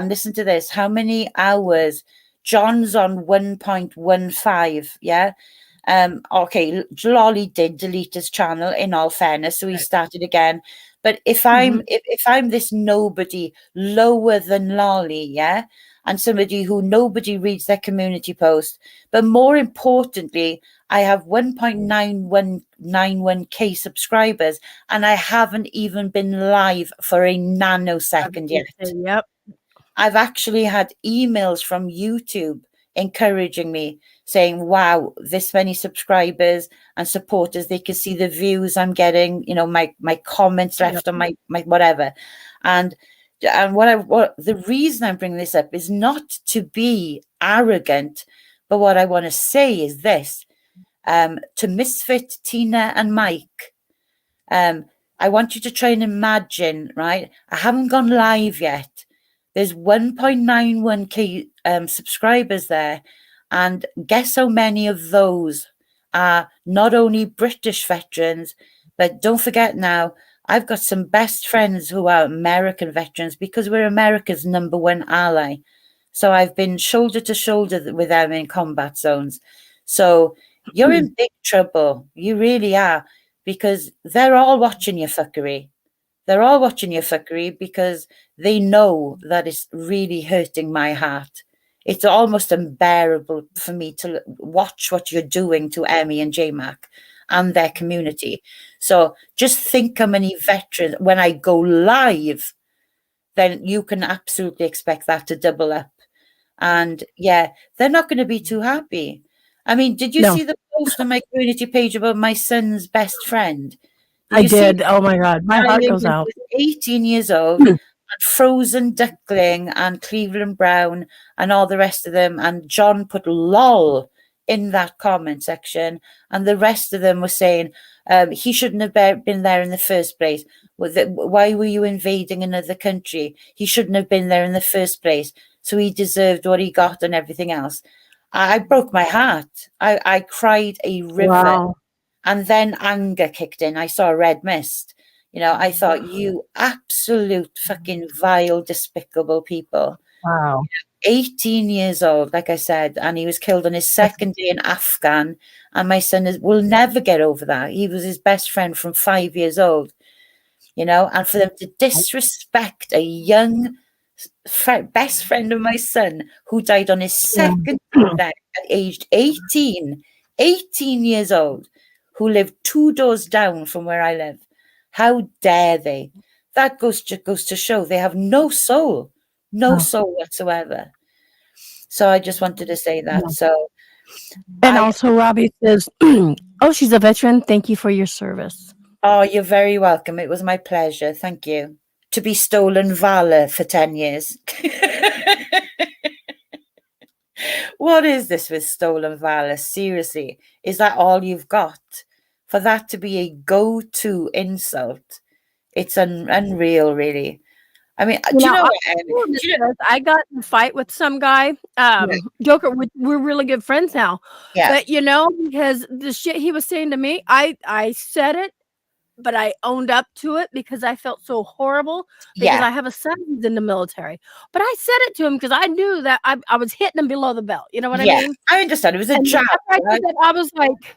S6: listen to this. How many hours? John's on 1.15. Yeah. Okay. Lolly did delete his channel, in all fairness, so he started again. But if I'm if I'm this nobody lower than Lolly, yeah, and somebody who nobody reads their community post, but more importantly, I have 1.9191k subscribers, and I haven't even been live for a nanosecond yet.
S2: Yep.
S6: I've actually had emails from YouTube encouraging me, saying, wow, this many subscribers and supporters, they can see the views I'm getting, my comments left on my whatever. And what the reason I'm bringing this up is not to be arrogant, but what I want to say is this, to Misfit, Tina, and Mike, I want you to try and imagine, right? I haven't gone live yet. There's 1.91k subscribers there. And guess how many of those are not only British veterans, but don't forget now, I've got some best friends who are American veterans, because we're America's #1 ally. So I've been shoulder to shoulder with them in combat zones. So you're in big trouble. You really are, because they're all watching your fuckery. They're all watching your fuckery because they know that it's really hurting my heart. It's almost unbearable for me to watch what you're doing to Emmy and JMac and their community. So just think how many veterans, when I go live, then you can absolutely expect that to double up. And yeah, they're not going to be too happy. I mean, did you see the post on my community page about my son's best friend?
S2: I did. Oh my God, my heart goes out.
S6: 18 years old, and Frozen Duckling and Cleveland Brown and all the rest of them. And John put lol in that comment section. And the rest of them were saying he shouldn't have been there in the first place. Why were you invading another country? He shouldn't have been there in the first place. So he deserved what he got and everything else. I broke my heart. I cried a river.
S2: Wow.
S6: And then anger kicked in. I saw a red mist. I thought, you absolute fucking vile, despicable people.
S2: Wow.
S6: 18 years old, like I said, and he was killed on his second day in Afghan. And my son will never get over that. He was his best friend from 5 years old, and for them to disrespect a young best friend of my son who died on his second day at aged 18 years old, who lived 2 doors down from where I live. How dare they? That goes to show they have no soul whatsoever. So I just wanted to say that. So,
S2: and also Robbie says, oh, she's a veteran. Thank you for your service.
S6: Oh, you're very welcome. It was my pleasure. Thank you. To be stolen valor for 10 years. What is this with stolen valor? Seriously, is that all you've got? For that to be a go-to insult, it's unreal, really. I mean, do you know what?
S2: I got in a fight with some guy. Joker, we're really good friends now.
S6: Yeah.
S2: But because the shit he was saying to me, I said it, but I owned up to it because I felt so horrible because I have a son who's in the military. But I said it to him because I knew that I was hitting him below the belt. You know what I mean?
S6: I understand. It was a job.
S2: I was like,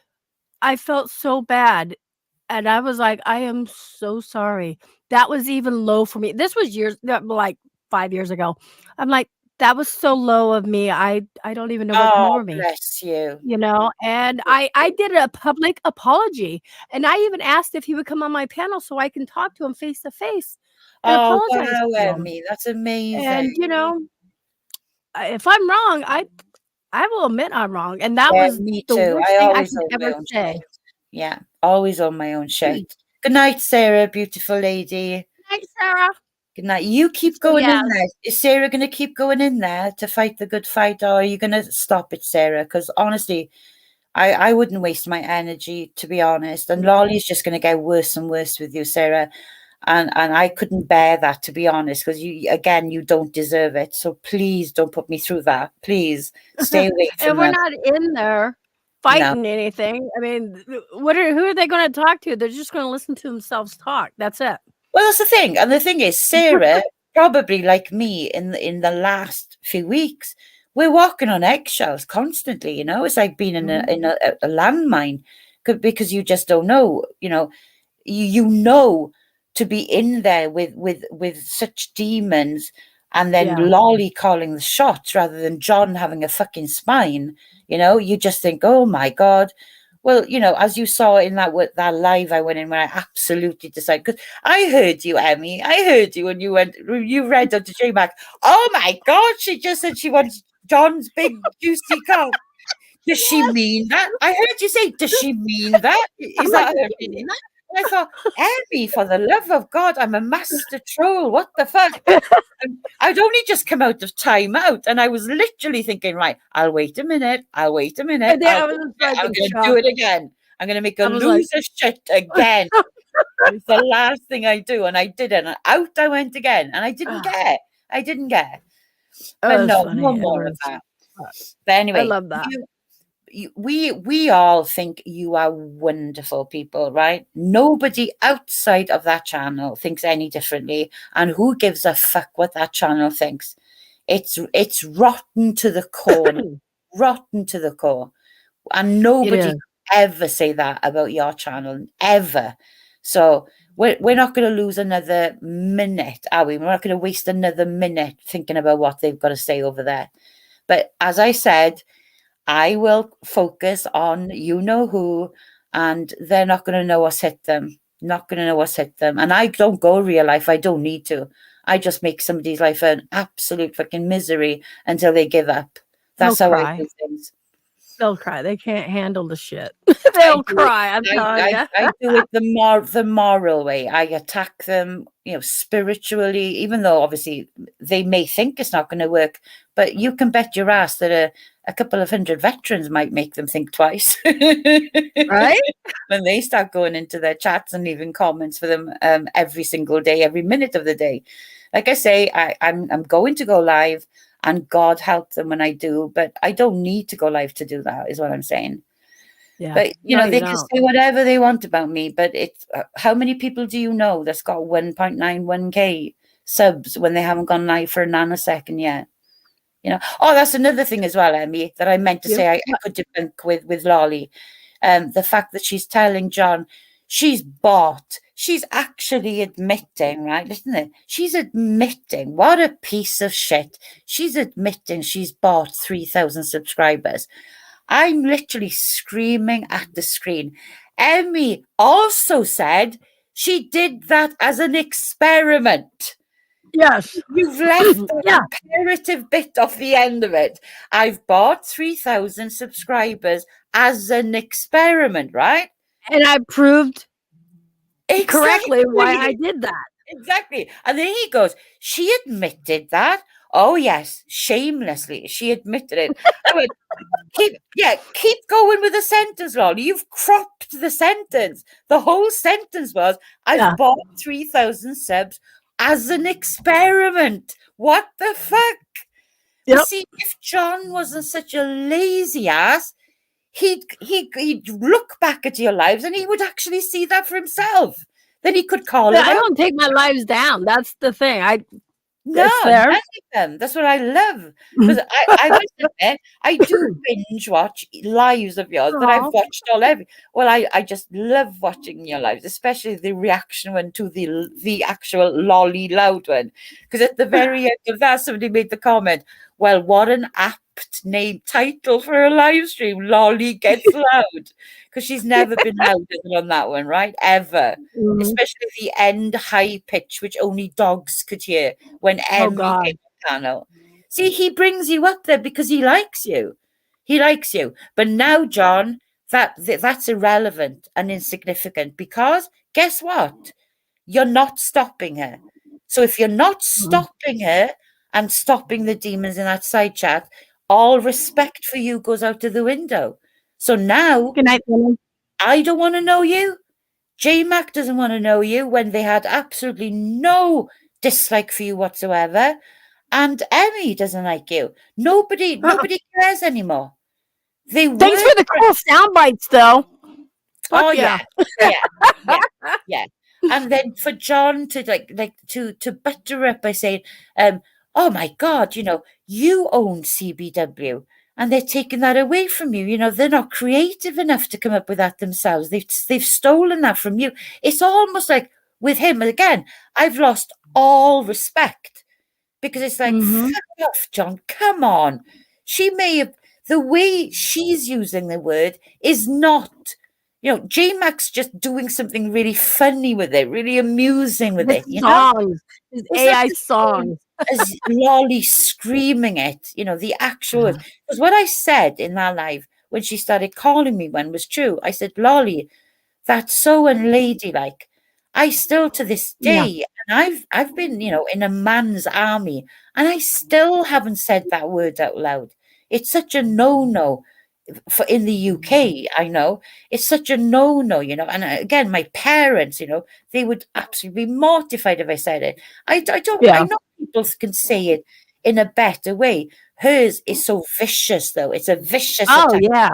S2: I felt so bad. And I was like, I am so sorry. That was even low for me. This was like 5 years ago. I'm like, that was so low of me. I don't even know what more me.
S6: Bless you.
S2: And I did a public apology. And I even asked if he would come on my panel so I can talk to him face to face.
S6: Oh, wow, Emmy. That's amazing.
S2: And if I'm wrong, I will admit I'm wrong. And that was
S6: me
S2: the
S6: too.
S2: worst thing I could ever say.
S6: Yeah, always on my own shit. Good night, Sarah, beautiful lady.
S2: Good night, Sarah.
S6: Good night. You keep
S2: So,
S6: going
S2: yeah.
S6: in there. Is Sarah going to keep going in there to fight the good fight, or are you going to stop it, Sarah? Because honestly, I wouldn't waste my energy, to be honest. And Lolly's just going to get worse and worse with you, Sarah. And I couldn't bear that, to be honest, because you don't deserve it. So please don't put me through that. Please stay away from
S2: And we're
S6: them.
S2: not in there fighting anything. I mean, who are they going to talk to? They're just going to listen to themselves talk. That's it.
S6: Well, that's the thing. And the thing is, Sarah, probably like me in the last few weeks, we're walking on eggshells constantly. You know, it's like being in a landmine, because you just don't know. You know, you know to be in there with such demons, and then Lolly calling the shots rather than John having a fucking spine. You know, you just think, oh my God. Well, you know, as you saw in that live I went in, when I absolutely decided, because I heard you, Emmy. I heard you when you read onto JMac. Oh my God, she just said she wants John's big juicy cock. Does she mean that? I heard you say, does she mean that? Is that her meaning? I thought, Emmy, for the love of God, I'm a master troll. What the fuck? I'd only just come out of timeout, and I was literally thinking, right, I'll wait a minute. I'm going to do it again. I'm going to make a loser shit again. It's the last thing I do, and I did it. And out I went again, and I didn't get. But no more of that. But anyway,
S2: I love that.
S6: We all think you are wonderful people, right? Nobody outside of that channel thinks any differently, and who gives a fuck what that channel thinks? It's rotten to the core, rotten to the core, and nobody ever say that about your channel ever. So we're not going to lose another minute, are we? We're not going to waste another minute thinking about what they've got to say over there. But as I said, I will focus on you know who, and they're not going to know what's hit them. Not going to know what's hit them. And I don't go real life. I don't need to. I just make somebody's life an absolute fucking misery until they give up. That's how I do things.
S2: They'll cry. They can't handle the shit. They'll cry. I'm telling you.
S6: I do it the moral way. I attack them, you know, spiritually, even though obviously they may think it's not going to work. But you can bet your ass that a couple of 100 veterans might make them think twice.
S2: Right?
S6: When they start going into their chats and leaving comments for them every single day, every minute of the day. Like I say, I'm going to go live. And God help them when I do, but I don't need to go live to do that, is what I'm saying. Yeah. But, you know, they can say whatever they want about me, but it's how many people do you know that's got 1.91k subs when they haven't gone live for a nanosecond yet? You know, oh, that's another thing as well, Emmy, that I meant to say I could debunk with Lolly. The fact that she's telling John she's bought. She's actually admitting, right? Listen to it. She's admitting. What a piece of shit. She's admitting she's bought 3,000 subscribers. I'm literally screaming at the screen. Emmy also said she did that as an experiment.
S2: Yes.
S6: You've left the imperative bit off the end of it. I've bought 3,000 subscribers as an experiment, right?
S2: And I proved correctly why I did that.
S6: Exactly. And then he goes, she admitted that. Oh, yes, shamelessly. She admitted it. I went, keep going with the sentence, Lolly. You've cropped the sentence. The whole sentence was, I've bought 3,000 subs as an experiment. What the fuck? Yep. See, if John wasn't such a lazy ass, he'd look back at your lives and he would actually see that for himself. Then he could call it.
S2: I don't take my lives down. That's the thing.
S6: That's what I love. Because I must admit, I do binge watch lives of yours that I've watched Well, I just love watching your lives, especially the reaction one to the actual Lolly Loud one. Because at the very end of that, somebody made the comment, well, what an apt name title for a live stream, Lolly Gets Loud. Because she's never been louder than on that one, right? Ever. Mm-hmm. Especially the end high pitch, which only dogs could hear when Emmy came on panel. See, he brings you up there because he likes you. He likes you. But now, John, that's irrelevant and insignificant because guess what? You're not stopping her. So if you're not stopping her and stopping the demons in that side chat, all respect for you goes out of the window. So now
S2: Good night, women.
S6: I don't want to know you. JMac doesn't want to know you when they had absolutely no dislike for you whatsoever. And Emmy doesn't like you. Nobody cares anymore.
S2: Thanks for the cool sound bites, though. Fuck
S6: yeah. And then for John to to butter up by saying, oh my God, you own CBW and they're taking that away from you. They're not creative enough to come up with that themselves. They've stolen that from you. It's almost like with him, again, I've lost all respect because it's like, fuck off, John, come on. She may have, the way she's using the word is not, JMac's just doing something really funny with it, really amusing with it.
S2: Songs, AI songs.
S6: As Lolly screaming it, the actual words. Because what I said in that live when she started calling me one was true. I said, Lolly, that's so unladylike. I still to this day, and I've been, in a man's army, and I still haven't said that word out loud. It's such a no-no. For in the UK, I know it's such a no-no, and again, my parents, they would absolutely be mortified if I said it. I know people can say it in a better way. Hers is so vicious, though. It's a vicious attack.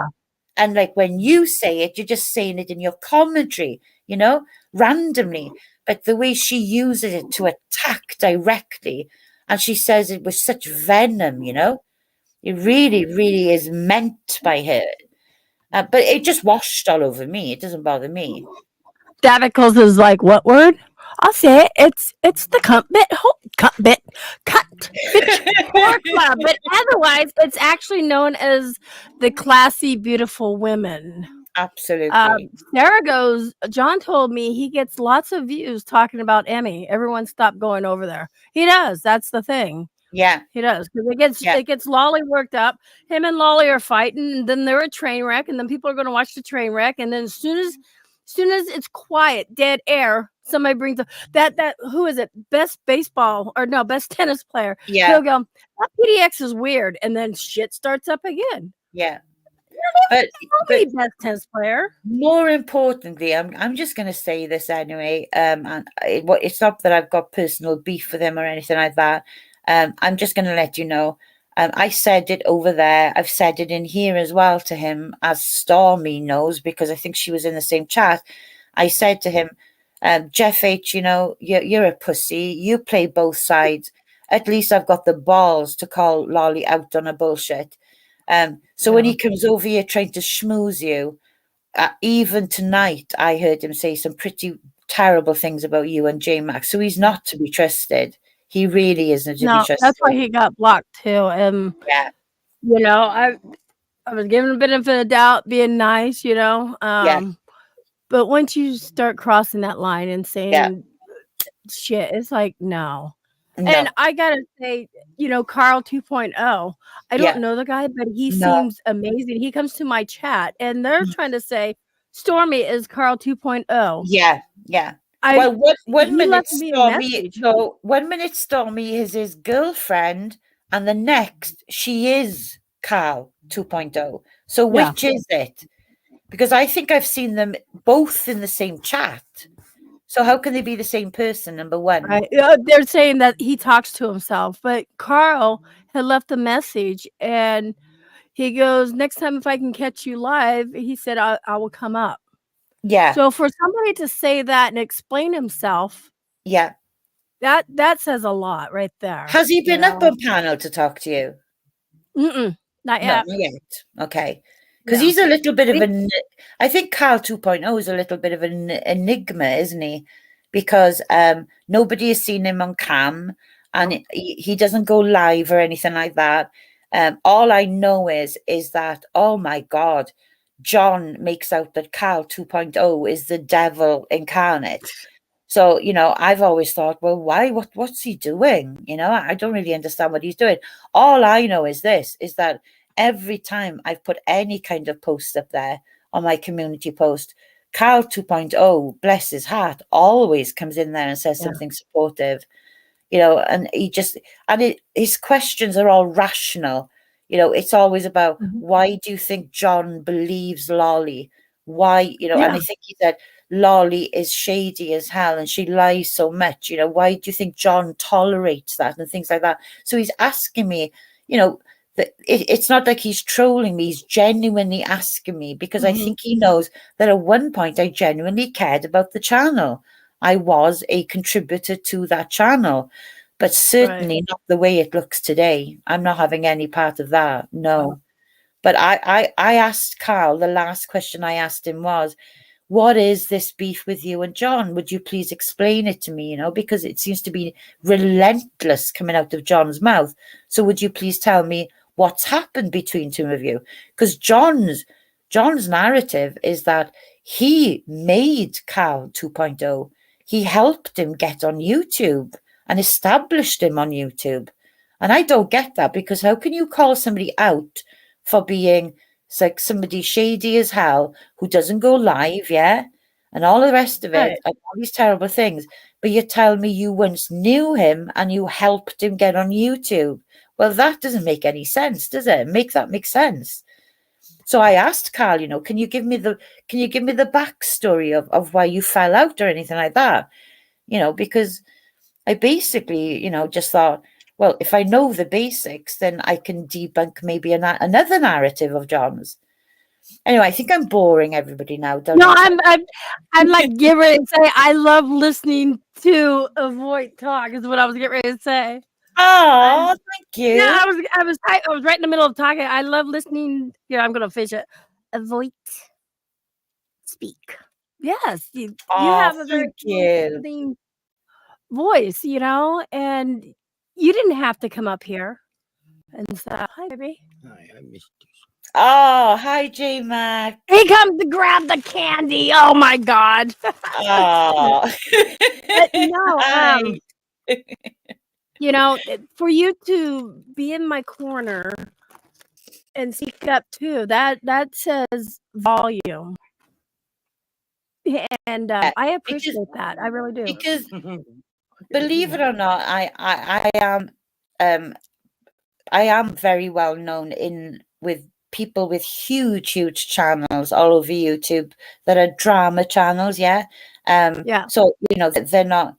S6: And like when you say it, you're just saying it in your commentary, randomly. But the way she uses it to attack directly, and she says it with such venom, it really, really is meant by her. But it just washed all over me. It doesn't bother me.
S2: Davicles is like, what word? I'll say it. It's the cunt bit. But otherwise, it's actually known as the classy, beautiful women.
S6: Absolutely.
S2: Sarah goes, John told me he gets lots of views talking about Emmy. Everyone stopped going over there. He does. That's the thing.
S6: Yeah,
S2: he does, because it gets Lolly worked up. Him and Lolly are fighting, and then they're a train wreck, and then people are going to watch the train wreck, and then as soon as it's quiet, dead air, somebody brings up that who is it? Best tennis player.
S6: Yeah,
S2: he'll go, that PDX is weird, and then shit starts up again.
S6: Yeah,
S2: but best tennis player.
S6: More importantly, I'm just going to say this anyway. And it's not that I've got personal beef with him or anything like that. I'm just going to let you know. I said it over there. I've said it in here as well to him, as Stormy knows, because I think she was in the same chat. I said to him, Jeff H, you're a pussy. You play both sides. At least I've got the balls to call Lolly out on a bullshit. So when he comes over here trying to schmooze you, even tonight, I heard him say some pretty terrible things about you and JMac. So he's not to be trusted. He really isn't to be trusted.
S2: That's why he got blocked too. I was giving a bit of a doubt, being nice, But once you start crossing that line and saying shit, it's like no. And I gotta say, Carl 2.0. I don't know the guy, but he seems amazing. He comes to my chat, and they're trying to say Stormy is Carl 2.0.
S6: Yeah. One minute Stormy is his girlfriend, and the next she is Carl 2.0. So which is it? Because I think I've seen them both in the same chat. So how can they be the same person, number one?
S2: Right. They're saying that he talks to himself, but Carl had left a message, and he goes, next time if I can catch you live, he said, I will come up.
S6: Yeah.
S2: So for somebody to say that and explain himself, that says a lot right there.
S6: Has he been up on panel to talk to you?
S2: Not yet.
S6: Not yet. Okay. Because he's a little bit of I think Carl 2.0 is a little bit of an enigma, isn't he? Because nobody has seen him on cam, and he doesn't go live or anything like that. All I know is that, oh my God, John makes out that Carl 2.0 is the devil incarnate. So, I've always thought, well, why? What's he doing? I don't really understand what he's doing. All I know is that every time I've put any kind of post up there on my community post, Carl 2.0, bless his heart, always comes in there and says something supportive. you know, and his questions are all rational. You know, it's always about, why do you think John believes Lolly? Why, you know, and I think he said Lolly is shady as hell and she lies so much. You know, why do you think John tolerates that and things like that? So he's asking me, you know, it's not like he's trolling me. He's genuinely asking me, because I think he knows that at one point I genuinely cared about the channel. I was a contributor to that channel, but certainly not the way it looks today. I'm not having any part of that. No. But I asked Carl, the last question I asked him was, what is this beef with you and John? Would you please explain it to me? You know, because it seems to be relentless coming out of John's mouth. So would you please tell me what's happened between two of you? Because John's narrative is that he made Carl 2.0. He helped him get on YouTube and established him on YouTube. And I don't get that, because how can you call somebody out for being like somebody shady as hell who doesn't go live, and all the rest of it, and all these terrible things, but you tell me you once knew him and you helped him get on YouTube? Well, that doesn't make any sense, does it? Make sense. So I asked Carl, you know, can you give me the backstory of why you fell out or anything like that? You know, because I basically, you know, just thought, well, if I know the basics, then I can debunk maybe another narrative of John's. Anyway, I think I'm boring everybody now.
S2: I'm like getting ready to say I love listening to avoid talk is what I was getting ready to say.
S6: Oh, thank you.
S2: Yeah, I was right in the middle of talking. I love listening. Yeah, I'm gonna fish it. Avoid speak. Yes, you have a very soothing voice, you know, and you didn't have to come up here and say, hi, baby.
S8: Hi, I missed you.
S6: Oh, hi, JMac.
S2: He comes to grab the candy. Oh my God.
S6: Oh.
S2: But no, you know, for you to be in my corner and speak up too, that says volume. And I appreciate that. I really do.
S6: Because believe it or not, I am very well known with people with huge channels all over YouTube that are drama channels. So, you know, they're not,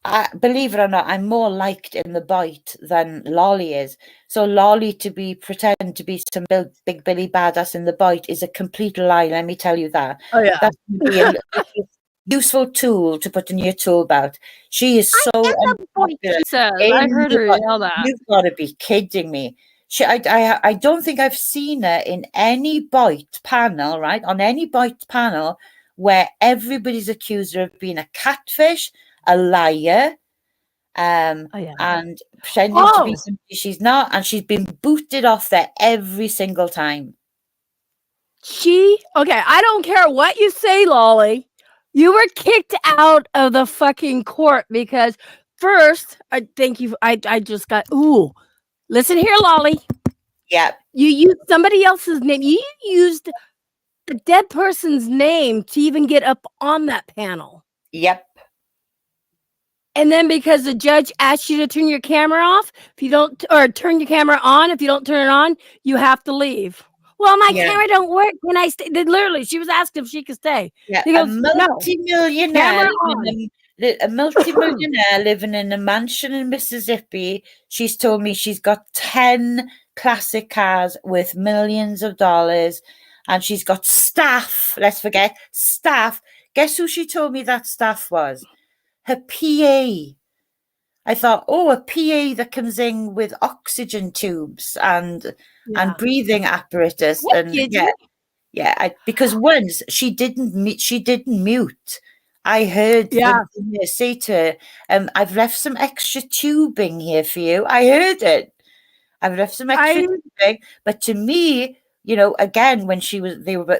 S6: I believe it or not, I'm more liked in the bite than Lolly is. So Lolly to pretend to be some big Billy badass in the bite is a complete lie. Let me tell you that.
S2: Oh yeah.
S6: That's a useful tool to put in your tool belt. She is so unpopular.
S2: I heard her yell that.
S6: You've got to be kidding me. I don't think I've seen her in any bite panel, right? On any bite panel where everybody's accused her of being a catfish, a liar, and pretending to be somebody she's not, and she's been booted off there every single time.
S2: I don't care what you say, Lolly. You were kicked out of the fucking court because first, I just got, listen here, Lolly.
S6: Yeah.
S2: You used somebody else's name. You used a dead person's name to even get up on that panel.
S6: Yep.
S2: And then because the judge asked you to turn your camera off, if you don't, or turn your camera on, if you don't turn it on, you have to leave. Well, my camera don't work. Can I stay? Literally, she was asked if she could stay.
S6: Yeah,
S2: he goes,
S6: multi-millionaire living in a mansion in Mississippi. She's told me she's got 10 classic cars worth millions of dollars, and she's got staff. Let's forget staff. Guess who she told me that staff was? Her PA. I thought, a PA that comes in with oxygen tubes and breathing apparatus. Because once she didn't mute. I heard the say to her, I've left some extra tubing here for you. I heard it. I've left some extra tubing. But to me, you know, again, when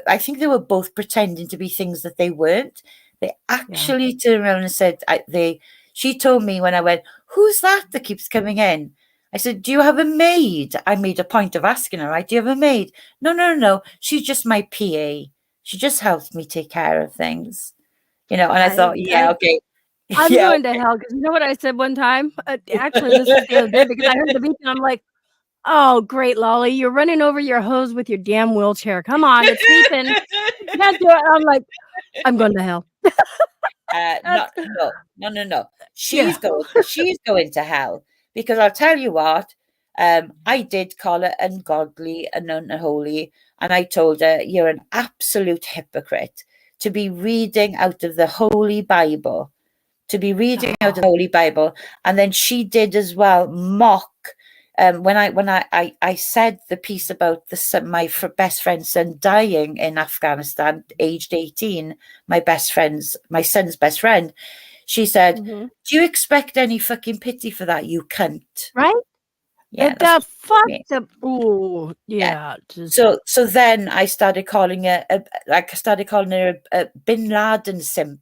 S6: I think they were both pretending to be things that they weren't. They actually turned around and said, she told me when I went, who's that keeps coming in? I said, do you have a maid? I made a point of asking her, right? Do you have a maid? No. She's just my PA. She just helps me take care of things. You know, and I thought, okay,
S2: I'm
S6: Yeah,
S2: going to hell because you know what I said one time? Actually, this was the other day because I heard the beep and I'm like, oh, great, Lolly. You're running over your hose with your damn wheelchair. Come on, it's beeping. You can't do it. I'm like, I'm going to hell.
S6: No. She's going to hell because I'll tell you what. I did call her ungodly and unholy, and I told her you're an absolute hypocrite to be reading out of the Holy Bible, and then she did as well mock. When I said the piece about my best friend's son dying in Afghanistan, aged 18, my son's best friend, she said,
S2: Mhm.
S6: "Do you expect any fucking pity for that, you cunt?"
S2: Right?
S6: Yeah,
S2: The
S6: that's what
S2: fuck
S6: she means.
S2: the yeah. Just
S6: So then I started calling her a Bin Laden simp,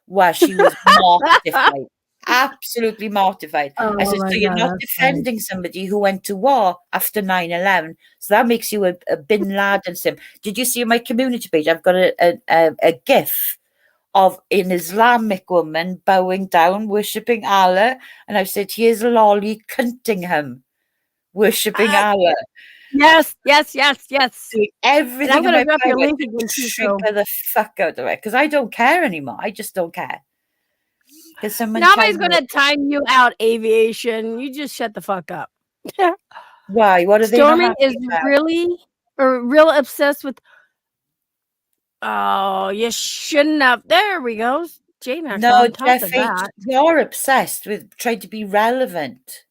S6: while she was mortified. Absolutely mortified. I
S2: oh
S6: said,
S2: my
S6: so you're
S2: god,
S6: not
S2: that's funny.
S6: defending somebody who went to war after 9/11. So that makes you a Bin Laden simp. Did you see my community page? I've got a GIF of an Islamic woman bowing down, worshipping Allah. And I've said, here's Lolly Cuntingham, worshipping Allah.
S2: Yes.
S6: Doing
S2: And
S6: everything
S2: I'm
S6: in
S2: gonna
S6: my
S2: drop your
S6: power
S2: link
S6: to
S2: again too. So
S6: trigger the fuck out of it. Because I don't care anymore. I just don't care. Because someone
S2: nobody's
S6: tells me,
S2: gonna time you out, aviation. You just shut the fuck up.
S6: why? What are they not
S2: Stormy
S6: happy
S2: is
S6: about?
S2: real obsessed with. Oh, you shouldn't have. There we go. JMax
S6: No,
S2: on top
S6: Jeff
S2: of
S6: H.,
S2: that.
S6: you're obsessed with trying to be relevant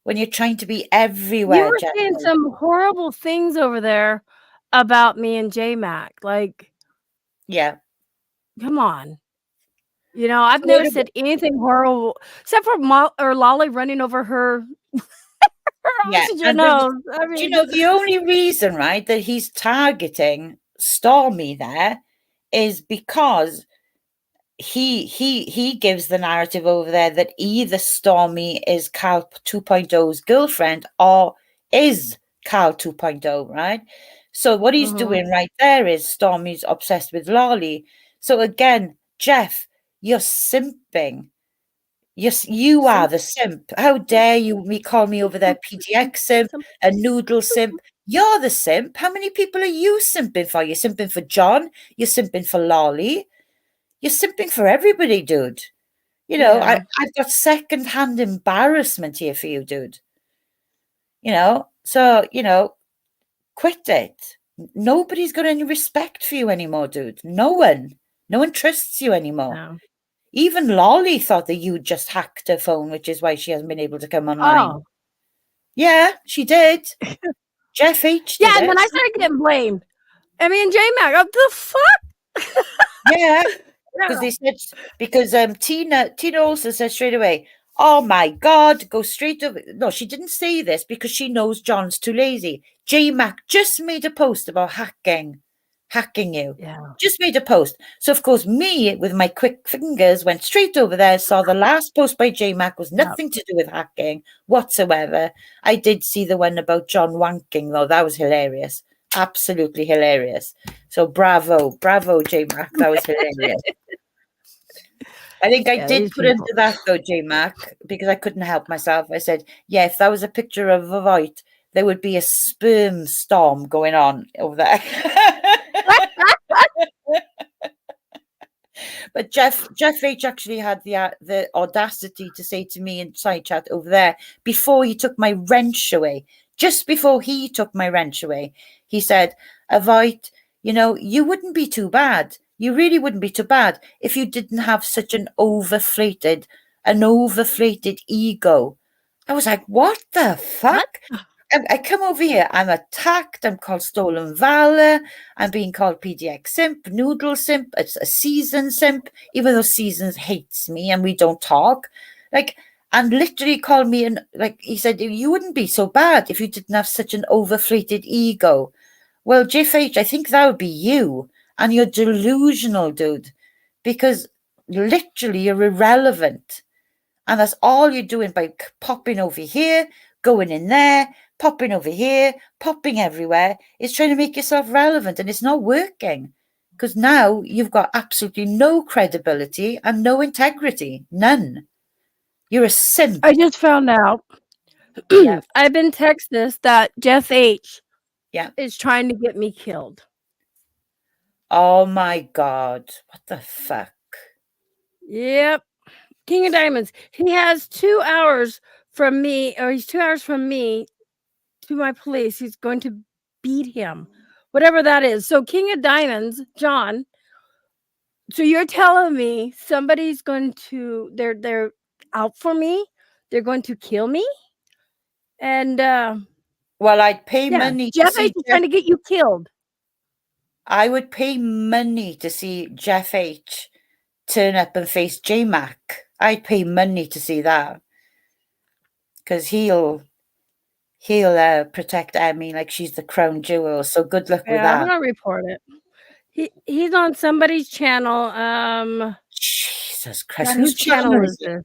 S6: when you're trying to be
S2: You
S6: everywhere,
S2: were
S6: Jeff
S2: saying
S6: H.
S2: some horrible things over there about me and JMac. Like,
S6: Yeah.
S2: come on. You know, I've
S6: So
S2: never
S6: what ab-
S2: said anything horrible except for Lolly running over her
S6: yeah.
S2: oxygen
S6: And
S2: hose. I
S6: do you
S2: mean,
S6: know the only reason, right, that he's targeting Stormy there is because he gives the narrative over there that either Stormy is Cal 2.0's girlfriend or is Cal 2.0, right? So what he's doing right there is Stormy's obsessed with Lolly. So again, Jeff, you're simping. You are the simp. How dare you call me over there PDX simp, a noodle simp? You're the simp. How many people are you simping for? You're simping for John. You're simping for Lolly. You're simping for everybody, dude. You know,
S2: yeah.
S6: I've got second-hand embarrassment here for you, dude. You know, so, quit it. Nobody's got any respect for you anymore, dude. No one. No one trusts you anymore.
S2: No.
S6: Even Lolly thought that you just hacked her phone, which is why she hasn't been able to come online.
S2: Oh,
S6: Yeah, she did. Jeff H.
S2: yeah.
S6: did
S2: And
S6: it.
S2: then I started getting blamed. I mean, JMac, what the fuck?
S6: Yeah,
S2: Yeah.
S6: because Tina also said straight away, "Oh my God, go straight over." No, she didn't say this because she knows John's too lazy. JMac just made a post about hacking you.
S2: Yeah.
S6: Just made a post. So of course, me with my quick fingers went straight over there. Saw the last post by JMac was nothing to do with hacking whatsoever. I did see the one about John wanking though. That was hilarious. Absolutely hilarious. So bravo, JMac. That was hilarious. I think I
S2: Yeah,
S6: did
S2: these
S6: put
S2: people.
S6: into that though, JMac, because I couldn't help myself. I said, yeah, if that was a picture of a void, there would be a sperm storm going on over there. But Jeff H actually had the audacity to say to me in side chat over there before he took my wrench away. Just before he took my wrench away, he said, "Avoid, you wouldn't be too bad. You really wouldn't be too bad if you didn't have such an overflated ego." I was like, "What the fuck?" I come over here, I'm attacked, I'm called stolen valor, I'm being called PDX simp, noodle simp, it's a season simp, even though Seasons hates me and we don't talk. And literally called me, and he said, "You wouldn't be so bad if you didn't have such an overflated ego." Well, JFH, I think that would be you, and you're delusional, dude, because literally you're irrelevant. And that's all you're doing by popping over here, going in there, popping over here, popping everywhere, is trying to make yourself relevant, and it's not working. Because now you've got absolutely no credibility and no integrity. None. You're a simp.
S2: I just found out.
S6: Yeah.
S2: I've been texted that Jeff H.
S6: Yeah.
S2: is trying to get me killed.
S6: Oh my God. What the fuck?
S2: Yep. King of Diamonds. He has 2 hours from me, or he's 2 hours from me to my police. He's going to beat him. Whatever that is. So King of Diamonds, John. So you're telling me somebody's going to they're out for me? They're going to kill me? And
S6: well, I'd pay money to
S2: Jeff
S6: see
S2: H is trying to get you killed.
S6: I would pay money to see Jeff H turn up and face JMac. I'd pay money to see that. Because he'll protect Emmy like she's the crown jewel. So good luck with that.
S2: I'm gonna report it. He's on somebody's channel.
S6: Jesus Christ,
S2: God,
S6: whose channel is
S2: this?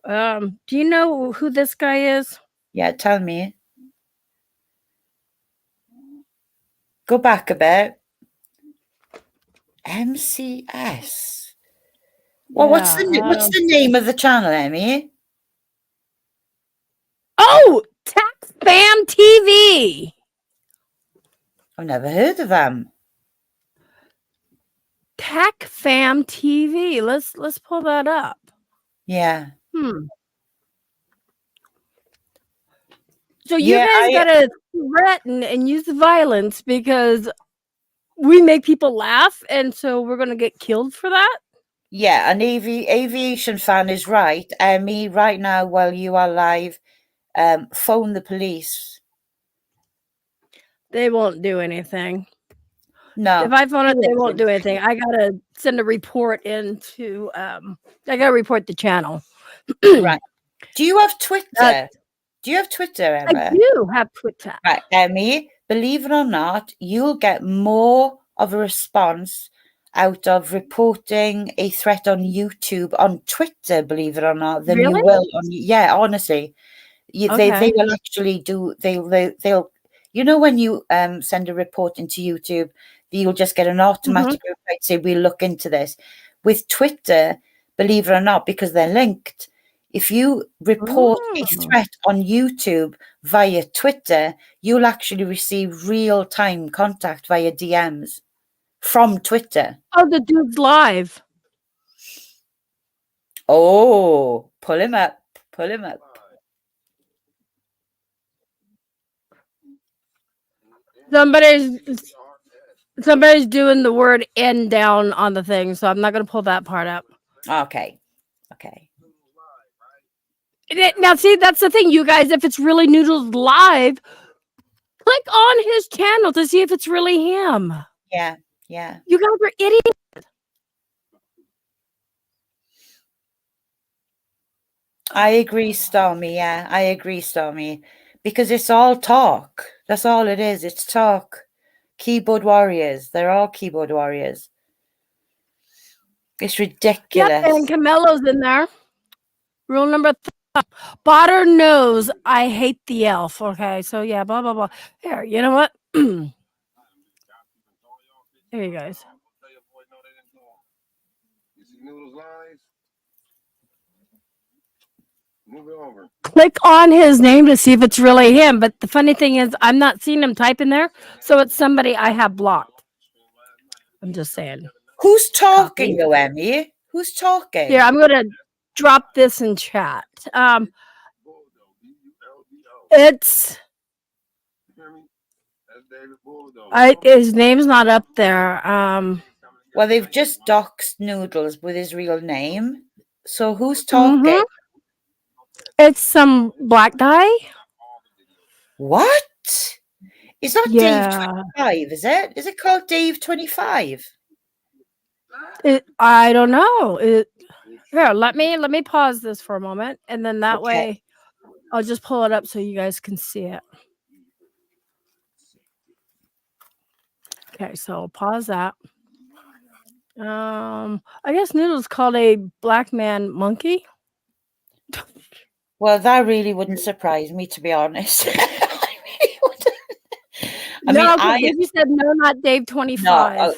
S2: Do you know who this guy is?
S6: Yeah, tell me. Go back a bit. MCS. Well, what's the name of the channel, Emmy?
S2: Oh, Tax Fam TV.
S6: I've never heard of them.
S2: Tac Fam TV. Let's pull that up.
S6: Yeah.
S2: So you guys gotta threaten and use violence because we make people laugh, and so we're gonna get killed for that.
S6: Yeah, an aviation fan is right. Me right now while you are live, phone the police.
S2: They won't do anything.
S6: No.
S2: If I phone it, they won't do anything. I gotta send a report into I gotta report the channel.
S6: Right. Do you have Twitter? Do you have Twitter, Emma?
S2: I do have Twitter.
S6: Right, Emmy, believe it or not, you'll get more of a response out of reporting a threat on YouTube on Twitter, believe it or not, than you will on. Yeah, honestly, they will actually do. They'll. You know, when you send a report into YouTube, you'll just get an automatic reply say we'll look into this. With Twitter, believe it or not, because they're linked. If you report a threat on YouTube via Twitter, you'll actually receive real-time contact via DMs from Twitter.
S2: Oh, the dude's live.
S6: Oh, pull him up. Pull him up.
S2: Somebody's doing the word "n" down on the thing, so I'm not going to pull that part up.
S6: Okay. Okay.
S2: Now, see, that's the thing, you guys. If it's really Noodles live, click on his channel to see if it's really him.
S6: Yeah. Yeah.
S2: You guys are idiots.
S6: I agree, Stormy. Yeah, I agree, Stormy. Because it's all talk. That's all it is. It's talk. Keyboard warriors. They're all keyboard warriors. It's ridiculous.
S2: Yep, and Camelo's in there. Rule number 3. Botter knows I hate the elf. Okay, so yeah, blah, blah, blah. Here, you know what? Here you guys. Click on his name to see if it's really him. But the funny thing is, I'm not seeing him type in there, so it's somebody I have blocked. I'm just saying.
S6: Who's talking, though, Emmy? Who's talking?
S2: Yeah, I'm gonna drop this in chat. It's his name's not up there.
S6: Well, they've just doxed Noodles with his real name. So who's talking?
S2: It's some black guy.
S6: What? Is that Dave 25? Is it? Is it called Dave 25?
S2: I don't know. Here, let me pause this for a moment, and then that way I'll just pull it up so you guys can see it. Okay, so pause that. I guess Noodle's called a black man monkey.
S6: Well, that really wouldn't surprise me, to be honest. I I mean,
S2: No, 'cause Gidgy said no, not Dave
S6: no,
S2: 25.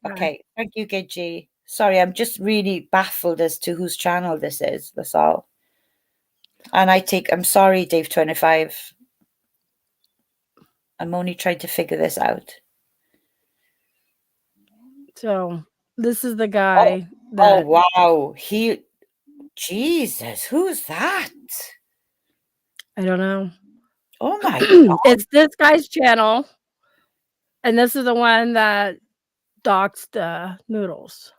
S6: okay. Thank you, Gidgy. Sorry, I'm just really baffled as to whose channel this is. That's all. And I'm sorry, Dave 25. I'm only trying to figure this out.
S2: So this is the guy
S6: Oh
S2: that
S6: wow. Jesus, who's that?
S2: I don't know.
S6: Oh my God.
S2: It's this guy's channel, and this is the one that doxed Noodles.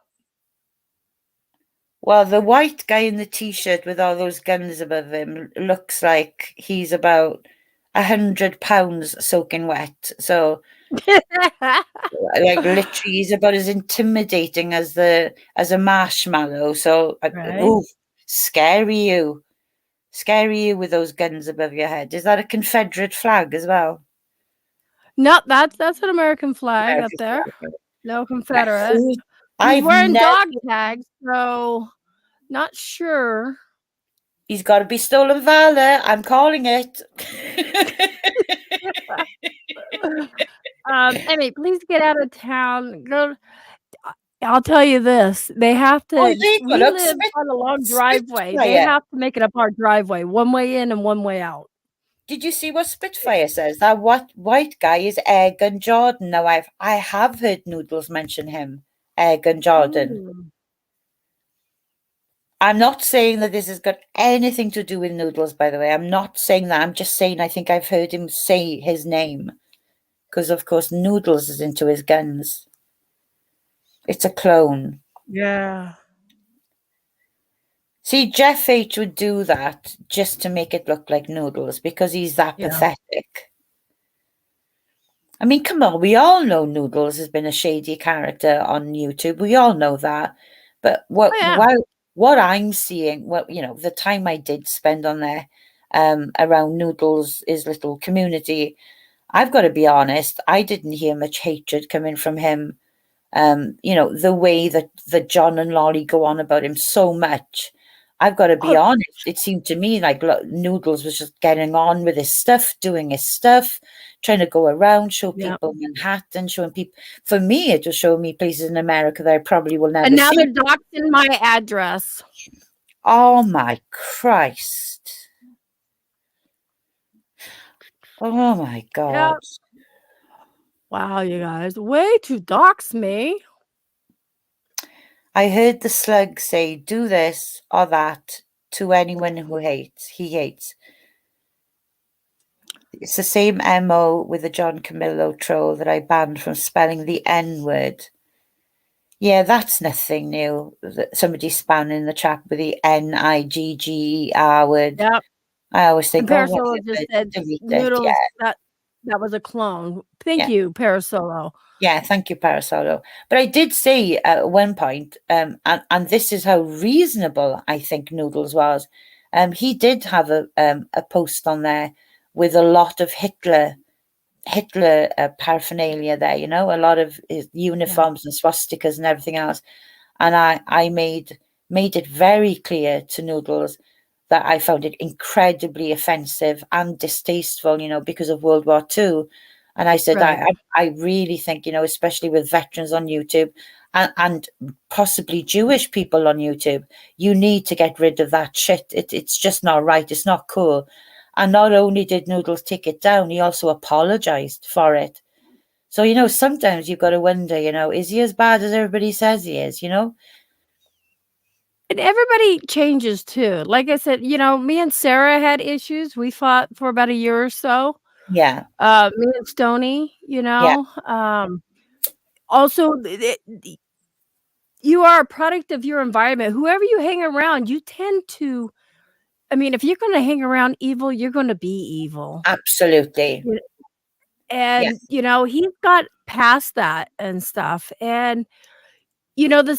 S6: Well, the white guy in the t-shirt with all those guns above him looks like he's about 100 pounds soaking wet. So like literally he's about as intimidating as a marshmallow. So
S2: Right.
S6: ooh, scary you with those guns above your head. Is that a Confederate flag as well?
S2: No, that's an American flag up
S6: American
S2: there.
S6: flag.
S2: No Confederate. He's
S6: I've
S2: wearing
S6: never.
S2: dog tags, so not sure.
S6: He's got to be stolen valor. I'm calling it.
S2: Emmy, please get out of town. Go. I'll tell you this: they have to.
S6: Oh, there you go.
S2: We
S6: Look,
S2: live on a long driveway. They
S6: Spitfire.
S2: have to make it up our driveway, one way in and one way out.
S6: Did you see what Spitfire says? That white guy is Gun Jordan. Now I have heard Noodles mention him, Gun Jordan.
S2: Ooh.
S6: I'm not saying that this has got anything to do with Noodles, by the way. I'm not saying that. I'm just saying I think I've heard him say his name. Because, of course, Noodles is into his guns. It's a clone.
S2: Yeah.
S6: See, Jeff H would do that just to make it look like Noodles because he's that pathetic. I mean, come on. We all know Noodles has been a shady character on YouTube. We all know that. But what I'm seeing, the time I did spend on there around Noodles, his little community, I've got to be honest, I didn't hear much hatred coming from him. The way that John and Lolly go on about him so much. I've got to be honest, it seemed to me like Noodles was just getting on with his stuff, doing his stuff, trying to go around, show people Manhattan, showing people. For me, it was showing me places in America that I probably will never see.
S2: And now they're doxing my address.
S6: Oh my Christ. Oh my God.
S2: Yep. Wow, you guys, way to dox me.
S6: I heard the slug say, do this or that to anyone he hates. It's the same MO with the John Camillo troll that I banned from spelling the N-word. Yeah, that's nothing new. Somebody spamming the chat with the N-I-G-G-E-R word.
S2: Yep.
S6: I always think,
S2: Parasolo just said, Noodles, that was a clone. Thank you, Parasolo.
S6: Yeah, thank you, Parasolo. But I did say at one point, and this is how reasonable I think Noodles was. He did have a post on there with a lot of Hitler paraphernalia there, a lot of his uniforms and swastikas and everything else. And I made it very clear to Noodles that I found it incredibly offensive and distasteful, because of World War II. And I said, I really think, especially with veterans on YouTube and possibly Jewish people on YouTube, you need to get rid of that shit. It's just not right. It's not cool. And not only did Noodles take it down, he also apologized for it. So, sometimes you've got to wonder, is he as bad as everybody says he is,
S2: And everybody changes too. Like I said, me and Sarah had issues. We fought for about a year or so.
S6: Yeah.
S2: Me and Stony, also, you are a product of your environment. Whoever you hang around, you tend to, if you're going to hang around evil, you're going to be evil.
S6: Absolutely.
S2: And, he's got past that and stuff. And, I'm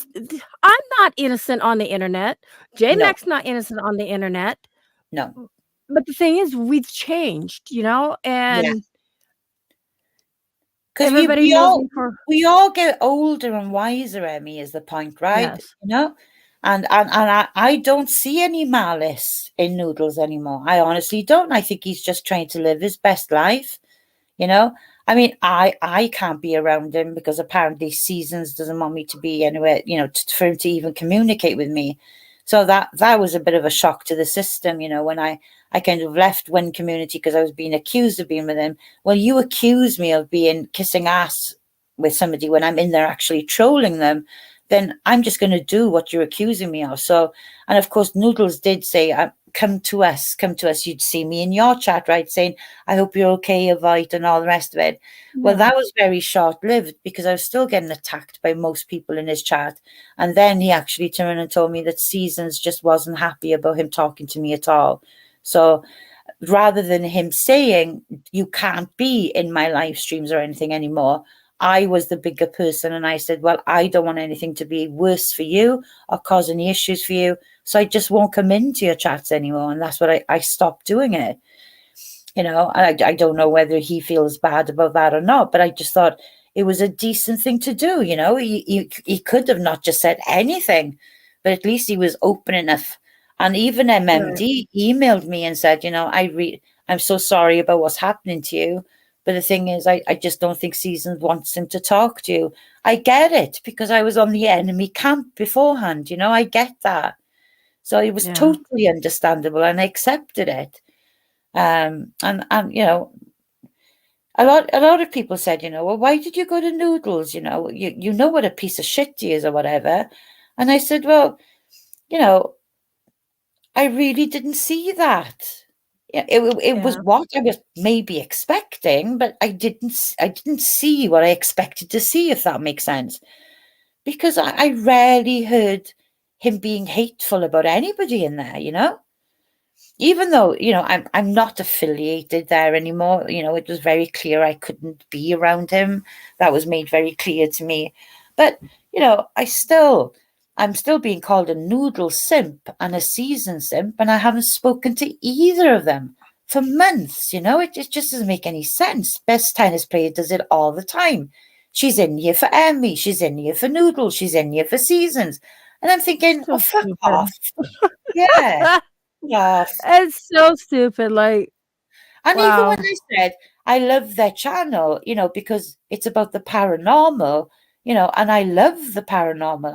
S2: not innocent on the internet. JmackOregon's not innocent on the internet.
S6: No.
S2: But the thing is, we've changed, and everybody
S6: we all get older and wiser, Emmy, is the point, right?
S2: Yes.
S6: And I don't see any malice in Noodles anymore. I honestly don't. I think he's just trying to live his best life, I mean, I can't be around him because apparently Seasons doesn't want me to be anywhere, you know, for him to even communicate with me. So that was a bit of a shock to the system, you know, when I kind of left one community because I was being accused of being with him. Well, you accuse me of being kissing ass with somebody when I'm in there actually trolling them, then I'm just going to do what you're accusing me of. So, and of course, Noodles did say, come to us. You'd see me in your chat, right? Saying, I hope you're okay, Avoid, and all the rest of it.
S2: Yeah.
S6: Well, that was very short-lived because I was still getting attacked by most people in his chat. And then he actually turned and told me that Seasons just wasn't happy about him talking to me at all. So rather than him saying, you can't be in my live streams or anything anymore, I was the bigger person. And I said, well, I don't want anything to be worse for you or cause any issues for you. So I just won't come into your chats anymore. And that's what I stopped doing it. You know, I don't know whether he feels bad about that or not, but I just thought it was a decent thing to do. You know, he could have not just said anything, but at least he was open enough. And even MMD emailed me and said, you know, I'm so sorry about what's happening to you. But the thing is, I just don't think Seasons wants him to talk to you. I get it because I was on the enemy camp beforehand. You know, I get that. So it was totally understandable and I accepted it. And you know, a lot of people said, you know, well, why did you go to Noodles? You know, you know what a piece of shit he is or whatever. And I said, well, you know, I really didn't see that. It was what I was maybe expecting, but I didn't see what I expected to see, if that makes sense. Because I rarely heard him being hateful about anybody in there, you know. Even though, you know, I'm not affiliated there anymore, you know, it was very clear I couldn't be around him. That was made very clear to me. But, you know, I'm still being called a Noodle simp and a Season simp, and I haven't spoken to either of them for months, you know. It just doesn't make any sense. Best tennis player does it all the time. She's in here for Emmy, she's in here for Noodles, she's in here for Seasons. And I'm thinking,
S2: So
S6: fuck
S2: stupid.
S6: off. Yeah. Yes.
S2: It's so stupid. Like,
S6: and even when they said, I love their channel, you know, because it's about the paranormal, you know, and I love the paranormal.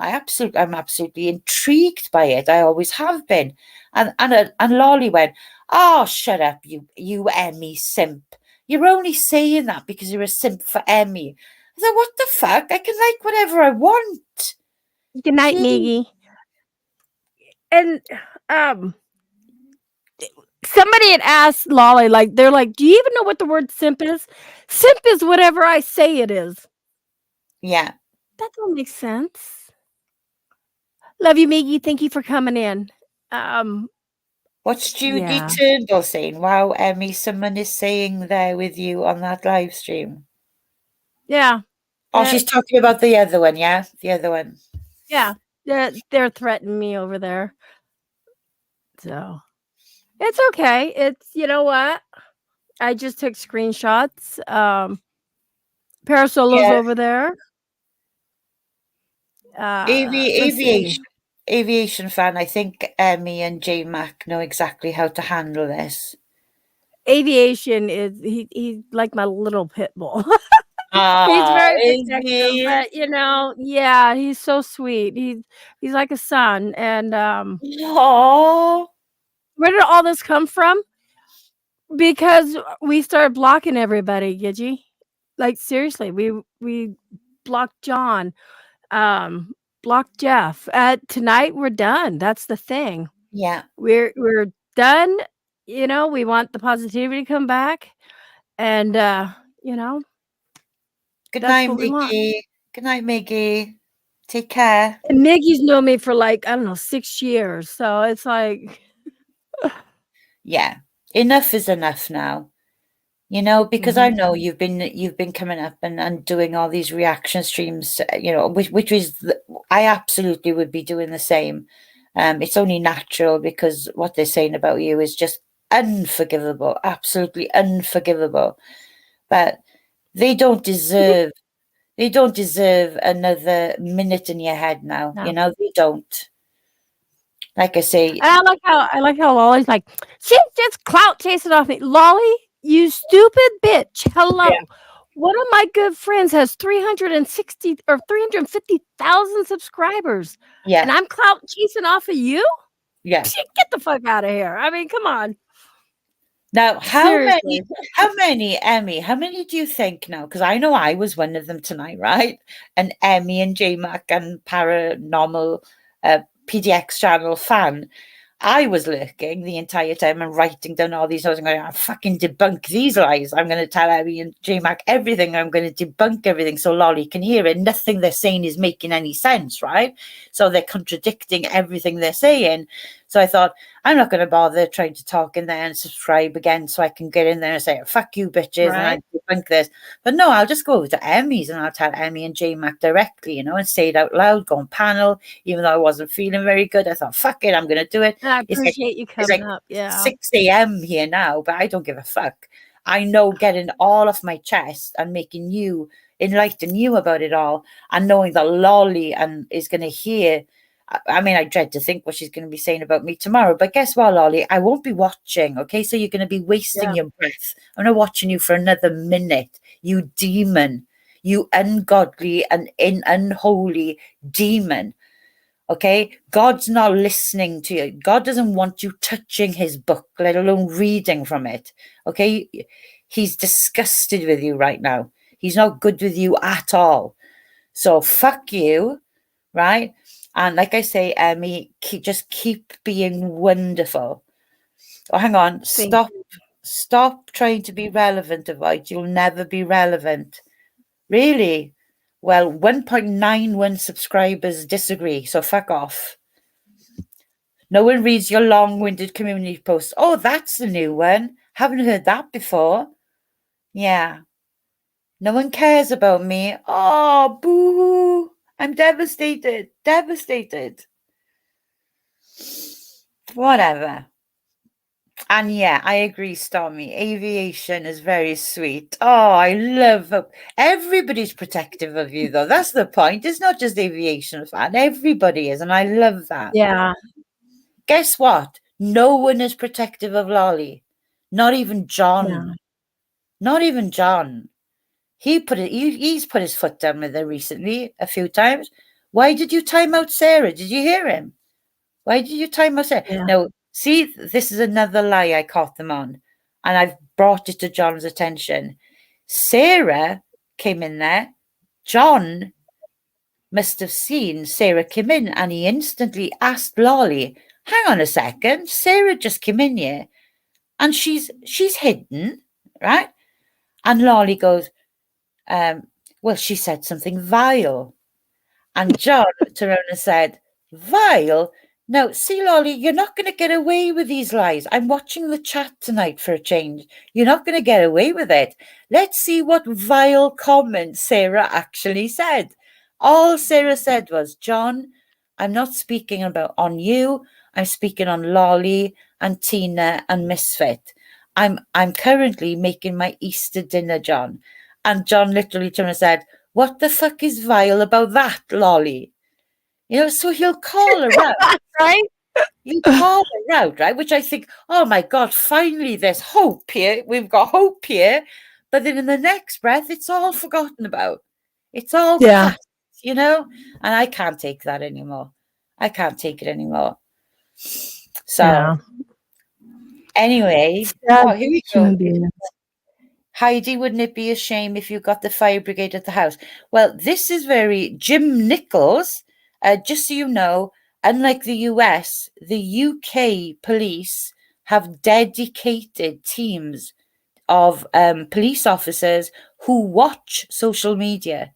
S6: I'm absolutely intrigued by it. I always have been. And Lolly went, oh, shut up, you Emmy simp. You're only saying that because you're a simp for Emmy. I said, what the fuck? I can like whatever I want.
S2: Good night, Miggy. And somebody had asked Lolly, like, they're like, do you even know what the word simp is? Simp is whatever I say it is.
S6: Yeah.
S2: That don't make sense. Love you, Miggy. Thank you for coming in.
S6: What's Judy Turnbull saying? Wow, Emmy, someone is saying there with you on that live stream.
S2: Yeah.
S6: Oh, she's talking about the other one, yeah? The other one.
S2: Yeah. They're threatening me over there. So it's okay. It's, you know what? I just took screenshots. Parasolo's over there.
S6: Aviation fan. I think Emmy and JMac know exactly how to handle this.
S2: Aviation is he's like my little pit bull. He's very protective, but you know, yeah, he's so sweet. He's like a son. And where did all this come from? Because we started blocking everybody, Gidgy. Like seriously, we blocked John, blocked Jeff. Tonight we're done. That's the thing.
S6: Yeah,
S2: we're done. You know, we want the positivity to come back, and you know.
S6: Good night, Miggy. Good night, Miggy. Take care.
S2: And Miggy's known me for like, I don't know, 6 years. So it's like,
S6: yeah, enough is enough now. You know, because I know you've been coming up and doing all these reaction streams. You know, which is I absolutely would be doing the same. It's only natural because what they're saying about you is just unforgivable, absolutely unforgivable. But they don't deserve another minute in your head now. No. You know, they don't. Like I say,
S2: I like how Lolly's like, she's just clout chasing off me. Lolly, you stupid bitch. Hello. Yeah. one of my good friends has 360 or 350,000 subscribers,
S6: Yeah.
S2: and I'm clout chasing off of you?
S6: Yeah.
S2: Get the fuck out of here. I mean, come on.
S6: Now,
S2: Seriously.
S6: how many, Emmy, how many do you think now? Because I know I was one of them tonight, right? And Emmy and JMac and Paranormal PDX channel fan. I was lurking the entire time and writing down all these. I was going to fucking debunk these lies. I'm going to tell Emmy and JMac everything. I'm going to debunk everything so Lolly can hear it. Nothing they're saying is making any sense, right? So they're contradicting everything they're saying. So I thought, I'm not going to bother trying to talk in there and subscribe again so I can get in there and say, fuck you, bitches, and I debunk this. But no, I'll just go over to Emmy's and I'll tell Emmy and JMac directly, you know, and say it out loud, go on panel, even though I wasn't feeling very good. I thought, fuck it, I'm going to do it.
S2: I appreciate you coming up. Yeah.
S6: 6 a.m. here now, but I don't give a fuck. I know getting all off my chest and making you, enlighten you about it all, and knowing that Lolly is going to hear. I mean, I dread to think what she's going to be saying about me tomorrow. But guess what, Lolly? I won't be watching, okay? So you're going to be wasting your breath. I'm not watching you for another minute, you demon. You ungodly and unholy demon, okay? God's not listening to you. God doesn't want you touching his book, let alone reading from it, okay? He's disgusted with you right now. He's not good with you at all. So fuck you, right? And like I say, Emmy, just keep being wonderful. Oh, hang on. Stop trying to be relevant, Avoid. You'll never be relevant. Really? Well, 1.91 subscribers disagree, so fuck off. No one reads your long-winded community posts. Oh, that's the new one. Haven't heard that before. Yeah. No one cares about me. Oh, boo. I'm devastated. Devastated. Whatever. And yeah, I agree, Stormy. Aviation is very sweet. Oh, I love everybody's protective of you, though. That's the point. It's not just aviation fan. Everybody is, and I love that.
S2: Yeah.
S6: Guess what? No one is protective of Lolly. Not even John.
S2: Yeah.
S6: Not even John. He's put his foot down with her recently a few times. Why did you time out Sarah? Did you hear him? Why did you time out Sarah?
S2: Yeah.
S6: Now, see, this is another lie I caught them on, and I've brought it to John's attention. Sarah came in there. John must have seen Sarah come in, and he instantly asked Lolly, hang on a second, Sarah just came in here, and she's hidden, right? And Lolly goes, well, she said something vile. And John turned around and said, vile? Now, see, Lolly, you're not going to get away with these lies. I'm watching the chat tonight for a change. You're not going to get away with it. Let's see what vile comment Sarah actually said. All Sarah said was, John, I'm not speaking on you. I'm speaking on Lolly and Tina and Misfit. I'm currently making my Easter dinner, John. And John literally turned and said, what the fuck is vile about that, Lolly? You know, so he'll call her out,
S2: right?
S6: He'll call her out, right? Which I think, oh my God, finally there's hope here. We've got hope here. But then in the next breath, it's all forgotten about. It's all past, you know? And I can't take that anymore. I can't take it anymore. So, anyway, here we go. Heidi, wouldn't it be a shame if you got the fire brigade at the house? Well, this is very Jim Nichols. Just so you know, unlike the US, the UK police have dedicated teams of police officers who watch social media.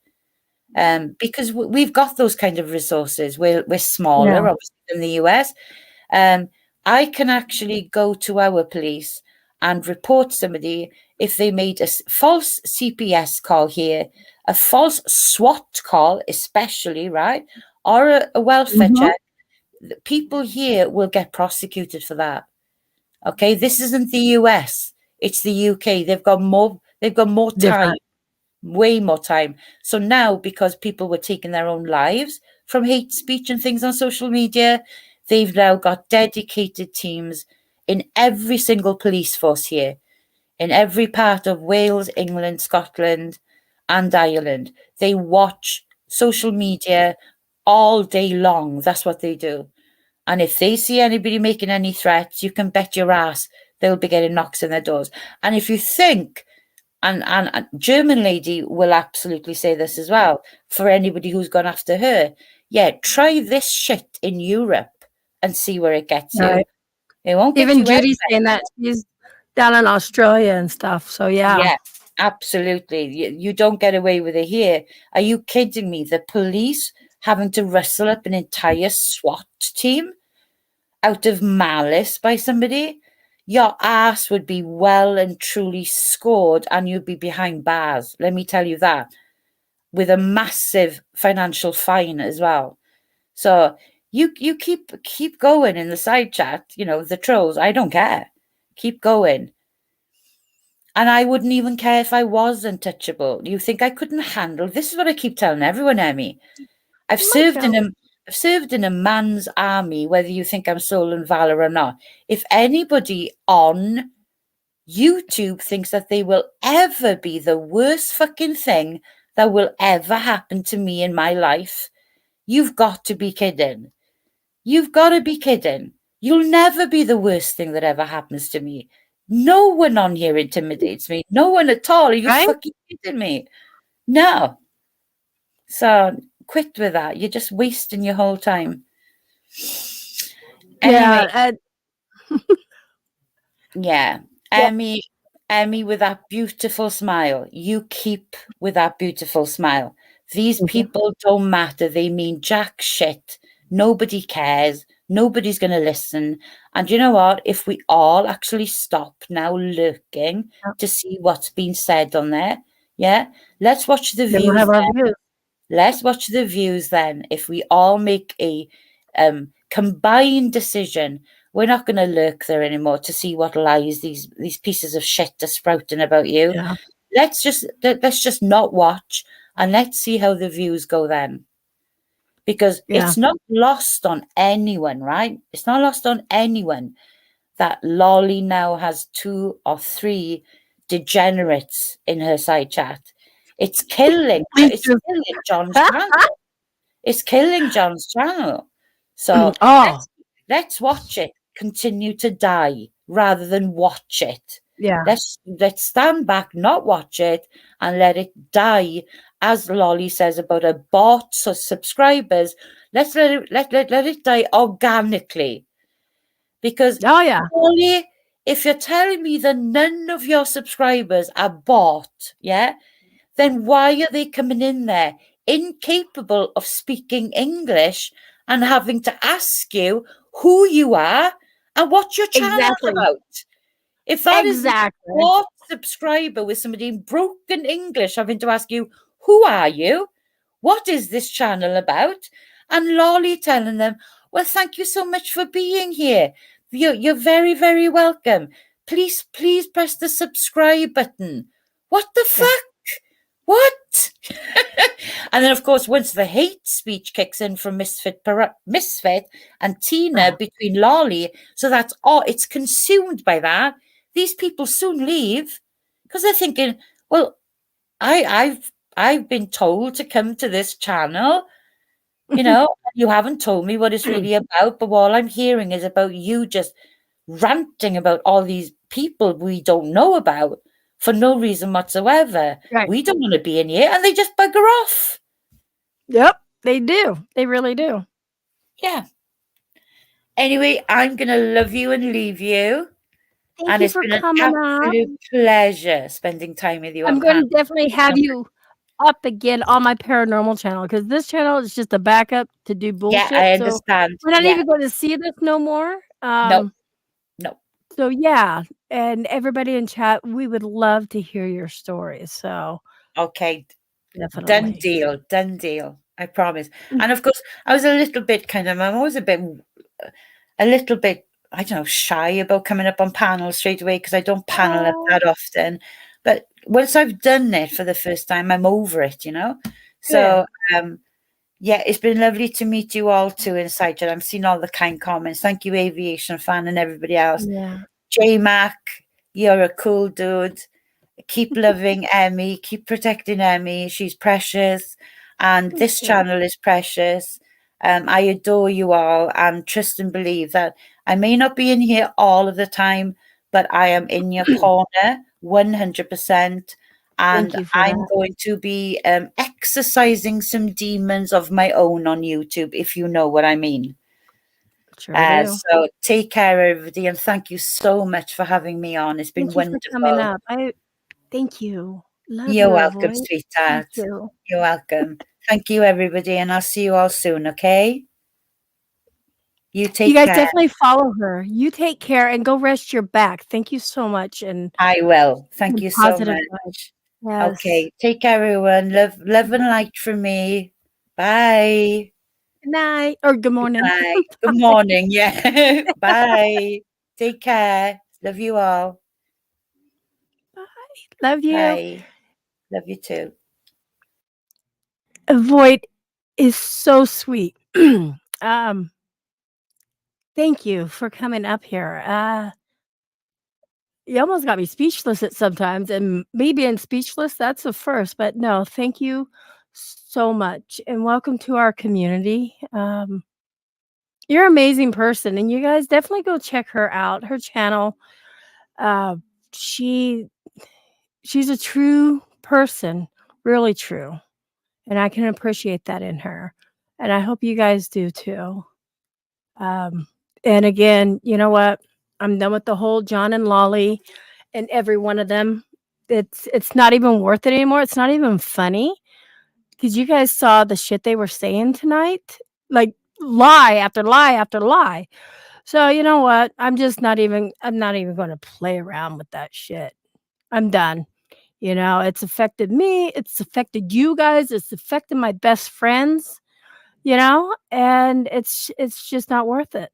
S6: Because we've got those kind of resources. We're smaller, obviously, than the US. I can actually go to our police and report somebody if they made a false CPS call here, a false SWAT call, especially, right? Or a welfare check. People here will get prosecuted for that. Okay, this isn't the US. It's the UK. They've got more time, way more time. So now, because people were taking their own lives from hate speech and things on social media, they've now got dedicated teams in every single police force here, in every part of Wales, England, Scotland, and Ireland. They watch social media all day long. That's what they do. And if they see anybody making any threats, you can bet your ass they'll be getting knocks on their doors. And if you think, and a German lady will absolutely say this as well, for anybody who's gone after her, yeah, try this shit in Europe and see where it gets you.
S2: Right.
S6: It won't get
S2: Even
S6: you
S2: Judy's
S6: anywhere.
S2: saying that she's down in Australia and stuff. So
S6: Yeah, absolutely. You don't get away with it here. Are you kidding me? The police having to rustle up an entire SWAT team out of malice by somebody? Your ass would be well and truly scored and you'd be behind bars. Let me tell you that. With a massive financial fine as well. So you keep going in the side chat, you know, the trolls. I don't care. Keep going. And I wouldn't even care if I was untouchable. You think I couldn't handle? This is what I keep telling everyone, Emmy. I've served in a man's army, whether you think I'm soul and valor or not. If anybody on YouTube thinks that they will ever be the worst fucking thing that will ever happen to me in my life, you've got to be kidding. You've got to be kidding. You'll never be the worst thing that ever happens to me. No one on here intimidates me. No one at all. Are you fucking kidding me? No. So quit with that. You're just wasting your whole time. Anyway. Yeah. Emmy with that beautiful smile. You keep with that beautiful smile. These people don't matter. They mean jack shit. Nobody cares. Nobody's going to listen. And you know what? If we all actually stop now lurking to see what's been said on there, yeah, let's watch the views. Let's watch the views then. If we all make a combined decision, we're not going to lurk there anymore to see what lies these pieces of shit are sprouting about you.
S2: Yeah.
S6: Let's just not watch and let's see how the views go then. Because it's not lost on anyone, right? It's not lost on anyone that Lolly now has 2 or 3 degenerates in her side chat. It's killing. It's killing John's channel. It's killing John's channel. So let's watch it continue to die rather than watch it.
S2: Yeah.
S6: Let's stand back, not watch it, and let it die. As Lolly says about her bots or subscribers, let's let it die organically. Because Lolly, if you're telling me that none of your subscribers are bought, then why are they coming in there incapable of speaking English and having to ask you who you are and what your channel is about? If that is a bought subscriber with somebody in broken English having to ask you, who are you? What is this channel about? And Lolly telling them, well, thank you so much for being here. You're very, very welcome. Please press the subscribe button. What the fuck? What? And then, of course, once the hate speech kicks in from Misfit and Tina between Lolly, so that's all, it's consumed by that. These people soon leave because they're thinking, well, I've been told to come to this channel, you know, you haven't told me what it's really about, but all I'm hearing is about you just ranting about all these people we don't know about for no reason whatsoever. We don't want to be in here, and they just bugger off.
S2: Yep, they do. They really do.
S6: Yeah. Anyway, I'm going to love you and leave you.
S2: Thank you for coming
S6: an absolute pleasure spending time with you.
S2: I'm going to definitely have you up again on my paranormal channel because this channel is just a backup to do bullshit.
S6: Yeah, I understand.
S2: So we're not even going to see this no more.
S6: No.
S2: So yeah, and everybody in chat, we would love to hear your stories. So
S6: okay,
S2: definitely
S6: done deal. I promise. And of course, I was a little bit I'm always a little bit. I don't know, shy about coming up on panels straight away because I don't panel up that often. But once I've done it for the first time, I'm over it, you know. So yeah, it's been lovely to meet you all too inside chat. I'm seeing all the kind comments. Thank you, Aviation Fan and everybody else.
S2: Yeah.
S6: JMac, you're a cool dude. keep loving Emmy, keep protecting Emmy. She's precious, and this channel is precious. I adore you all, and trust and believe that I may not be in here all of the time, but I am in your corner 100%. And
S2: you for
S6: I'm
S2: that.
S6: going to be exercising some demons of my own on YouTube, if you know what I mean.
S2: Sure do.
S6: So take care, everybody, and thank you so much for having me on. It's been
S2: Thank you for coming
S6: wonderful.
S2: up. Thank you. Love
S6: You're
S2: your
S6: welcome,
S2: voice.
S6: sweetheart.
S2: Thank you.
S6: You're welcome. Thank you, everybody, and I'll see you all soon, okay? You take
S2: You guys
S6: care.
S2: definitely follow her. You take care and go rest your back. Thank you so much. And
S6: I will. Thank
S2: and
S6: you so
S2: positive
S6: much.
S2: vibes. Yes.
S6: Okay, take care, everyone. Love and light from me. Bye.
S2: Good night or good morning.
S6: Bye. Good morning. Yeah. Bye. Take care. Love you all.
S2: Love you.
S6: Bye. Love you too.
S2: Void is so sweet. Thank you for coming up here. You almost got me speechless at sometimes, and me being speechless, that's a first. But no, thank you so much, and welcome to our community. You're an amazing person, and you guys definitely go check her out. Her channel. She's a true person, really true, and I can appreciate that in her, and I hope you guys do too. And again, you know what? I'm done with the whole John and Lolly and every one of them. It's not even worth it anymore. It's not even funny because you guys saw the shit they were saying tonight, like lie after lie after lie. So you know what? I'm not even going to play around with that shit. I'm done. It's affected me. It's affected you guys. It's affected my best friends. And it's just not worth it.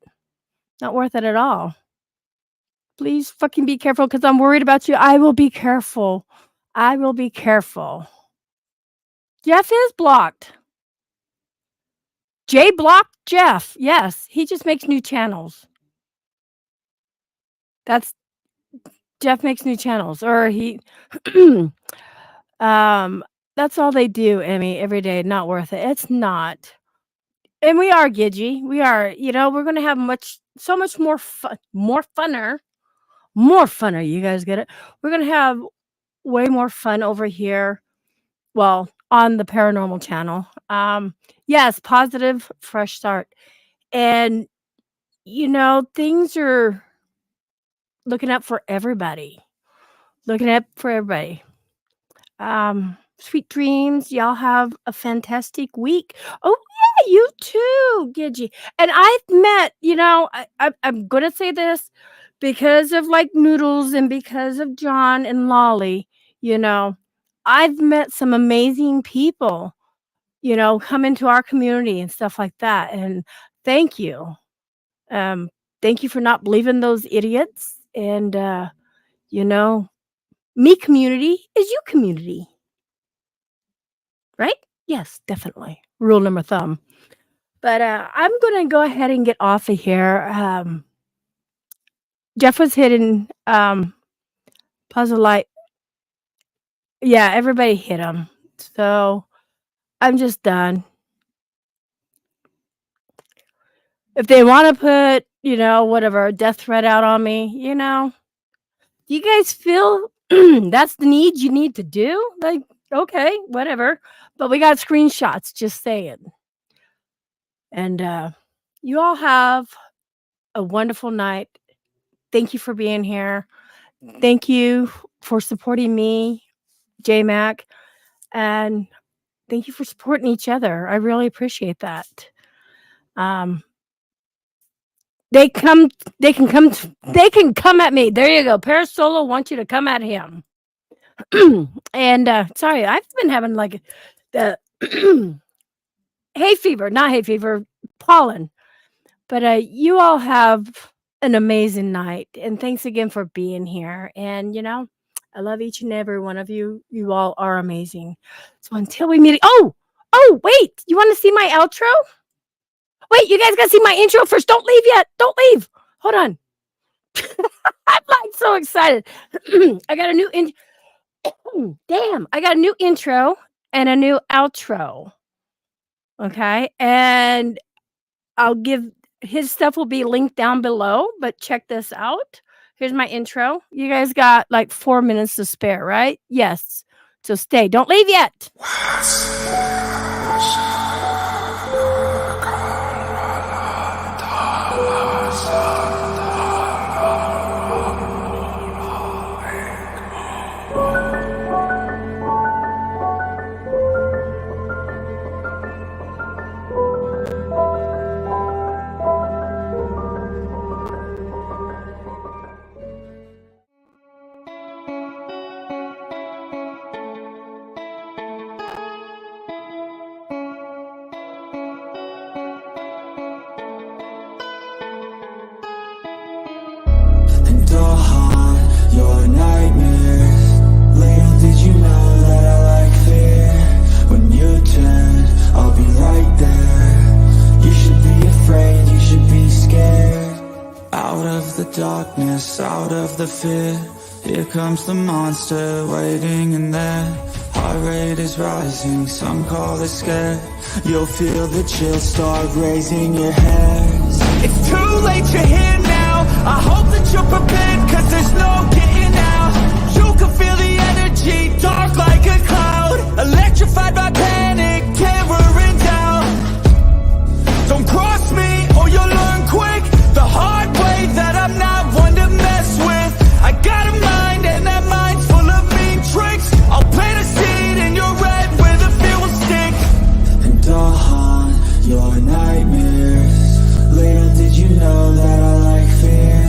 S2: Not worth it at all. Please fucking be careful because I'm worried about you. I will be careful. I will be careful. Jeff is blocked. Jay blocked Jeff. Yes, he just makes new channels. Jeff makes new channels, or he that's all they do, Emmy, every day. Not worth it. It's not. And we are Gidgy. We are, we're gonna have so much more fun, more funner. You guys get it? We're gonna have way more fun over here. Well, on the paranormal channel. Yes, positive, fresh start. And things are looking up for everybody. Sweet dreams. Y'all have a fantastic week. Oh yeah, you too, Gidgy. And I've met, I'm gonna say this because of like Noodles and because of John and Lolly, I've met some amazing people, come into our community and stuff like that. And thank you. Thank you for not believing those idiots. And me community is you community. Right? Yes, definitely. Rule number thumb. But I'm gonna go ahead and get off of here. Jeff was hitting puzzle light. Yeah, everybody hit him. So I'm just done. If they want to put, whatever, a death threat out on me, do you guys feel that's the need you need to do? Like, okay, whatever. But we got screenshots, just saying. And you all have a wonderful night. Thank you for being here. Thank you for supporting me, JMac. And thank you for supporting each other. I really appreciate that. They can come at me. There you go. Paris Solo wants you to come at him. And sorry, I've been having like the not hay fever, pollen. But you all have an amazing night, and thanks again for being here. And I love each and every one of you. You all are amazing. So until we meet, oh, wait, you want to see my outro? Wait, you guys gotta see my intro first. Don't leave yet. Don't leave. Hold on. I'm like so excited. I got a new intro. Damn, I got a new intro and a new outro. Okay, and I'll give his stuff will be linked down below, but check this out. Here's my intro. You guys got like 4 minutes to spare, right? Yes. So stay. Don't leave yet.
S1: And I'll haunt your nightmares. Little did you know that I like fear. When you turn, I'll be right there. You should be afraid, you should be scared. Out of the darkness, out of the fear, here comes the monster waiting in there. Heart rate is rising, some call it scared. You'll feel the chill start raising your hairs. It's too late, you're here now. I hope that you're prepared, cause there's no getting out. You can feel the energy, dark like a cloud. Electrified by panic, terror and doubt. Don't cross me or you'll learn quick the hard way that I'm not one to mess with. I got a mind and that mind's full of mean tricks. I'll plant a seed in your red where the fear will stick. And I'll haunt your nightmares. Little did you know that I like fear.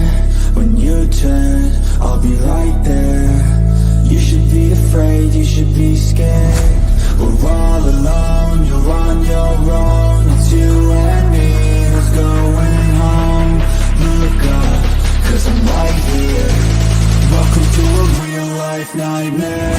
S1: When you turn, I'll be right there. You should be afraid, you should be scared. We're all alone, you're on your own. It's you and me, who's going home? Look up, cause I'm right here. Welcome to a real life nightmare.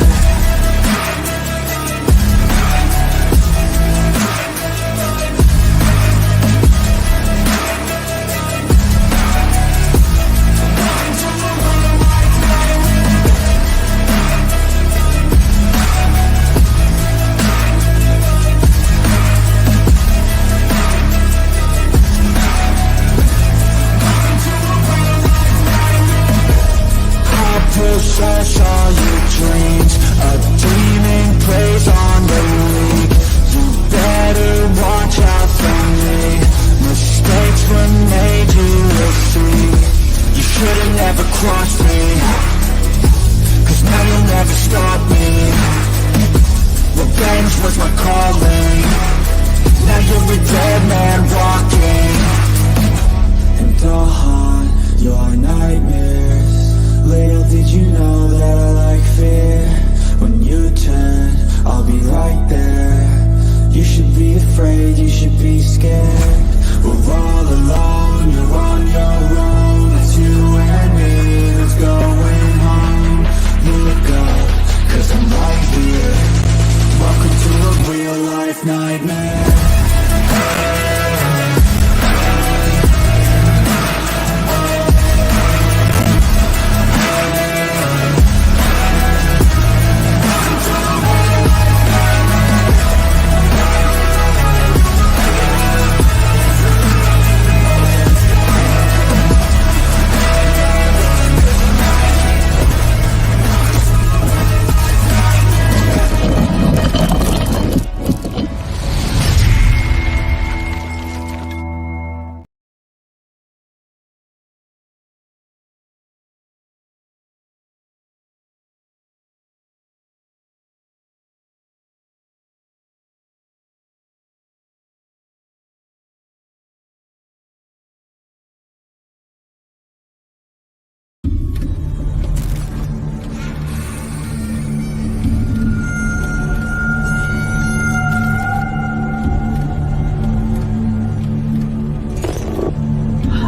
S1: Possess all your dreams. A demon plays on the lead. You better watch out for me. Mistakes were made, you will see. You should've never crossed me, cause now you'll never stop me. Revenge was my calling. Now you're a dead man walking. And I'll haunt your nightmares. Little did you know that I like fear. When you turn, I'll be right there. You should be afraid, you should be scared. We're all alone, you're on your own. It's you and me, who's going home? Look up, cause I'm right here. Welcome to a real life nightmare.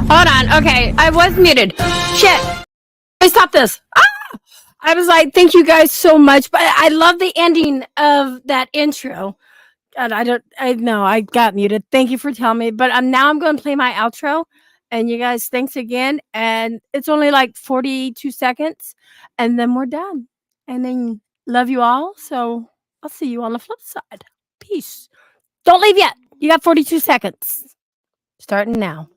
S2: Hold on. Okay, I was muted. Shit. I stop this. Ah! I was like, thank you guys so much. But I love the ending of that intro. God, I know I got muted. Thank you for telling me. But now I'm going to play my outro. And you guys, thanks again. And it's only like 42 seconds. And then we're done. And then Love you all. So I'll see you on the flip side. Peace. Don't leave yet. You got 42 seconds. Starting now.